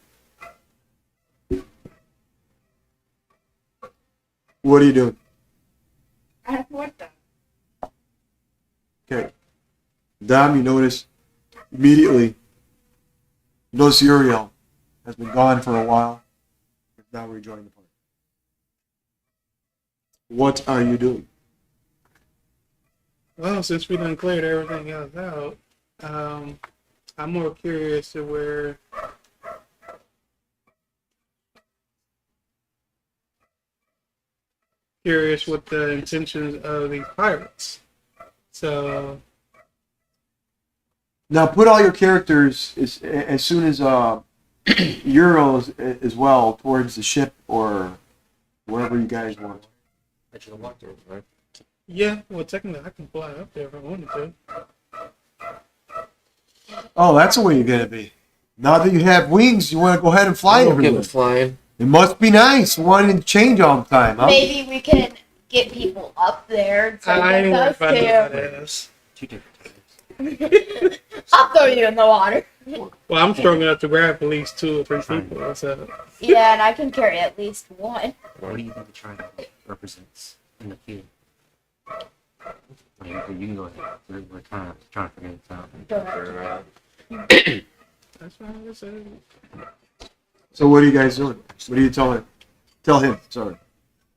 What are you doing? I have more done. Okay. Dom, you notice immediately, Uriel has been gone for a while. Now rejoining the party. What are you doing? Well, since we done cleared everything else out, I'm more curious to where what the intentions of these pirates. So Now put all your characters as soon as Euros as well towards the ship or wherever you guys want. But you can walk through, right? yeah, well technically I can fly up there if I wanted to. Oh, that's the way you're gonna be. Now that you have wings, you want to go ahead and fly I'm okay everywhere. with flying. It must be nice wanting to change all the time, huh? Maybe we can get people up there. So I ain't worried about us that ass. 2 different things. too. I'll throw you in the water. Well, I'm strong enough to grab at least 2 or 3 people. So Yeah, and I can carry at least one. What do you think the triangle represents in the field? You can go ahead. We're kind of trying to figure this out. Don't have to. that's fine. That's it. So what are you guys doing? What are you telling? Tell him. Sorry.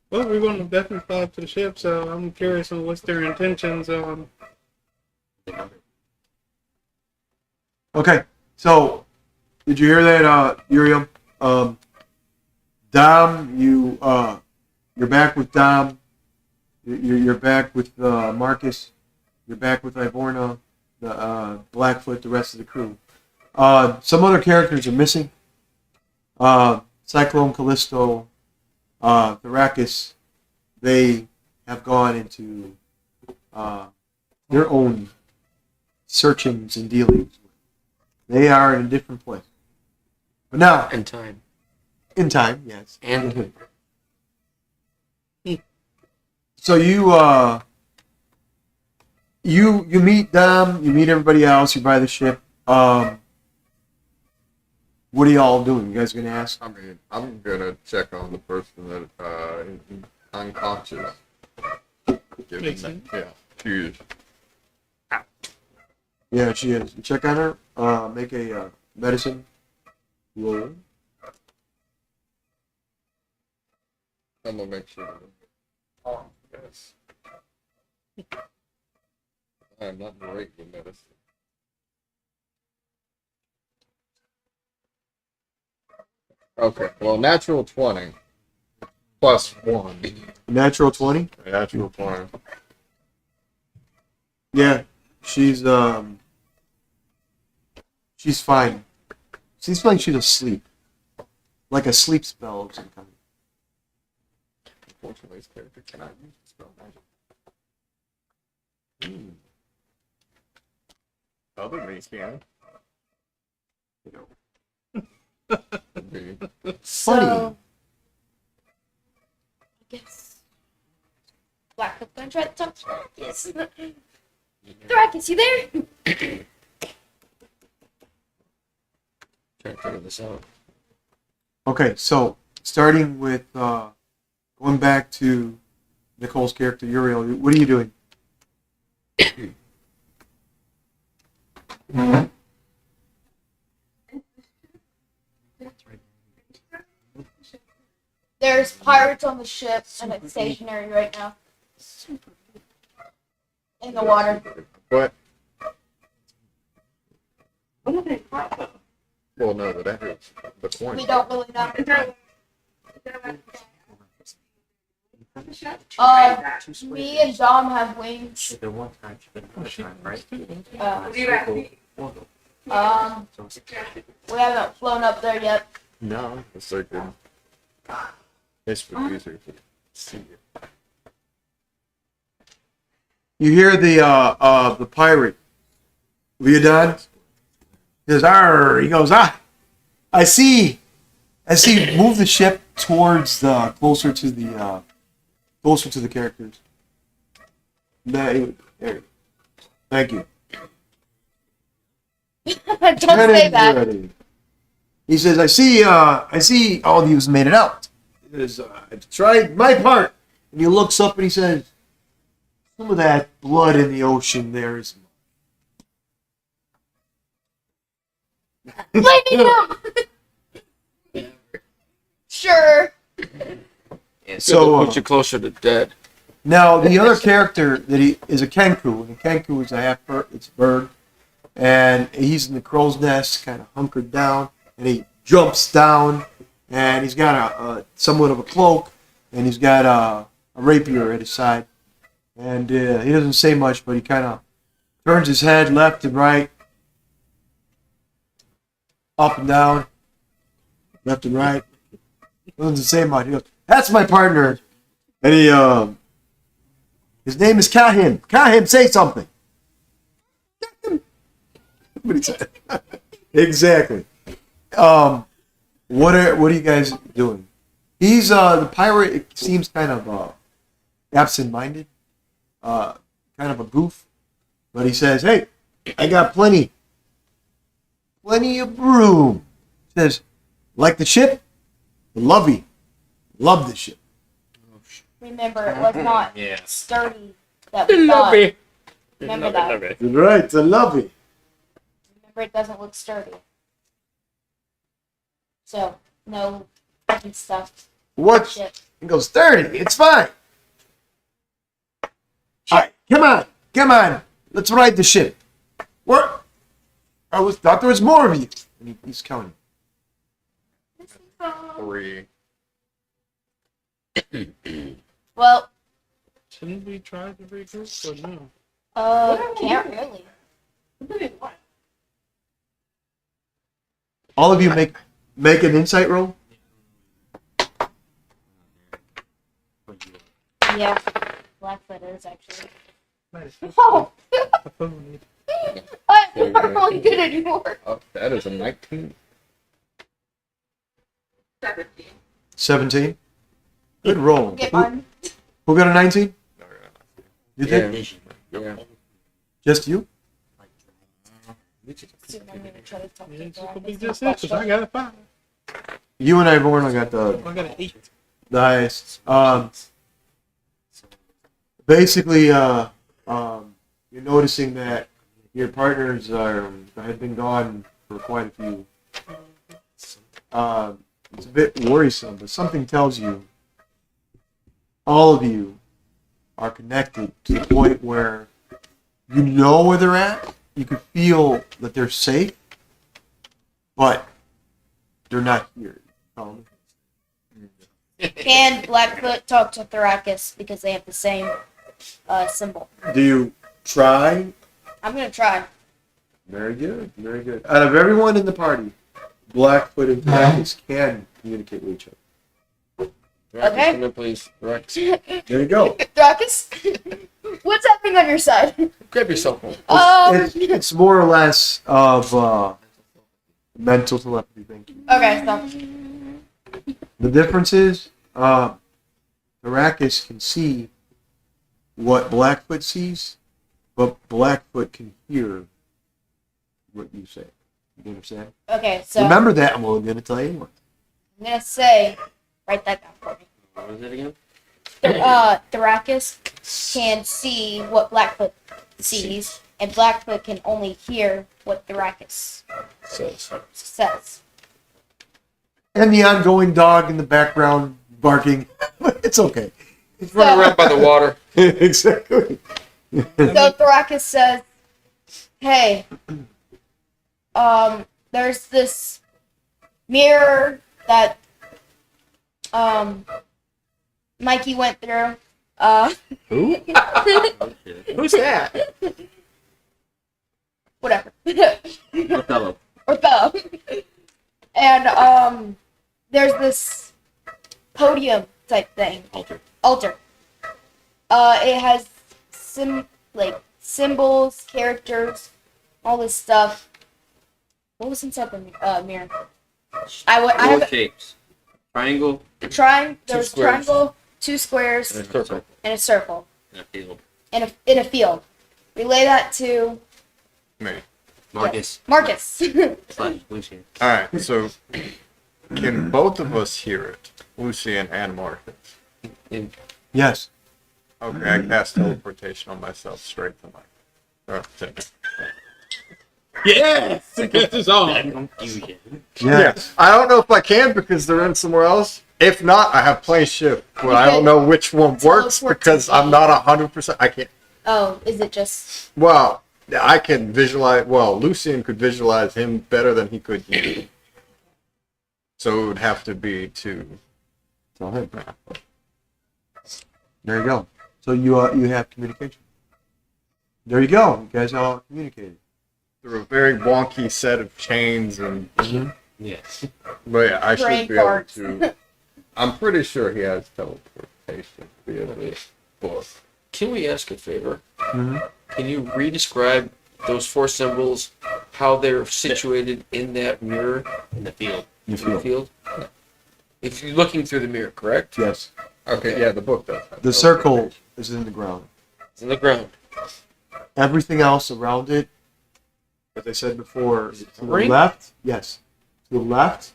Well, we're going to definitely fly up to the ship, so I'm curious on what's their intentions. Okay. So did you hear that, Uriel? Dom, you're back with Dom. You're back with Marcus. You're back with Ivorna, the Blackfoot, the rest of the crew. Some other characters are missing. Cyclone, Callisto, Thrakus. They have gone into their own searchings and dealings. They are in a different place. But now, And time. in time, yes. And So you meet Dom, you meet everybody else, you're by the ship. What are y'all doing? You guys gonna ask? I mean, I'm gonna check on the person that is unconscious. Give Makes them sense. that, yeah. Cheers. Yeah, she is. You check on her. Make a medicine roll. I'm gonna make sure. Oh, yes. I am not great with medicine. Okay, well, natural 20 plus 1. Natural 20? Natural 20. Yeah. She's fine. Seems like she's asleep. Like a sleep spell of some kind. Unfortunately, this character cannot use the spell magic. Other me can. Could be. So, I guess Black Hook gonna try to talk to Thrakus. Thrakus, you there? Trying to figure this out. Okay, so starting with going back to Nicole's character Uriel, what are you doing? There's pirates on the ship, and it's stationary right now. In the water. What? What are they from? Well, no, but that hurts. The coin. We don't really know. Is that like Me and Dom have wings. The one time, right? We haven't flown up there yet. No. It's so good. It's easier to see it. You hear the pirate, Leodon? He goes, "Arr!" He goes, "Ah, I see." As he moved the ship towards the closer to the characters. There. Thank you. Don't say that. Ready. He says, I see all of you's made it out. He says, I've tried my part." And he looks up and he says, "Some of that blood in the ocean there is..." Blaming him! Sure. Yeah, So, so put you closer to dead. Now, the other character that he is a kenku, and a kenku is a half bird, it's a bird, and he's in the crow's nest, kind of hunkered down, and he jumps down, and he's got a somewhat of a cloak, and he's got a rapier at his side, and he doesn't say much, but he kind of turns his head left and right, up and down, left and right. Doesn't say much. He goes, "That's my partner," and he his name is Kahim. Kahim, say something. What he said. Exactly. What are you guys doing? He's the pirate. It seems kind of absent-minded, kind of a goof, but he says, "Hey, I got plenty of room." He says, "Like the ship? Lovey. Love the ship." Remember, it was not Yes. sturdy that we thought. Remember that. Right, the lovey. Remember, it doesn't look sturdy. So, no fucking stuff. What? Shit. He goes, "30. It's fine. All right, come on. Let's ride the ship." What? Thought there was more of you. And he's counting. 3. Well, Shouldn't we try to regroup or no? can't really. All of you make an insight roll. Yeah. Blackfoot is actually. Oh! I'm not really good anymore. Oh, that is a 19. 17. 17. Good roll. Get mine. Who got a 19? No, you're not. You Yeah. did? Vision. Yeah. Just you? Soon I'm gonna try to talk to Yeah, it's her. gonna be just it, 'cause I got a 5. You and I have only got I got an 8. the highest. Basically, you're noticing that your partners have been gone for quite a few. It's a bit worrisome, but something tells you all of you are connected to the point where you know where they're at. You can feel that they're safe, but they're not here. Can Blackfoot talk to Thrakus because they have the same symbol? Do you try? I'm gonna try. Very good, very good. Out of everyone in the party, Blackfoot and Thrakus can communicate with each other. Okay. Come in, please. Right. There you go. Thrakus, what's happening on your side? Grab your cell phone. It's more or less of mental telepathy. Thank you. Okay, stop. The difference is, Thrakus can see what Blackfoot sees, but Blackfoot can hear what you say. You understand? Okay, so Remember that, and we're going to tell you anyway. I'm gonna say, write that down for me. What was it again? Thrakus can see what Blackfoot sees, and Blackfoot can only hear what Thrakus says. And the ongoing dog in the background barking. It's okay. He's running around by the water. Exactly. So Thrakus says, "Hey, there's this mirror that Mikey went through. Who? Who's that? Whatever. Othello. Othello. And there's this podium type thing. Altar. It has symbols, characters, all this stuff. What was inside the mirror? I Four have shapes. Triangle there's squares. triangle, 2 squares, And a circle. and a circle, and a field. in a field. Relay that to Me. Marcus Marcus. slash Lucian. Alright, so can both of us hear it? Lucian and Marcus. Yes. Okay, I cast teleportation on myself straight to my. Yes! This is on. Confusion. Yes. I don't know if I can because they're in somewhere else. If not, I have plane shift, but I don't know which one works Teleport because to I'm not 100%. I can't. Oh, is it just Well, I can visualize. Well, Lucian could visualize him better than he could you. So it would have to be to. Tell him. There you go. So you have communication. There you go. You guys all communicated. Through a very wonky set of chains and. Yes. But yeah, I Brain should be able parts. to. I'm pretty sure he has teleportation via this book. Can we ask a favor? Mm-hmm. Can you re-describe those 4 symbols, how they're situated in that mirror In the field. You in the feel. field? If you're looking through the mirror, correct? Yes. Okay, yeah, the book does. have The circle is in the ground. It's in the ground. Everything else around it, as I said before, to the ring? left. Yes. To the left,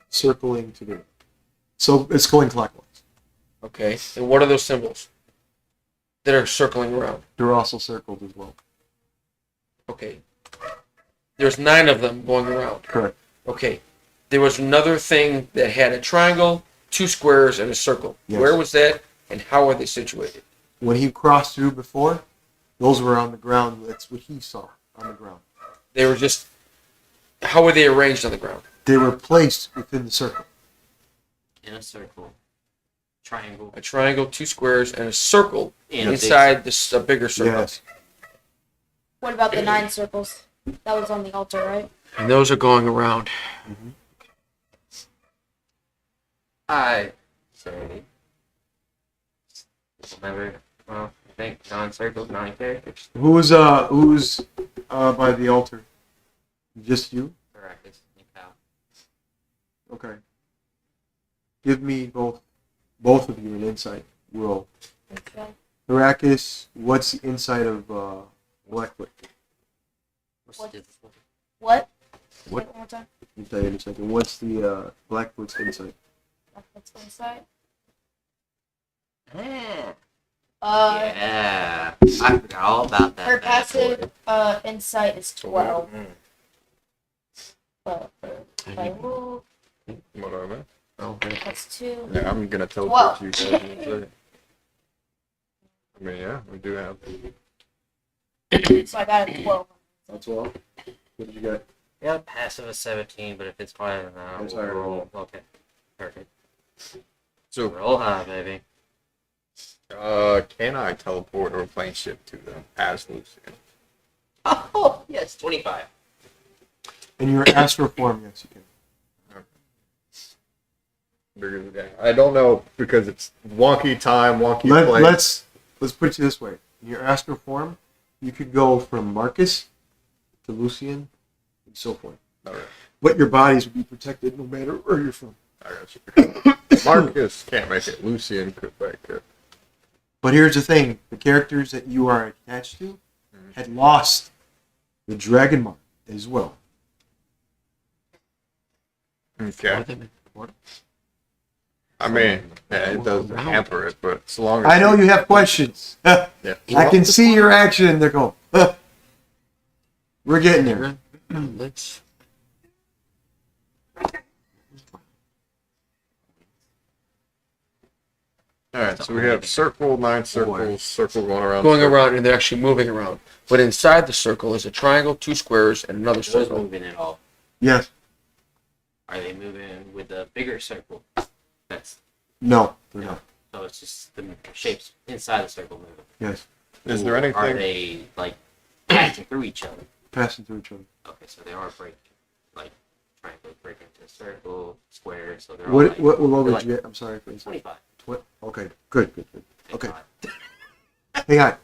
circling to the right. So it's going clockwise. Okay. And what are those symbols that are circling around? They're also circled as well. Okay. There's 9 of them going around. Correct. Okay. There was another thing that had a triangle, 2 squares, and a circle. Yes. Where was that, and how are they situated? When he crossed through before, those were on the ground. That's what he saw on the ground. They were just. How were they arranged on the ground? They were placed within the circle. In a circle. Triangle. A triangle, 2 squares, and a circle And a big inside this a bigger circle. Yes. what about the 9 circles? That was on the altar, right? And those are going around. I say. Remember, well, I think 9 circles, 9 characters. Who's by the altar? Just you? Caracas and Cal. Okay. Give me both of you an insight roll. Okay. Arrakis, what's the insight of Blackfoot? What? This What? What? Say it one more time. I'll tell you in a second. What's the Blackfoot's insight? That's inside. Yeah. Uh, I forgot all about that. her bad boy. passive insight is 12. Mm. But Playerole, Whatever. Oh, that's 2. Yeah, I'm gonna teleport you guys in a second. I mean, yeah, we do have. So I got a 12. That's all. What did you get? Yeah, passive is 17, but if it's higher than that, It's we'll higher than roll. Okay, perfect. So, Roll high, baby. can I teleport or plane ship to them as Lucian? Oh, yes, 25. In your astral form, yes, you can. I don't know because it's wonky time, wonky place. Let's put it this way. In your astral form, you could go from Marcus to Lucian and so forth. All right. But your bodies will be protected no matter where you're from. I got you. Marcus can't make it. Lucian could make it. But here's the thing: the characters that you are attached to had lost the dragon mark as well. Okay. I mean, yeah, it does hamper it, but as long as I know you have questions. Yeah. I can see your action. They're going. We're getting there. Let's. All right, so we have circle, 9 circles, circle going around. Going circle. around and they're actually moving around. But inside the circle is a triangle, 2 squares, and another Are those circle. moving at all? Yes. Are they moving with the bigger circle? That's No. They're not. so it's just the shapes inside the circle moving. Yes. Is there Are anything? they like passing through each other? Passing through each other. Okay, so they are breaking, like triangles break into a circle, square. So they're all What like what level they're did you get? I'm sorry for 25. Okay. Good. Thank Okay. God. Hang on.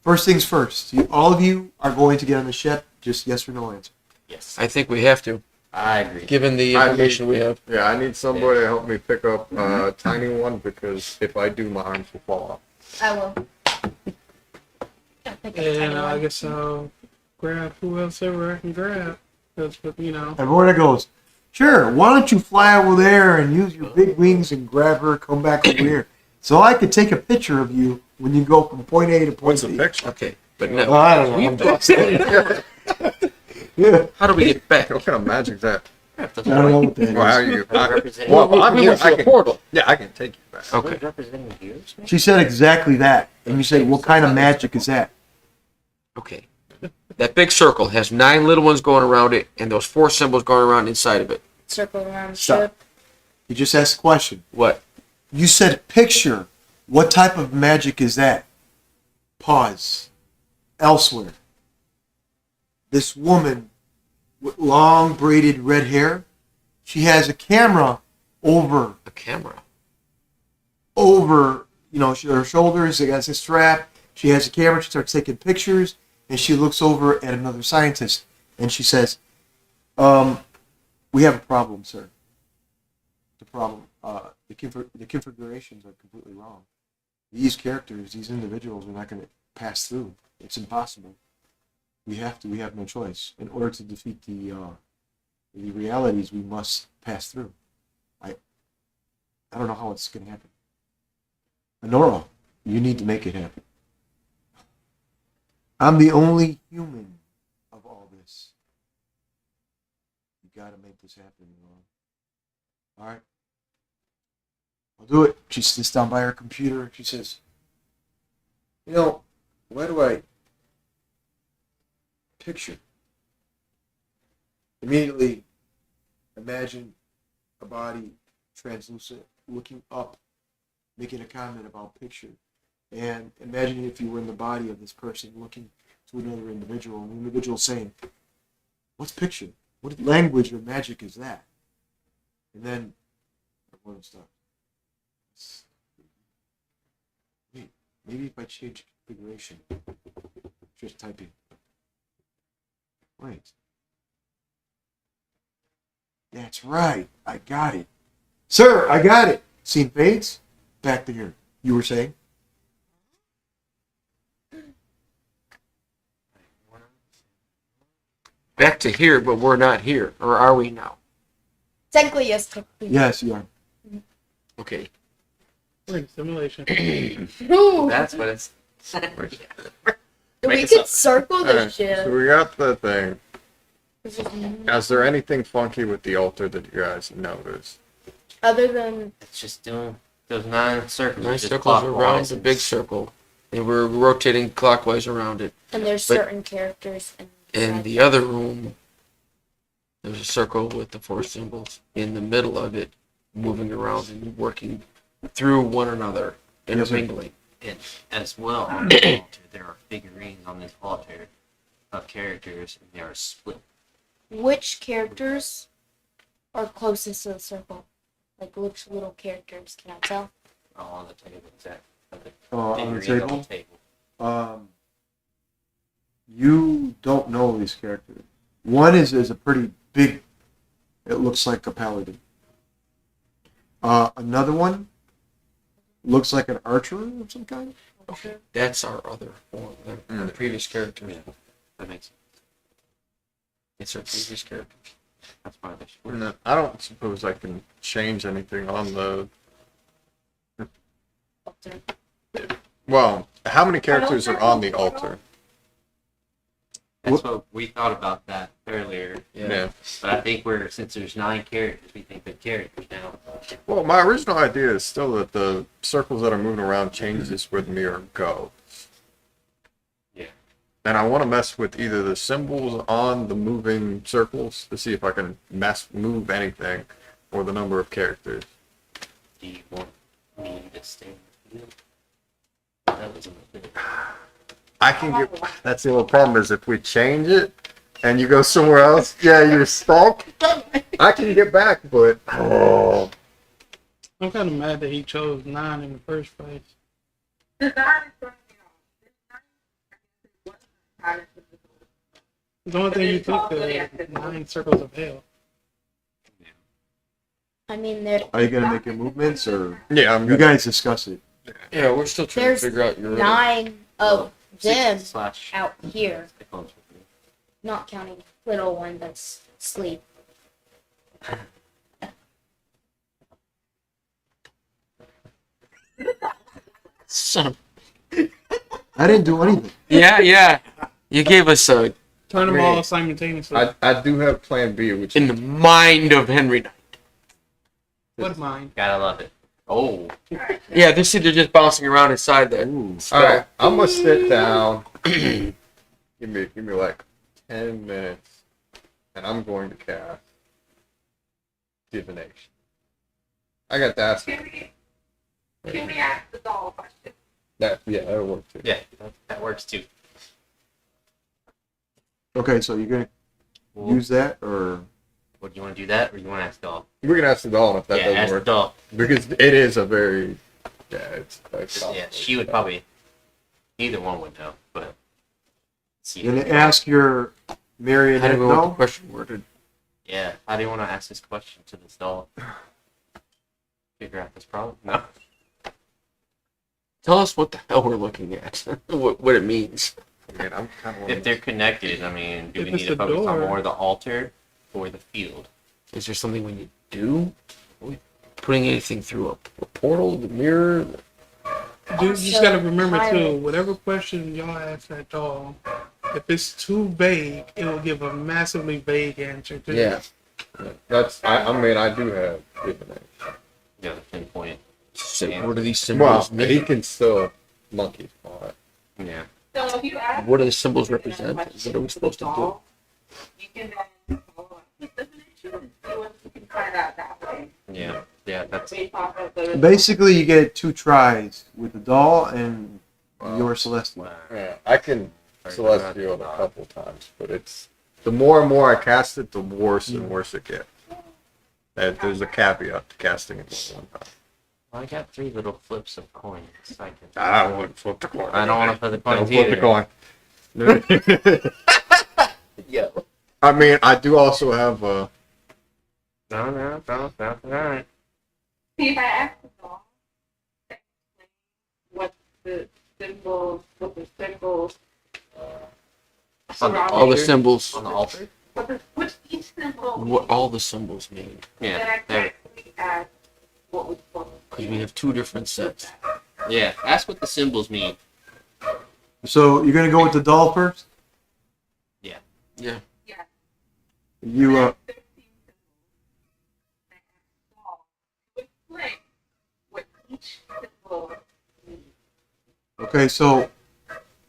First things first. All of you are going to get on the ship. Just yes or no answer. Yes, I think we have to, I agree. given the I information we have. Yeah, I need somebody to help me pick up a tiny one because if I do, my arms will fall off. I will. Don't think it's And I anyone. guess I'll grab who else ever I can grab. That's what, you know. Everyone that goes, sure. Why don't you fly over there and use your big wings and grab her? Come back over here, so I could take a picture of you when you go from point A to point What's the B. picture? Okay, but Oh, no. I don't know. We I'm brought- Yeah. How do we get back? What kind of magic is that? I don't know what that is. Well, how you? Representing, Well, I'm we here. went I through a can. portal. Yeah, I can take you back. Okay. representing yours, man? She said exactly that, and you said, "What kind of magic is that?" Okay. That big circle has 9 little ones going around it, and those 4 symbols going around inside of it. Circle around the Stop. ship. You just asked a question. What? You said picture. What type of magic is that? Pause. Elsewhere. This woman with long braided red hair, she has a camera over, A camera. her shoulders. It has a strap. She has a camera. She starts taking pictures, and she looks over at another scientist, and she says, we have a problem, sir. The problem, the configurations are completely wrong. These characters, these individuals are not going to pass through. It's impossible. We have no choice. In order to defeat the realities, we must pass through. I don't know how it's going to happen. Honora, you need to make it happen. I'm the only human of all this. You got to make this happen, Honora. All right? I'll do it. She sits down by her computer. She says, why do I picture? Immediately imagine a body translucent looking up, making a comment about picture. And imagine if you were in the body of this person looking to another individual, and the individual saying, what's picture? What language or magic is that? And then everyone stops. Wait, maybe if I change configuration, just typing. Wait. That's right. I got it. Sir, I got it. Scene fades. Back to here. You were saying? Back to here, but we're not here. Or are we now? Technically, yes. Technically. Yes, you are. Okay. We're in simulation. Ooh, That's what it's. we Make could us circle the Alright, ship. so we got the thing. This is- Is there anything funky with the altar that you guys noticed? Other than It's just doing those 9 circles. 9 just circles around clockwise the and big circle. and we're rotating clockwise around it. And there's But- certain characters In the other room, there's a circle with the 4 symbols in the middle of it, moving around and working through one another, intermingling. And as well, on the altar, there are figurines on this altar of characters, and they are split. Which characters are closest to the circle? Like which little characters? Can I tell? All on the table, exactly. On the Figurines on table? You don't know these characters. One is a pretty big. It looks like a paladin. Another one looks like an archer of some kind. Okay, that's our other form. The previous character. Yeah, that makes sense. It's our previous character. That's why they should. No, I don't suppose I can change anything on the. Well, how many characters are on the altar? That's what we thought about that earlier. Yeah. But I think since there's 9 characters, we think they're characters now. Well, my original idea is still that the circles that are moving around changes where the mirror goes. Yeah. And I want to mess with either the symbols on the moving circles to see if I can move anything, or the number of characters. Do you want me to stay with you? That was a bit. I can get. That's the only problem is if we change it and you go somewhere else, yeah, you're stuck. I can get back, but I'm kind of mad that he chose 9 in the first place. The nine is going to be The only thing you took the 9 circles of hell. I mean, there Are you gonna make your movements, or yeah, I'm you good. guys discuss it? Yeah, we're still trying there's to figure out your 9 of them Slash. out here, It comes with me. not counting little one that's asleep. son of. I didn't do anything. Yeah. You gave us a Turn them Great. all simultaneously. I do have Plan B, which in the mind of Henry Knight. What mine? Gotta love it. Oh. Yeah, they're just bouncing around inside there. all right. I'm gonna sit down. give me like 10 minutes, and I'm going to cast divination. I got to ask Can we ask the doll a question? that. Yeah, that'll work too. Yeah, that works too. Okay, so you're gonna Well, use that, or What, do you want to do that, or you want to ask doll? We're gonna ask the doll, and if that Yeah, doesn't ask the work, doll. because it is a very it's Yeah, she would probably. Either one would know, but. See. you're gonna ask your How marionette do we want the no? question worded? Yeah, how do you want to ask this question to this doll? Figure out this problem? No. Tell us what the hell we're looking at. what it means. I mean, I'm kind of If they're connected, I mean, do If we it's need to the focus on door- more the altar or the field? Is there something we need to do? Are we putting anything through a portal, the mirror? You just Also, gotta remember too, pilot. whatever question y'all ask that doll, if it's too vague, it will give a massively vague answer too. Yeah. that's. I mean, I do have divination. You know, pinpoint. So what are these Well, symbols he mean? can still monkey on it. Yeah. So if you ask What do the symbols represent? What are we supposed to do? you can then follow up with divination and see what you can find out that way. Yeah. Yeah, that's. Based off of the Basically, you get 2 tries with the doll and Wow. your celestial. Yeah, I can celestial it a couple times, but it's the more and more I cast it, the worse and worse it gets. And there's a caveat to casting it more than one time. Well, I got 3 little flips of coins. I can. I wouldn't flip the coin. I don't want to flip the Don't coins flip either. the coin. Yeah. I mean, I do also have No. Alright. see if I ask the doll what the symbols, what the symbols On the All the altar? symbols. On the altar? what each symbol What all the symbols mean. then Yeah. I There. correctly ask what was supposed Because we have 2 different sets. Yeah. Ask what the symbols mean. So you're gonna go with the doll first. Yeah. You explain what each symbol means. Okay, so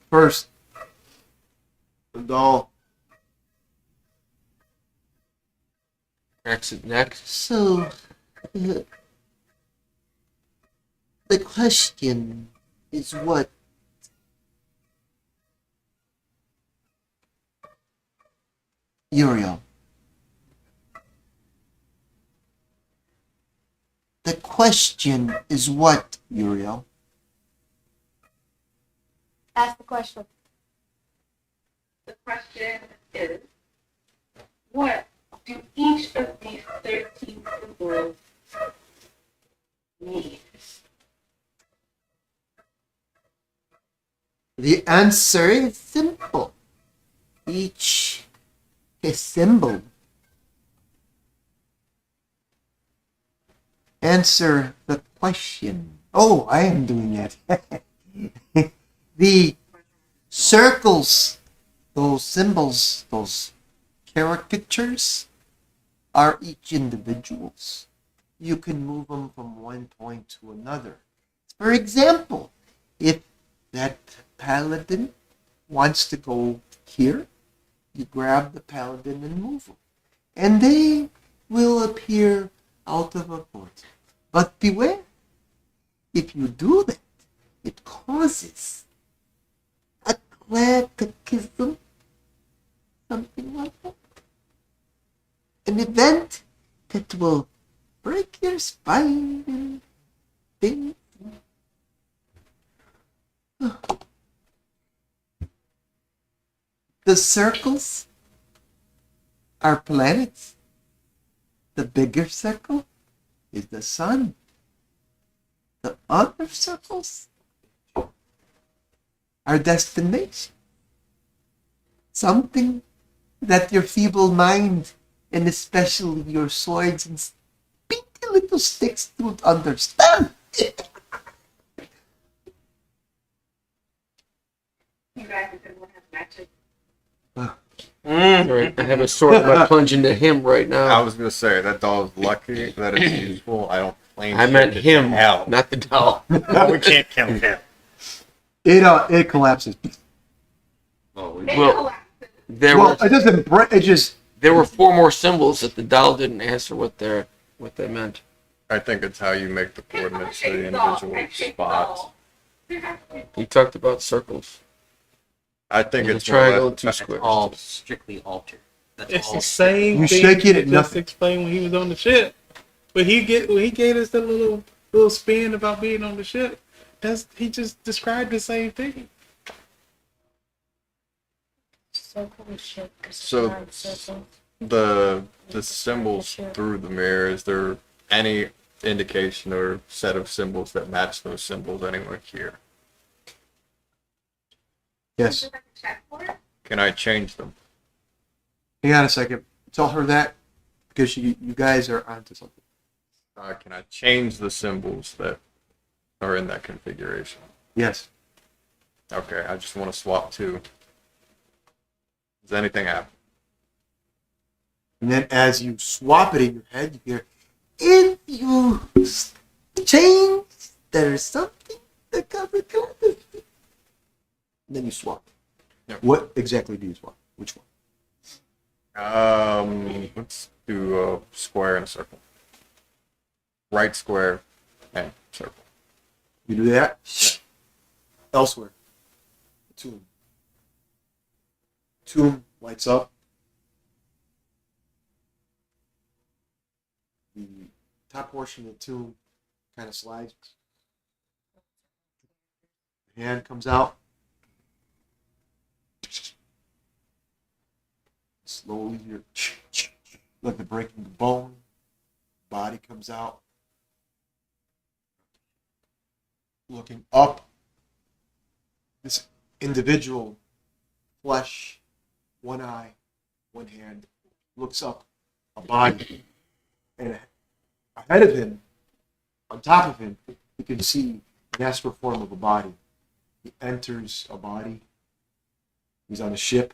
first, the doll. Cracks its neck. So, uh, the question is what Uriel. The question is what, Uriel? Ask the question. The question is, what do each of these 13 symbols mean? The answer is simple. Each is symbol. Answer the question. Oh, I am doing it. The circles, those symbols, those caricatures, are each individuals. You can move them from one point to another. For example, if that paladin wants to go here, you grab the paladin and move them. And they will appear out of a portal. But beware, if you do that, it causes a cataclysm, something like that. An event that will break your spine and things. The circles are planets. The bigger circle is the sun. The other circles are destination. Something that your feeble mind, and especially your swords and pinky little sticks, don't understand. You guys are going to have matches. Right. I have a sword and I plunge into him right I now. was gonna say that doll's lucky that it's useful. I don't claim. I meant shit to him, hell. not the doll. Well, we can't kill him. It collapses. Oh, we It Well- collapses. There It doesn't break. It just. were 4 more symbols that the doll didn't answer what they meant. I think it's how you make the coordinates for the Shake doll. individual Shake spots. doll. There has to be- He talked about circles. I think There's it's a triangle more or and 2 less- squares. all strictly altered. That's It's all the same You thing shake it he at just nothing. explained when he was on the ship. When he gave us the little spin about being on the ship, he just described the same thing. Circle and shape. So- the symbols through the mirror. Is there any indication or set of symbols that match those symbols anywhere here? Yes. Is it like a chessboard? Can I change them? Hang on a second. Tell her that because you guys are onto something. Can I change the symbols that are in that configuration? Yes. Okay, I just want to swap 2. Does anything happen? And then as you swap it in your head, you hear, if you change, there's something that comes with it. And then you swap. Yep. What exactly do you swap? Which one? Let's do a square and a circle. Right square and circle. You do that? Elsewhere. Tomb. Tomb lights up. The top portion of the tomb kind of slides. The hand comes out. Slowly, you're like the breaking the bone. Body comes out. Looking up. This individual, flesh, one eye, one hand, looks up, a body, and ahead of him, on top of him, you can see an astral form of a body. He enters a body. He's on a ship.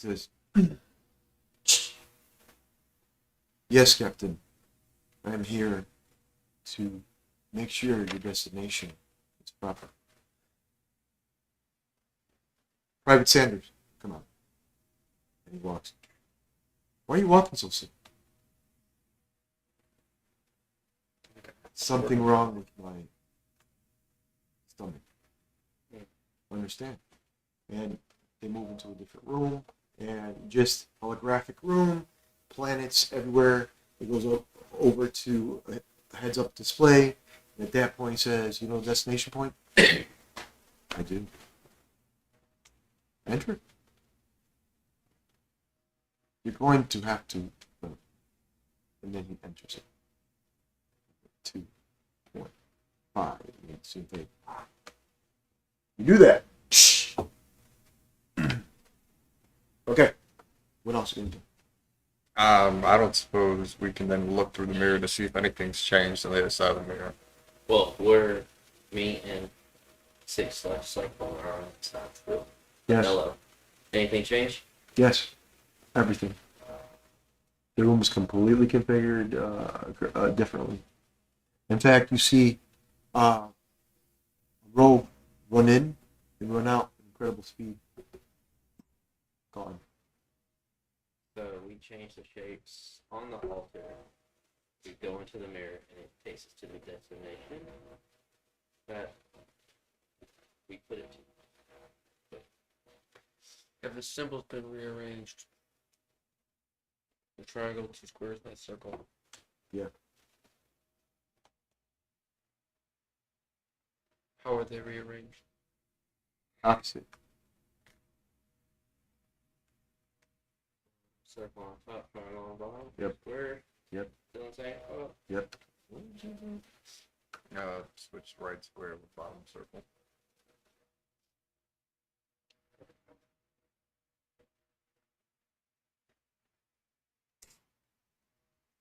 He says, "Yes, Captain. I am here to make sure your destination is proper." Private Sanders, come on. And he walks. Why are you walking so slow? Something wrong with my stomach. Understand? And they move into a different room, and just holographic room, planets everywhere. It goes over to a heads-up display. And at that point, he says, "You know, destination point." I do. Enter. You're going to have to, and then he enters it. 2.5. Same thing. You do that. Okay. What else are you gonna do? I don't suppose we can then look through the mirror to see if anything's changed on the other side of the mirror. Well, we're me and 6/cycle are on the side through. Yes. Hello. Anything change? Yes. Everything. The room is completely configured differently. In fact, you see a robe run in and run out at incredible speed. Gone. So we change the shapes on the altar. We go into the mirror and it takes us to the destination that we put it to. Have the symbols been rearranged? The triangle, 2 squares, and a circle. Yeah. How are they rearranged? Opposite. Circle on top, triangle on bottom. Yep. Square. Yep. See what I'm saying? Oh. Yep. Switch right square with bottom circle.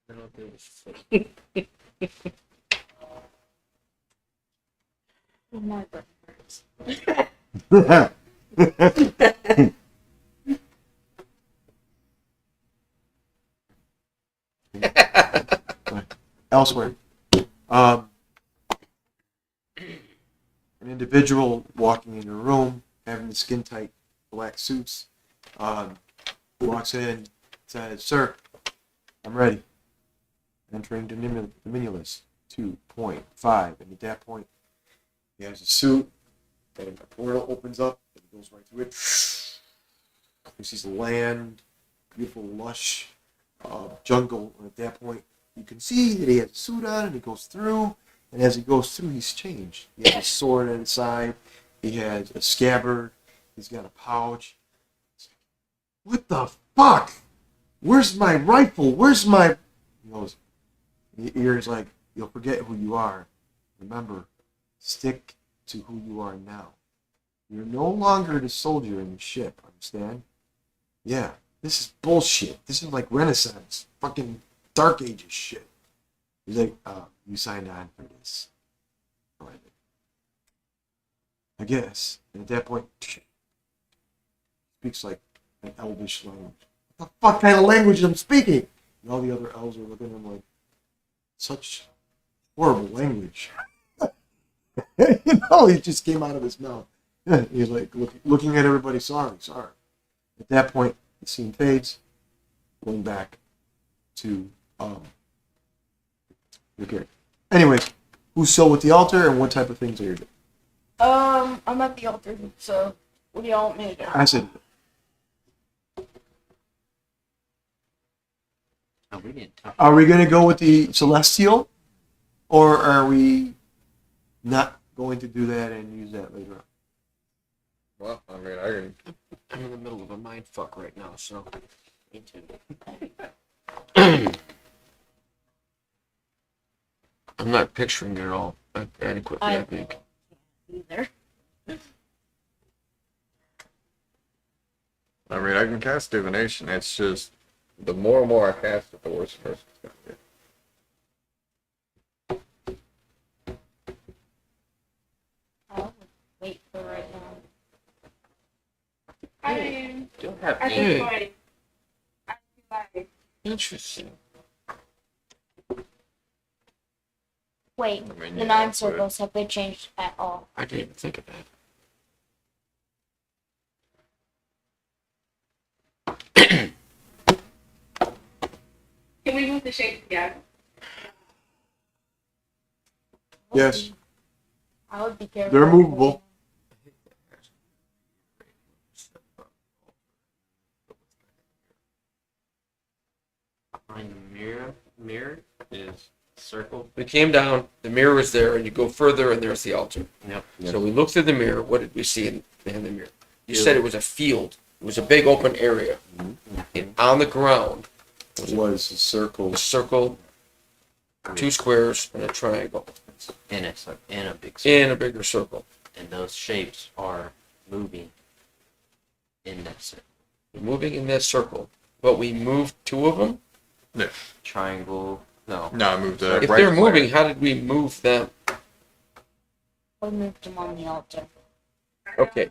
Then I'll do this flip. My butt hurts. Elsewhere. An individual walking in a room, having the skin tight black suits, walks in, says, "Sir, I'm ready." Entering Dominulus 2.5, and at that point, he has a suit, and a portal opens up, and he goes right through it. He sees the land, beautiful, lush jungle, and at that point, you can see that he has a suit on, and he goes through, and as he goes through, he's changed. He has a sword at his side, he has a scabbard, he's got a pouch. What the fuck? Where's my rifle? Where's my... He goes, the ear's like, "You'll forget who you are. Remember, stick to who you are now. You're no longer the soldier in the ship, understand? Yeah, this is bullshit. This is like Renaissance, fucking Dark Ages shit." He's like, "You signed on for this." All right. I guess. And at that point, speaks like an elvish language. What the fuck kind of language am I speaking? And all the other elves are looking at him like, such horrible language. It just came out of his mouth. He's like looking at everybody, sorry. At that point, the scene fades, going back to your character. Anyways, who's still with the altar, and what type of things are you doing? I'm at the altar, so what do y'all want me to do? I said, Oh, we didn't talk. are we going to go with the celestial, or are we not going to do that and use that later on? Well, I mean, I can. I'm in the middle of a mind fuck right now, so. Me too. I'm not picturing it all adequately, I I- think. Either. I mean, I can cast divination. It's just the more and more I cast it, the worse the person's gonna get. I'll wait for right now. I Don't have I any. feel like Interesting. Wait, I mean, the yeah, 9 but- circles, have they changed at all? I didn't even think of that. Can we move the shapes together? Yes. I would be careful. They're movable. Behind the mirror is circle. We came down, the mirror was there, and you go further, and there's the altar. Yep. So we looked through the mirror. What did we see in the mirror? You said it was a field. It was a big open area. And on the ground was Was a circle. a circle, two squares, and a triangle, In a big circle. in a bigger circle. And those shapes are moving in that circle. We're moving in that circle, but we moved two of them. Triangle. No. No, I moved the If right they're player. moving, how did we move them? We moved them on the altar. Okay.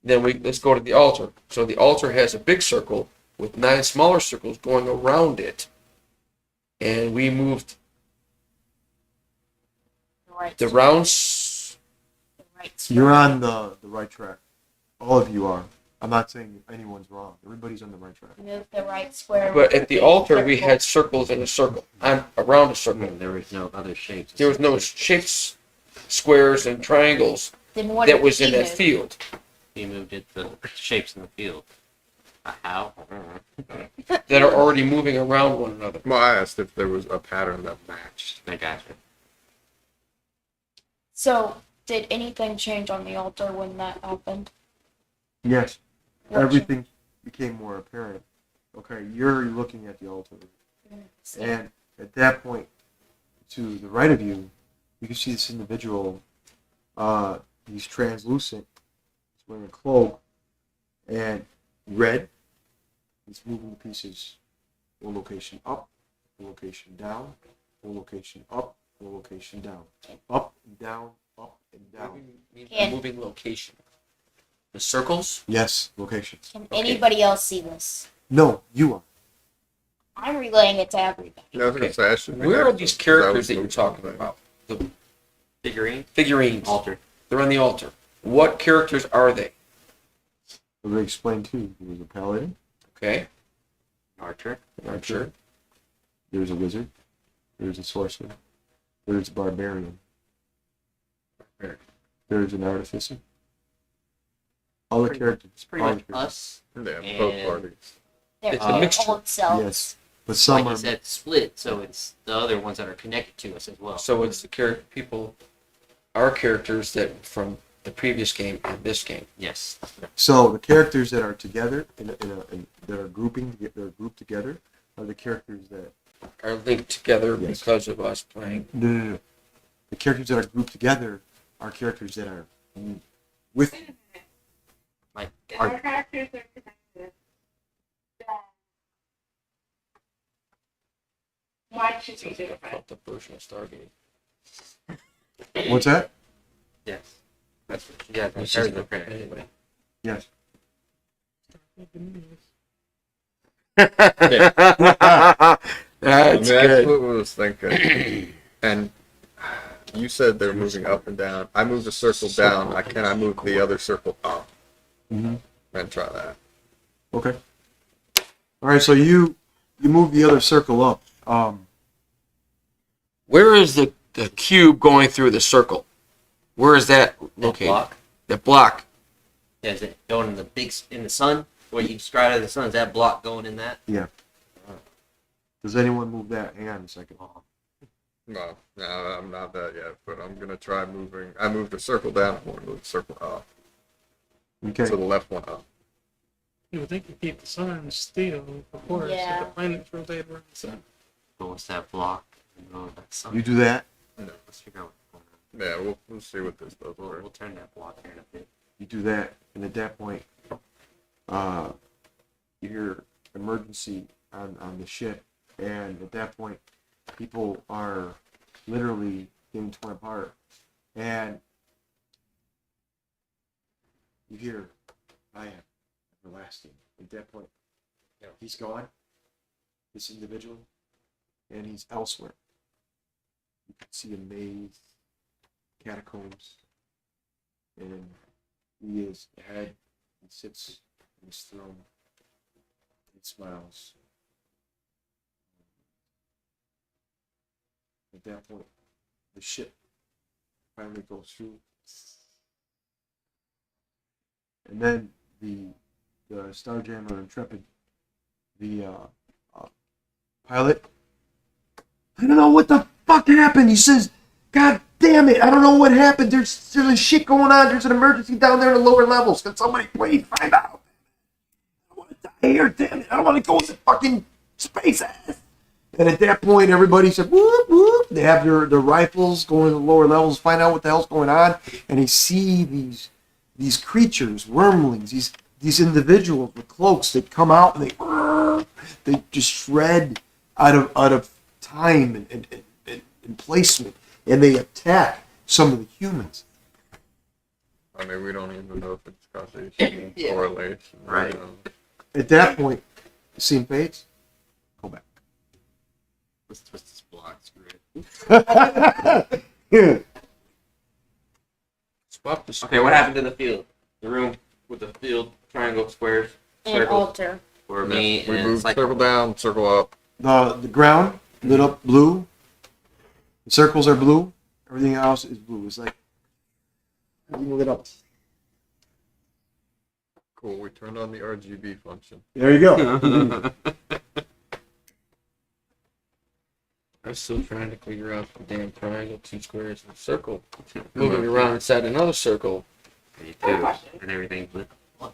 Then let's go to the altar. So the altar has a big circle with 9 smaller circles going around it, and we moved The right. the rounds. The right. You're on the right track. All of you are. I'm not saying anyone's wrong. Everybody's on the right track. Move the right square. But at the altar, we circle. had circles in a circle, around a circle. There was no other shapes. There was no shapes, squares, and triangles Then what that did was in he that move? field. He moved it the shapes in the field. How? I don't know. That are already moving around one another. Well, I asked if there was a pattern that matched. I gotcha. So, did anything change on the altar when that happened? Yes. What Everything became more apparent. Okay, you're looking at the altar. changed? And at that point, to the right of you, you can see this individual. He's translucent. He's wearing a cloak. And red. He's moving the pieces. One location up, one location down, one location up, one location down. Up and down, up and down. And- Moving location. The circles? Yes, locations. Can anybody else see this? No, you are. I'm relaying it to everybody. No, I was gonna say, I should be Where are next, these 'cause I characters was that you're moving talking thing. about? The Figurine. figurines. Altar. They're on the altar. What characters are they? I'm going to explain too. There's a paladin. Okay. Archer. An archer. There's a wizard. There's a sorcerer. There's a barbarian. There's an artificer. All the characters. It's pretty all much the characters. us. Yeah, both And- parties. They're It's a mixture. old selves. Yes, but some Like are. you said, split, so it's the other ones that are connected to us as well. So it's the people, our characters that from the previous game and this game. Yes. So the characters that are together that are grouped together are the characters that. Are linked together Yes. because of us playing. No. The characters that are grouped together are characters that are with. Like If our our characters are connected, then why should we do it? About the version of Stargate. What's that? yes. That's yeah. Which That's is the the- anyway. Yes. That's That's good. what I was thinking. And you said they're moving up and down. I moved the circle down. Can I move the other circle up? Mm-hmm. And try that. Okay. All right. So you move the other circle up. Where is the cube going through the circle? Where is that That located? block. The block. Yeah, is it going in the in the sun? What you described as the sun? Is that block going in that? Does anyone move that? Hang on a second. No, I'm not that yet, but I'm gonna try moving. I moved the circle down. I want to move the circle up. Okay. So the left one up. You would think you keep the sun still, of course, Yeah. if the planets rotate around the sun. Go with that block and go with that sun. You do that. Let's figure out what's going on. Yeah, we'll see what this does. We'll turn that block here in a bit. You do that, and at that point, you hear emergency on the ship, and at that point, people are literally getting torn apart, and you hear, "I am everlasting." At that point, he's gone. This individual, and he's elsewhere. You can see a maze, catacombs, and he is ahead. He sits on his throne, It smiles. At that point, the ship finally goes through. And then the Starjammer Intrepid, the pilot, I don't know what the fuck happened. He says, God damn it, I don't know what happened. There's a shit going on. There's an emergency down there in the lower levels. Can somebody please find out? I want to die here, damn it. I don't want to go into fucking space ass. And at that point, everybody said, whoop, whoop. They have their rifles going to the lower levels, find out what the hell's going on. And they see these creatures, wormlings, these individuals with cloaks that come out and they just shred out of time and placement. And they attack some of the humans. I mean, we don't even know if it's causation, correlation. Right. At that point, the scene fades. Go back. Let's twist this block. Screw it. Yeah. Swap the Okay, what happened to the field? The room with the field, triangle, squares, And circles. altar. For me, We and move cycle. circle down, circle up. The ground lit up blue. The circles are blue. Everything else is blue. It's like everything lit up. Cool, we turned on the RGB function. There you go. I'm still trying to figure out the damn triangle, 2 squares, and a circle. Moving around inside another circle. Me too. And everything. I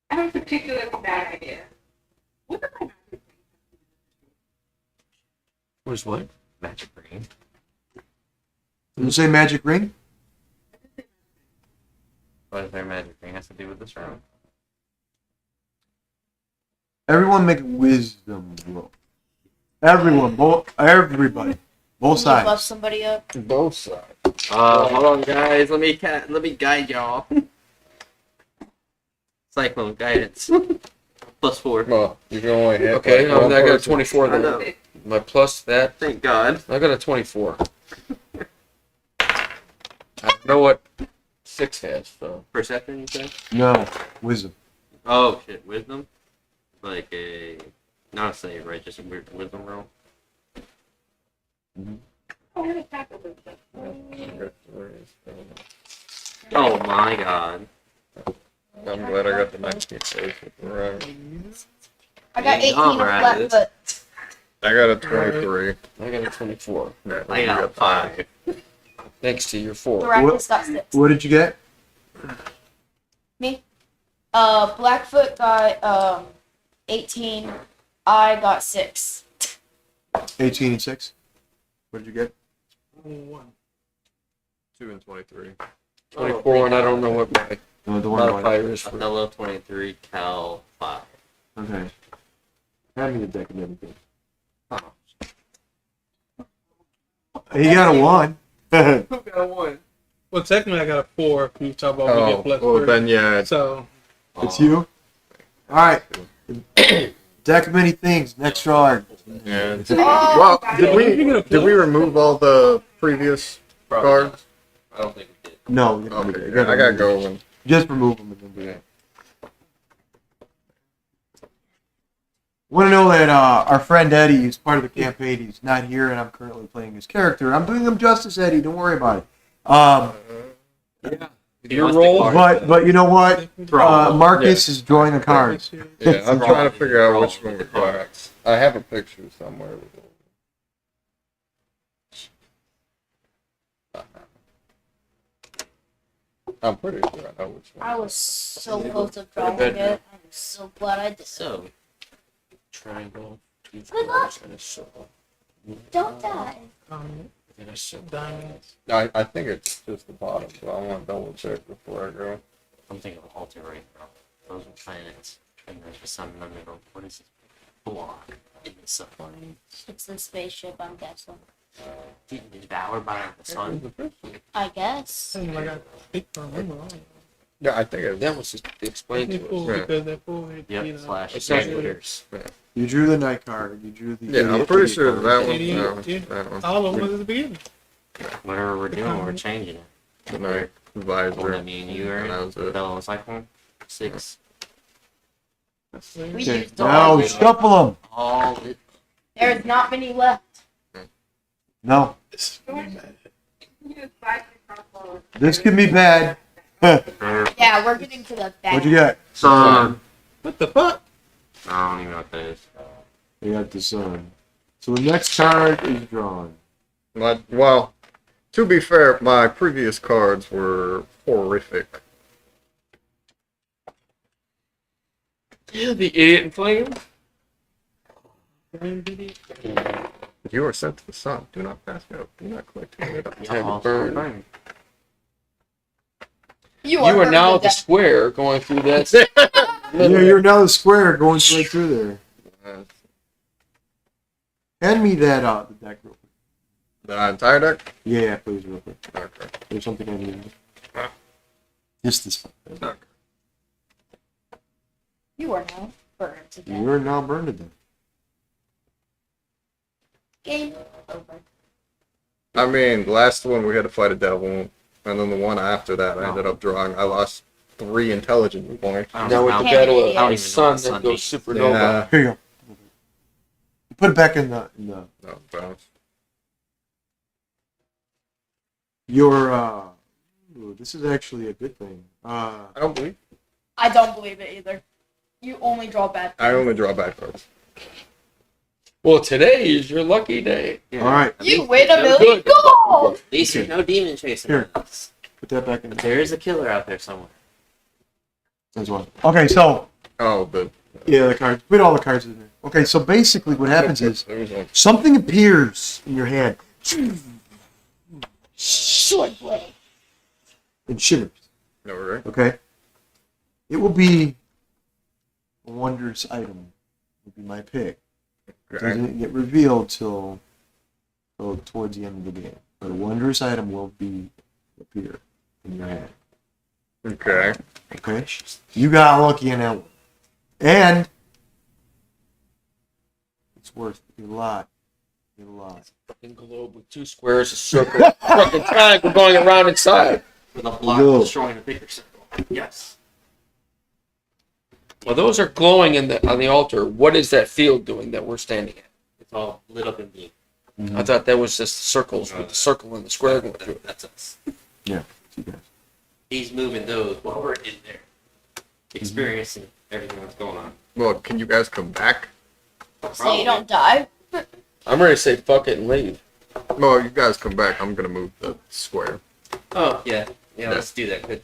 have a particularly bad idea. What if I Where's what? Magic ring. Did you say magic ring? What does their magic ring has to do with this room? Everyone make a wisdom roll. Everyone, everybody, both Can you buff sides. somebody up? Both sides. Hold on, guys. Let me guide y'all. Cyclone guidance. +4. Well, you can only hit. Okay, like, one I got a person. 24 I then. know. My plus that. Thank God. I got a 24. I know what 6 has, so. Perception, you said? No, wisdom. Oh shit, wisdom. Like a not a save, right? Just a weird wisdom roll. Oh my God. I'm glad I got the 19 saves. Right. I got 18 All of right. Flatfoot. I got a 23. I got a 24. Yeah, I you got 5. Thanks to your 4. Miraculous got 6. What did you get? Me? Blackfoot got 18. I got 6. 18 and 6. What did you get? 2 and 23. 24, and I don't know what my No, don't worry about modifier is for. Othello 23, Cal 5. it. Okay. Hand me the deck and everything. He got a 1. Who got 1? Well, technically, I got a 4. If you talk about we Oh, get plus well 3. then yeah. So, It's you? Alright. Deck of many things. Next drawing. Yeah. Oh, Well, did we remove all the previous cards? I don't think we did. No, you gotta Okay, you gotta I gotta remove go. it. Just remove them and then do that. Want to know that our friend Eddie is part of the campaign. He's not here, and I'm currently playing his character. I'm doing him justice, Eddie. Don't worry about it. Yeah. He Your wants to roll? card. But you know what? Draw. Marcus is drawing a card. Yeah, I'm trying to figure out which one the to buy. cards. I have a picture somewhere. I'm pretty sure I know which one. I was so close to drawing it. I'm so glad I did. So, Triangle, 2 Good luck. squares, and a circle. Don't die. And a circle. diamonds. I think it's just the bottom, but I want to double check before I go. I'm thinking of altar right now. Those are planets. And there's the sun in the middle. What is this block in the sun? It's the spaceship, I'm guessing. Devoured by the sun. I guess. I got 8 from them. Yeah, I think it's. That was just explained They to us. pull because they pull it, Yep, you know. slash It's not years. You drew the night card. You drew the. Yeah, I'm idiot pretty idiot sure card. that one. Idiot, No, dude. that one. All of them was at the beginning. Whatever we're doing, we're changing it. The night visor. Only me and you are And that was it. Bell and Cyclone. 6. We Okay, used all now of it. shuffle them. All it. There's not many left. No, This is really bad. You just like the crossbow. this can be bad. Yeah, we're getting to the bad. What'd you get? Sun. What the fuck? I don't even know what that is. You got the sun. So the next card is drawn. Well, to be fair, my previous cards were horrific. The idiot in flame. You are sent to the sun. Do not pass out. Do not collect it up. Time to burn. You You are hurt now to the death. square going through that. Yeah, you're now the square going right through there. Hand me that the deck real quick. The entire deck? Yeah, please, real quick. Okay. There's something I need. Just this one. Okay. You are now burned to death. You're now burned to death. Game over. I mean, the last one we had to fight a devil, and then the one after that I ended up drawing. I lost 3 intelligence points. I don't Now know with how- the battle I don't of even the know sun what that sun goes means. supernova. Yeah. Here you go. Put it back in the No, bounce. your ooh, this is actually a good thing. I don't believe. I don't believe it either. You only draw bad. I only draw bad cards. Well, today is your lucky day. Yeah. All right, At You least win a there's no- million gold. At least there's no demon chasing Here. us. put that back in But there is a killer out there somewhere. as well. Okay, so Oh, the. yeah, the cards. Put all the cards in there. Okay, so basically what happens is There was one. something appears in your hand Swordblade. and shivers. No, right? Okay, it will be a wondrous item. Would be my pick. It Okay. doesn't get revealed till towards the end of the game. But a wondrous item will appear in your hand. Okay. Okay, you got lucky in that one, and it's worth a lot. A lot. Fucking globe with 2 squares, a circle, a fucking triangle going around inside. With a block No. destroying a bigger circle. Yes. Well, those are glowing on the altar. What is that field doing that we're standing at? It's all lit up in blue. I thought that was just circles with the circle and the square going through it. That's us. Yeah. You guys. He's moving those while we're in there. Experiencing everything that's going on. Well, can you guys come back? So you don't die. I'm ready to say fuck it and leave. Well, you guys come back. I'm gonna move the square. Oh, yeah. Yeah, let's do that. Good.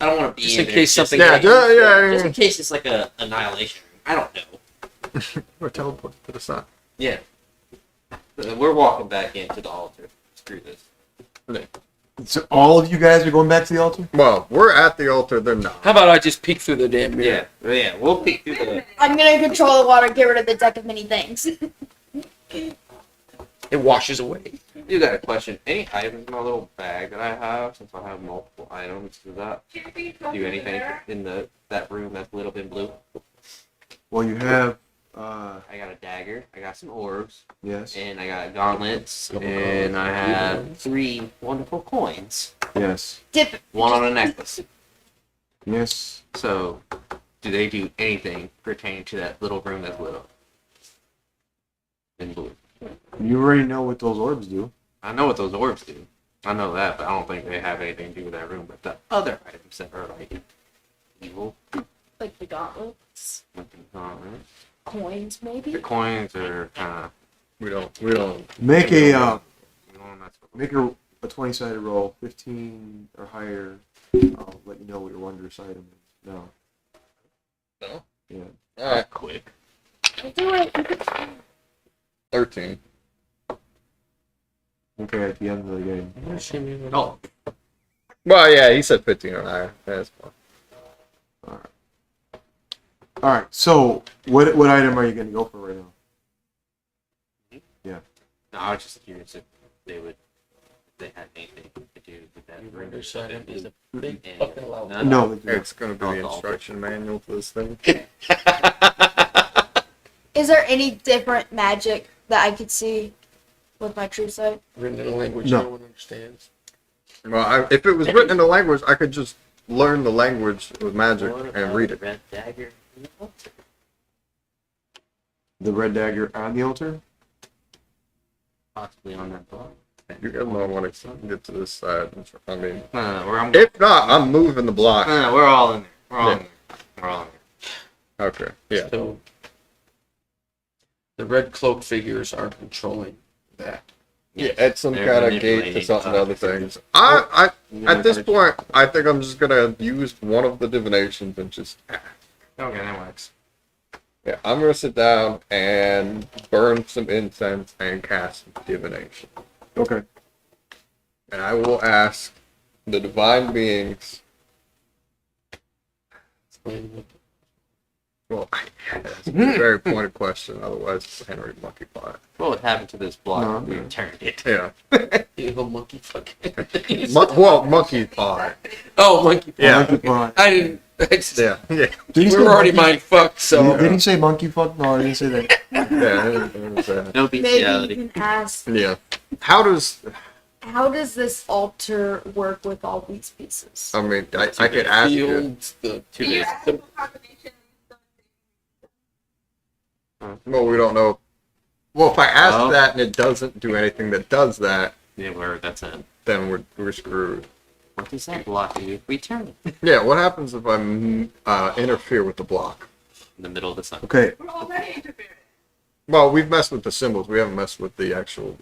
I don't want to be Just in in there. case something Yeah, happens. Just in case it's like a annihilation room. I don't know. Or teleport to the sun. Yeah. We're walking back into the altar. Screw this. So all of you guys are going back to the altar? Well, we're at the altar. They're not. How about I just peek through the damn mirror? Yeah. We'll peek through the. I'm gonna control the water, get rid of the deck of many things. It washes away. You got a question? Any items in my little bag that I have, since I have multiple items, does that do anything in that room that's lit up in blue? Well, you have, I got a dagger, I got some orbs, yes, and I got gauntlets, Couple and I have coins. 3 wonderful coins. yes, Dip. One on a necklace. yes. So, do they do anything pertaining to that little room that's lit up in blue? You already know what those orbs do. I know what those orbs do. I know that, but I don't think they have anything to do with that room. But the other items that are like evil, Like the gauntlets, like coins, the maybe. coins are kind of We don't. Make a you know, that's make a 20-sided roll, 15 or higher. I'll let you know what your wondrous item is. No. No? Yeah. All right. quick. Do it. 13. Okay, at the end of the game. Oh, Well, yeah, he said 15 or higher. That's fine. All right. So, what item are you going to go for right now? no, I was just curious if they had anything to do with that room. Wondrous item is a big And fucking loud. none? No, they do not. It's gonna be the instruction manual for this thing. Is there any different magic that I could see with my true sight? Written in a language No. no one understands. Well, if it was written in a language, I could just learn the language with magic What and about read it. Red dagger. The red dagger on the altar? Possibly on that block. You guys might want to get to this side. I mean, No, if not, I'm moving the block. no, we're all in there. We're all Yeah. in there. We're all in there. Okay, yeah. So the red cloak figures are controlling that. Yeah, at some They're kind of gate to manipulating something us. other things. At this point, I think I'm just gonna use one of the divinations and just. Okay, that works. Yeah, I'm gonna sit down and burn some incense and cast divination. Okay. And I will ask the divine beings. Well, that's a very pointed question. Otherwise, it's a Henry monkey pot. What would happen to this block No, if we no. turned it? Yeah. Evil monkey fucking. Monkey pot. Oh, monkey. Yeah. Monkey fuck. I didn't. I just, Yeah. Yeah. Did he we say were already monkey- mind fucked, so. Did he say monkey fuck? No, I didn't say that. Yeah. No Maybe bestiality. you can ask, Yeah. How does how does this altar work with all these pieces? I mean? I could ask you. Fields, the Two days. Well, we don't know. Well, if I ask Oh. that and it doesn't do anything that does that, Yeah, that's it. then we're screwed. What does that block do if we turn it Yeah. What happens if I interfere with the block? in the middle of the sun? Okay. We're already interfering. Well, we've messed with the symbols. We haven't messed with the actual.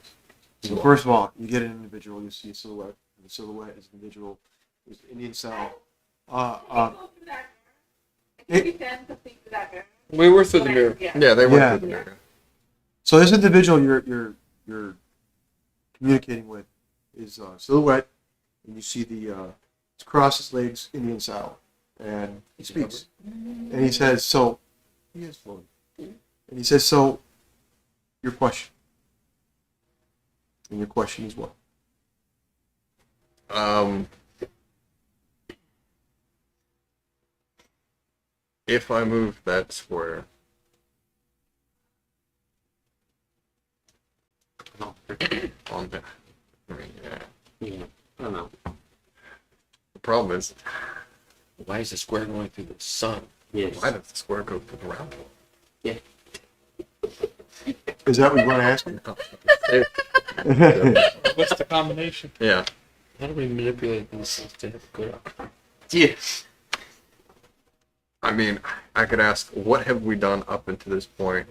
So first of all, you get an individual. You see a silhouette. The silhouette is individual. Is Indian style. Go through that mirror. it- We tend to think through that mirror. We were through the mirror. Yeah. Yeah, they went Yeah. through the mirror. So this individual you're communicating with is silhouette, and you see the cross his legs Indian style, and he speaks, and he says, "So he is flowing," and he says, "So your question, and your question is what?" If I move that square, No, on the, I mean, yeah. yeah. I don't know. The problem is, Why is the square going through the sun? Yes. why does the square go through the round hole? Is that what you want to ask me? What's the combination? Yeah. How do we manipulate these things to have good outcome? Yes. I mean, I could ask, what have we done up until this point?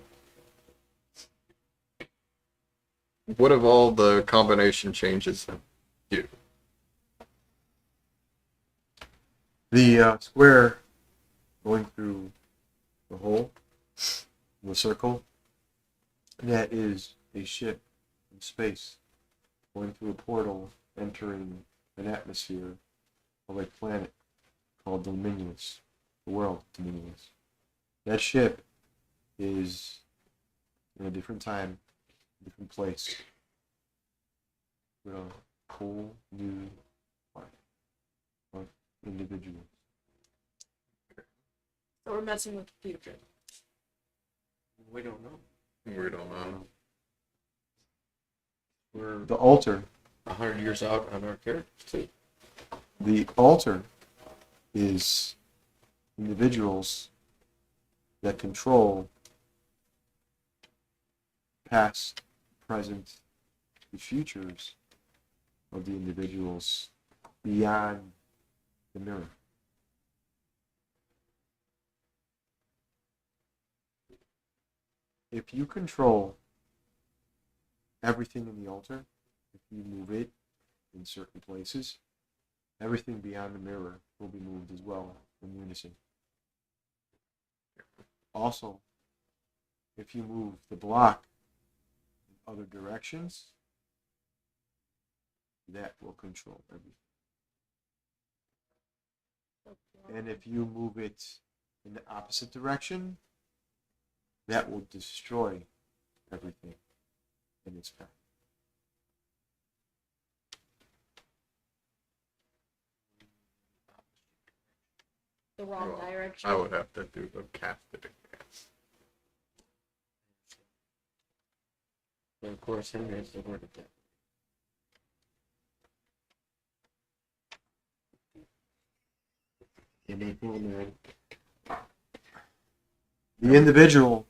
What have all the combination changes do? The square going through the hole, the circle, that is a ship in space going through a portal, entering an atmosphere of a planet called Dominus, the world Dominus. That ship is in a different time, different place, with a whole new life of individuals. So we're messing with the future. We don't know. We don't know. We're The altar 100 years out on our characters, too. The altar is individuals that control past, present, and futures of the individuals beyond the mirror. If you control everything in the altar, if you move it in certain places, everything beyond the mirror will be moved as well in unison. Also, if you move the block in other directions, that will control everything. And if you move it in the opposite direction, that will destroy everything in its path. The wrong Well, direction. I would have to do the casting. And of course, Henry has the word of that. The individual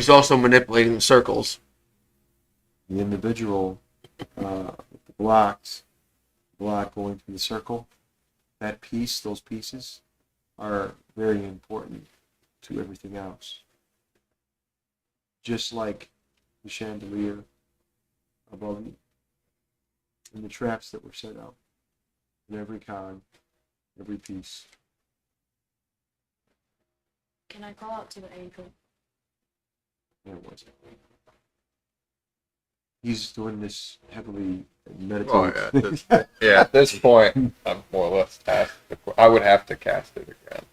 He's also manipulating the circles. The individual, with the block going through the circle, that piece, those pieces, are very important to everything else. Just like the chandelier above you, and the traps that were set out in every cog, every piece. Can I call out to the angel? There it was. He's doing this heavily meditative. Oh yeah, at this point, I'm more or less asked. I would have to cast it again,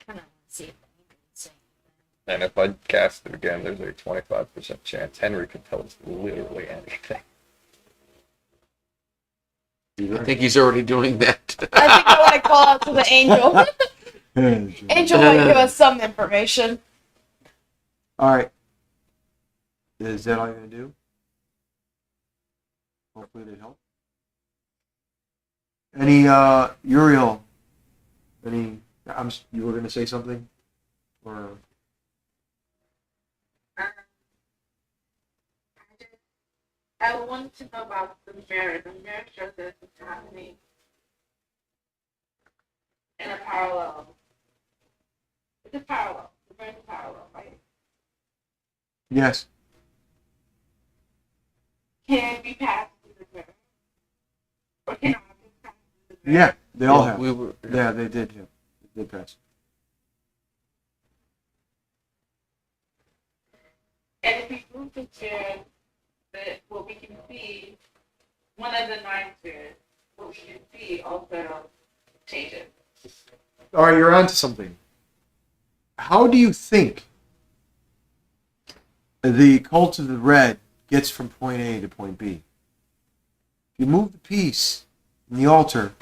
Kind of see if the angel would say and if I cast it again, there's a 25% chance Henry can tell us literally anything. I think he's already doing that. I think I want to call out to the angel. Angel might give us some information. All right. Is that all you're gonna do? Hopefully they help. Any Uriel? Any? You were gonna say something, or I wanted to know about the mirror. The mirror shows that it's happening in a parallel. It's a parallel. The mirror's a parallel, right? yes? Can it be passed through the mirror? Or can objects pass through the mirror? Yeah, they all have. We were, Yeah, they did. Yeah, they did pass. And if we move the chair, that what we can see, one of the 9 chairs, what we can see also changes. All right, you're on to something. How do you think the cult of the red gets from point A to point B? If you move the piece in the altar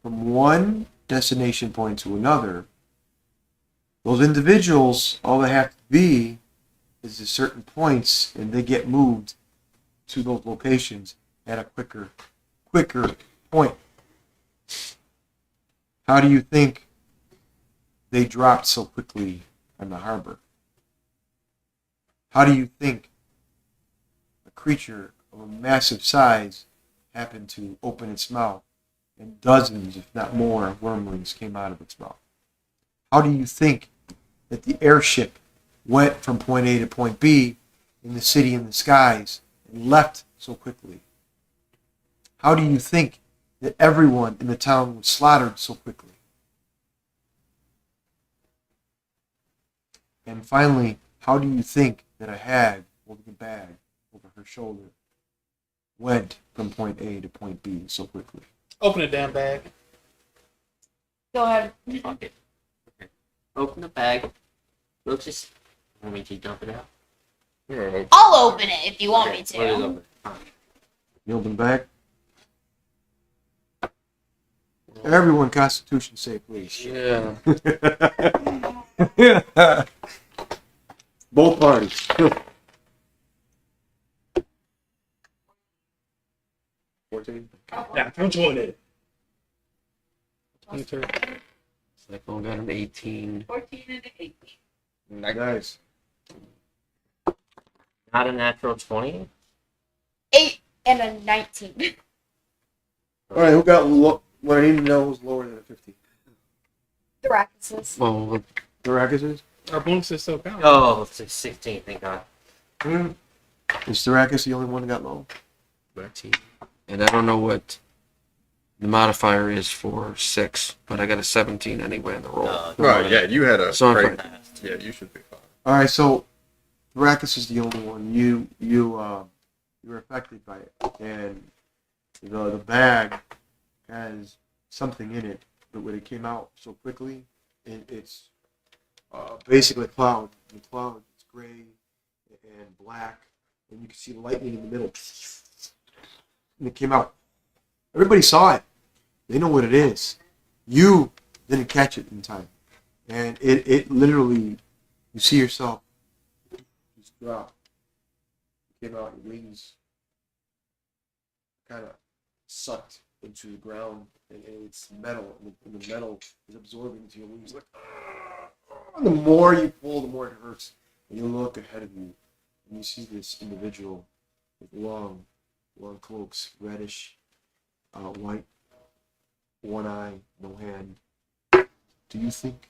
from one destination point to another, those individuals, all they have to be is at certain points, and they get moved to those locations at a quicker point. How do you think they dropped so quickly on the harbor? How do you think a creature of a massive size happened to open its mouth and dozens, if not more, wormlings came out of its mouth? How do you think that the airship went from point A to point B in the city in the skies and left so quickly? How do you think that everyone in the town was slaughtered so quickly? And finally, how do you think that a hag holding a bag over her shoulder went from point A to point B so quickly? Open the damn bag. Go ahead. Fuck it. Okay. Open the bag. We'll just. Want me to dump it out? I'll open it if you want me What is to. open? You open the bag? Everyone, Constitution save, please. yeah. Both parties. 14. Yeah, I'm 20. 23. Cyclone got an 18. 14 and an 18. Nice. Not a natural 20? 8 and a 19. All right, who got what I need to know was lower than a 50? The Rackuses. Well, The Rackuses? Our bonuses still count. Oh, it's a 16, thank God. Is Thrakus the only one that got low? 13. And I don't know what the modifier is for 6, but I got a 17 anyway in the roll. Right, yeah, you had a So I'm great. fine. Yeah, you should be fine. All right, so Thrakus is the only one. You were affected by it, and the bag has something in it, but when it came out so quickly, it's basically a cloud. The cloud is gray and black, and you can see the lightning in the middle. And it came out. Everybody saw it. They know what it is. You didn't catch it in time. And it literally, you see yourself just drop. It came out, your wings kind of sucked into the ground, and it's metal, and the metal is absorbing into your wings. Like, and the more you pull, the more it hurts. You look ahead of you, and you see this individual with long cloaks, reddish, white, one eye, no hand. Do you think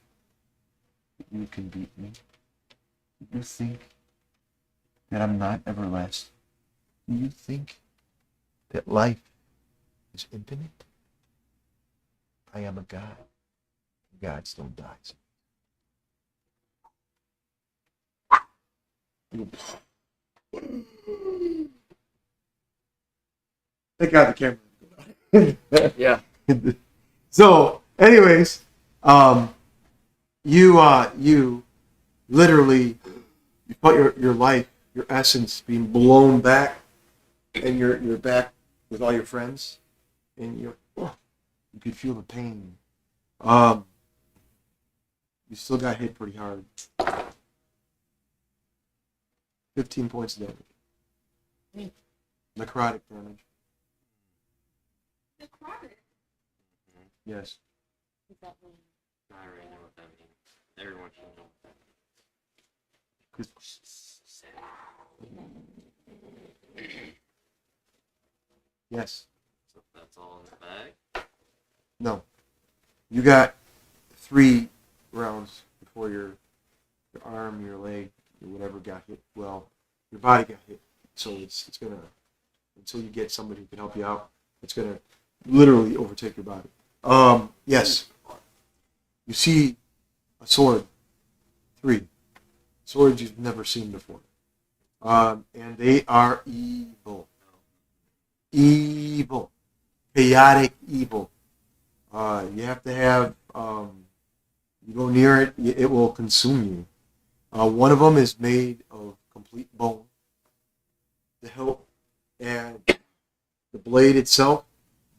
you can beat me? Do you think that I'm not everlasting? Do you think that life is infinite? I am a god. Gods don't die. Take out the camera. Yeah. So, anyways, you literally you felt your life, your essence being blown back, and you're back with all your friends, and you could feel the pain. You still got hit pretty hard. 15 points of damage. Necrotic damage. Necrotic. Yes. I already know what that means. Everyone should know what that means. 'Cause- Yes. So that's all in the bag. No. You got 3 rounds before your arm, your leg, or whatever got hit. Well, your body got hit. So it's gonna, until you get somebody who can help you out, it's gonna literally overtake your body. Yes. You see a sword. 3 swords you've never seen before. And they are evil. Evil. Chaotic evil. You have to have, you go near it, it will consume you. One of them is made of complete bone. The hilt and the blade itself,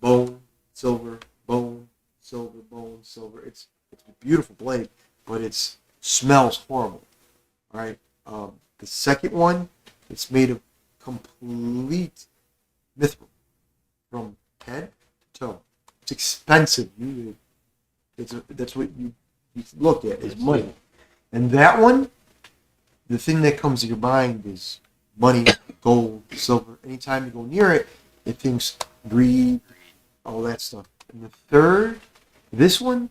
bone, silver, bone, silver, bone, silver. It's a beautiful blade, but it smells horrible. All right. The second one, it's made of complete mithril from head to toe. It's expensive. That's what you look at is money. And that one, the thing that comes to your mind is money, gold, silver. Anytime you go near it, it thinks greed, all that stuff. And the third, this one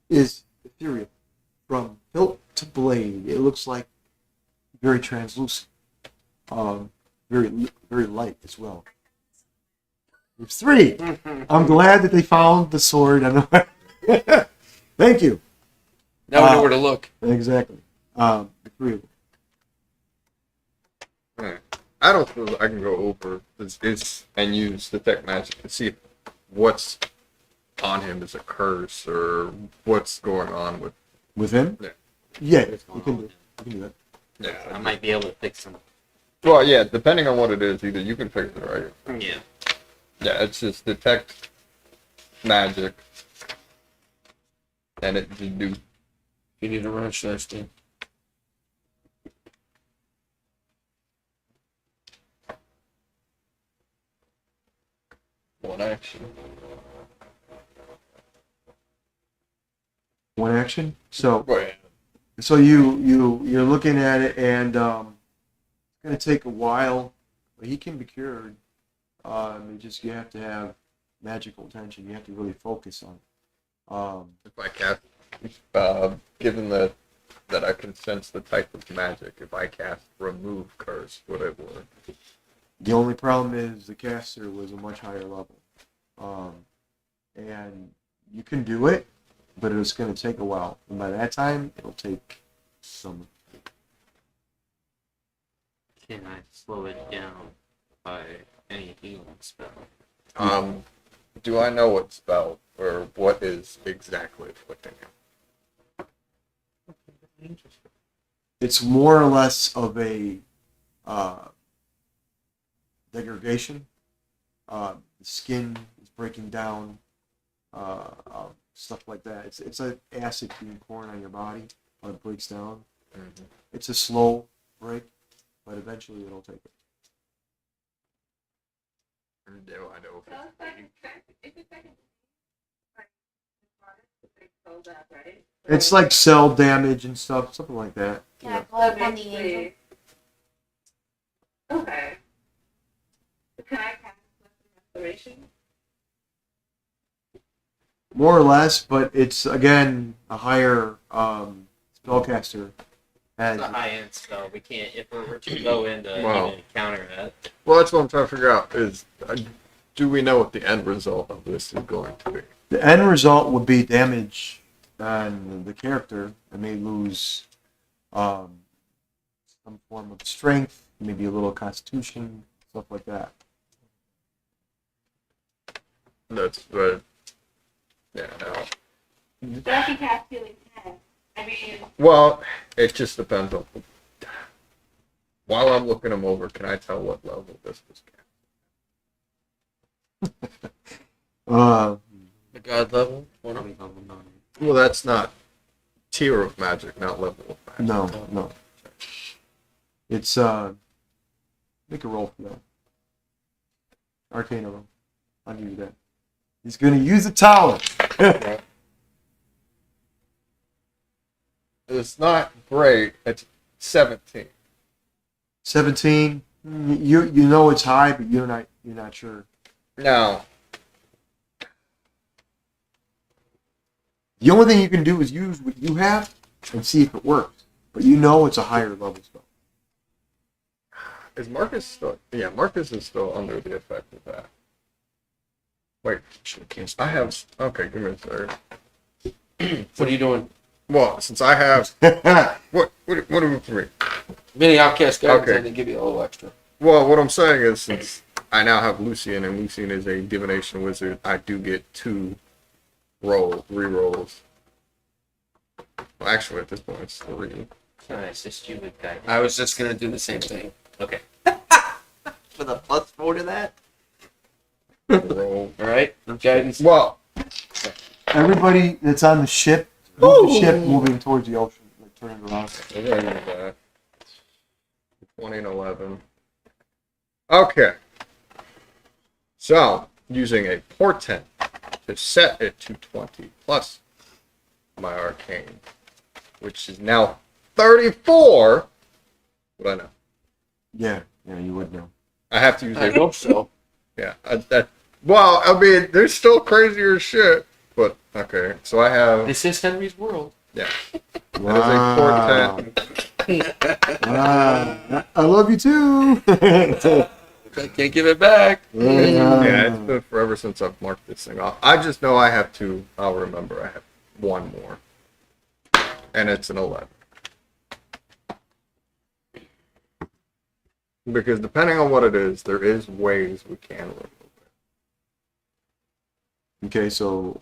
is ethereal. From hilt to blade, it looks like very translucent. Very light as well. There's 3. I'm glad that they found the sword. I know. Thank you. Now we know where to look. Exactly. The 3 of them. Alright. I don't suppose I can go over this and use detect magic to see what's on him is a curse or what's going on with. With him? Yeah. Yeah, What's you going can on do with you can do that. Yeah. I might be able to fix them. Well, yeah. Depending on what it is, either you can fix it or I can. Yeah. Yeah, it's just detect magic, and it just do. You need a wrench there, Steve. One action. One action. So Oh, yeah. so you're looking at it, and it's gonna take a while, but he can be cured. You have to have magical attention. You have to really focus on it. If I cast, given that I can sense the type of magic, if I cast remove curse, would it work? The only problem is the caster was a much higher level, and you can do it, but it's going to take a while. And by that time, it'll take some. Can I slow it down by any healing spell? Do I know what spell or what is exactly afflicting him? It's more or less of a degradation. The skin is breaking down, stuff like that. It's an acid being poured on your body, but it breaks down. Mm-hmm. It's a slow break, but eventually it'll take it. Do I know if So if it's like like necrotic, they call that, right? It's like cell damage and stuff, something like that. Can I Yeah. call upon the angel? Okay. Can I cast restoration? More or less, but it's again a higher spellcaster. And It's a high end spell. We can't, if we were to go into Wow. even counter that. Well, that's what I'm trying to figure out is, do we know what the end result of this is going to be? the end result would be damage on the character. I may lose some form of strength, maybe a little constitution, stuff like that. That's right. Yeah, no. So I can cast healing hand. I mean, Well, it just depends on. While I'm looking them over, can I tell what level this was cast? The god level? Well, that's not tier of magic, not level of magic. No. It's make a roll for that. Arcana roll. I'll give you that. He's gonna use the tower. It's not great. It's 17. 17. You know it's high, but you're not sure. Now, The only thing you can do is use what you have and see if it works. But you know it's a higher level spell. is Marcus still? Yeah, Marcus is still under the effect of that. Wait, I have. Okay, give me a third. What are you doing? Well, since I have. What are we for me? Mini outcast guidance, Okay. and they give you a little extra. Well, what I'm saying is, since I now have Lucian, and Lucian is a divination wizard, I do get 2 re-rolls. Well, actually, at this point, it's 3. Can I assist you with guidance? I was just gonna do the same thing. Okay. With a +4 to that? Roll. All right, guidance. Well, Everybody that's on the ship, move the ship moving towards the ocean, like turning around. we're going to do that. 20 and 11. Okay. So, using a portent to set it to 20 plus my arcane, which is now 34. What I know. Yeah, you would know. I have to use I a hope so. Yeah, well, I mean, there's still crazier shit, but okay. So I have, This is Henry's world. yeah, Wow. that is a portent. Wow. I love you too. I can't give it back. Yeah, it's been forever since I've marked this thing off. I just know I have 2. I'll remember I have 1 more, and it's an 11. Because depending on what it is, there is ways we can remove it. Okay, so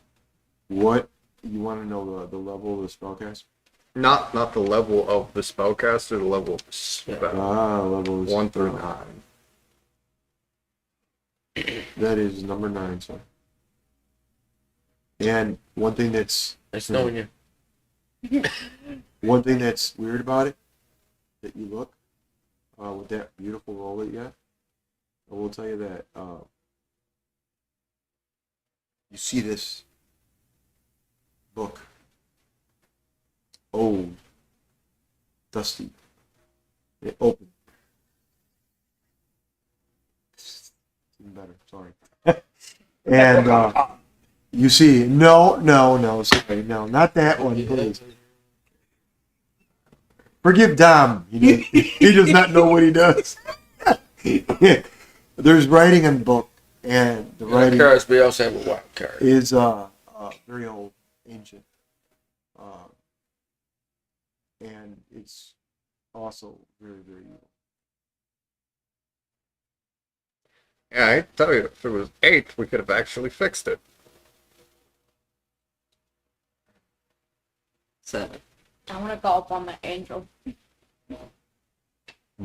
what you want to know the level of the spellcast? Not the level of the spellcaster, the level of the spell. Level is 1 through 9. That is number 9, sir. And one thing that's Nice knowing you. weird about it, that you look with that beautiful roll that you got, I will tell you that you see this book, old, dusty, it opened. Even better, sorry. And you see, no, sorry, no, not that one, please. Forgive Dom. He does not know what he does. There's writing in the book, and the writing Cards, we also have a wild card. is very old, ancient, and it's also very, very evil. Yeah, I tell you, if it was 8, we could have actually fixed it. 7. I want to call upon the angel. Is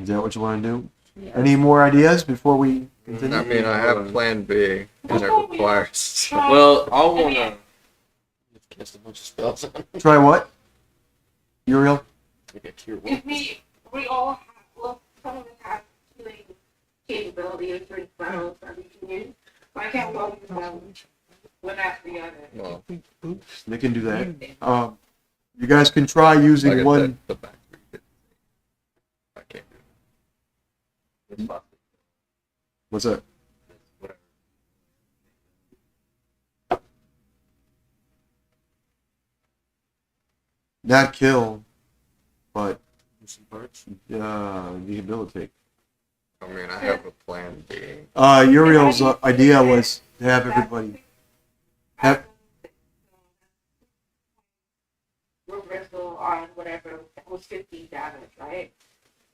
that what you want to do? Yeah. Any more ideas before we continue? I mean, I have Plan B, and it requires. Well, I'll wanna cast a bunch of spells on him. Try what? Uriel? To get to your if we all have, well, some of us have healing capability of certain spells that we can use. So I can't go use them one after the other. Well, They can do that. You guys can try using Like I one. said, the back. I can't do it. It's possible. What's that? Whatever. Not kill, but Some parts. rehabilitate. I mean, I have a plan B. Uriel's idea was to have everybody have. Reversal on whatever was 15 damage, right?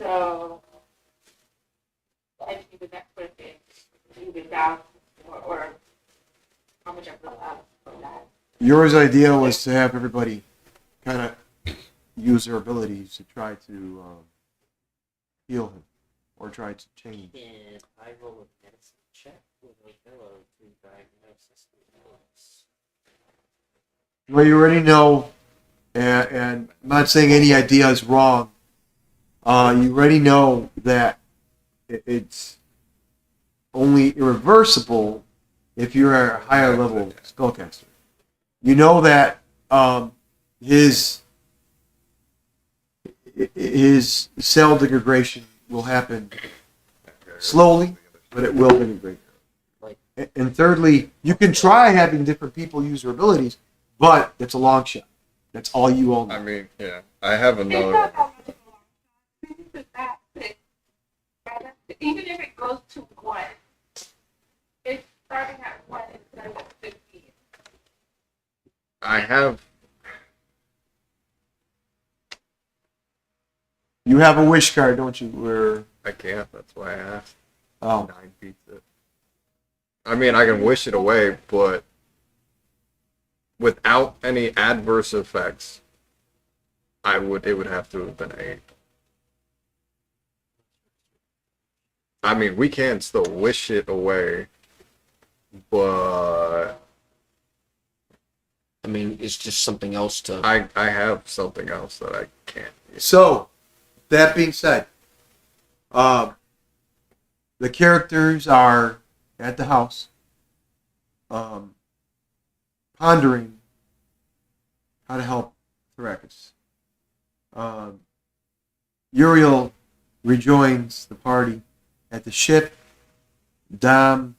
So, and you the next person, even down, or how much I'm allowed from that. Uriel's idea was to have everybody kind of use their abilities to try to heal him or try to change. Can I roll a medicine check with Othello to diagnose this? Well, you already know, and I'm not saying any idea is wrong. You already know that it's only irreversible if you're a higher level spellcaster. You know that his cell degradation will happen slowly, but it will degrade. And thirdly, you can try having different people use their abilities, but it's a long shot. That's all you all know. I mean, yeah, I have another one. Even if it goes to 1, it's starting at 1 instead of 15. I have. You have a wish card, don't you? Where I can't. That's why I asked. oh, 9 beats it. I mean, I can wish it away, but without any adverse effects, it would have to have been 8. I mean, we can still wish it away, but I mean, it's just something else to. I have something else that I can't use. so that being said, the characters are at the house, pondering how to help Thrakus. Uriel rejoins the party at the ship. Dom,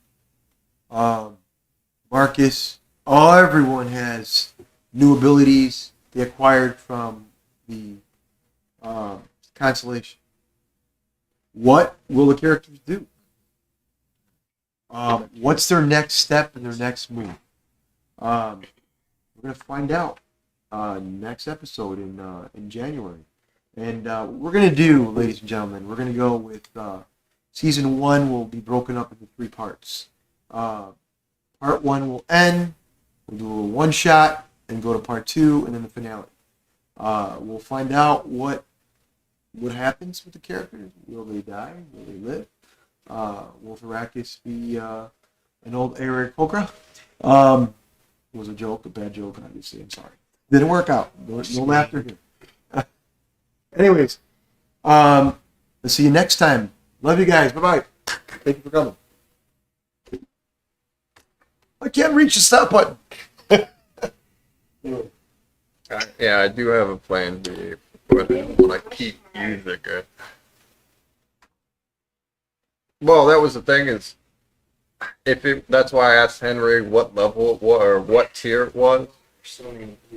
Marcus, everyone has new abilities they acquired from the constellation. What will the characters do? What's their next step and their next move? We're gonna find out next episode in January, and we're gonna do, ladies and gentlemen, we're gonna go with season 1 will be broken up into 3 parts. Part 1 will end. We'll do a little one shot and go to part 2 and then the finale. We'll find out what happens with the characters. Will they die? Will they live? Will Thrakus be an old Eric Pokra? It was a joke, a bad joke, obviously. I'm sorry. Didn't work out. No laughter here. Anyways, let's see you next time. Love you guys. Bye-bye. Thank you for coming. I can't reach the stop button. Yeah, I do have a plan B, but I don't want to keep using it. Well, that was the thing is, that's why I asked Henry what level it was, or what tier it was. So many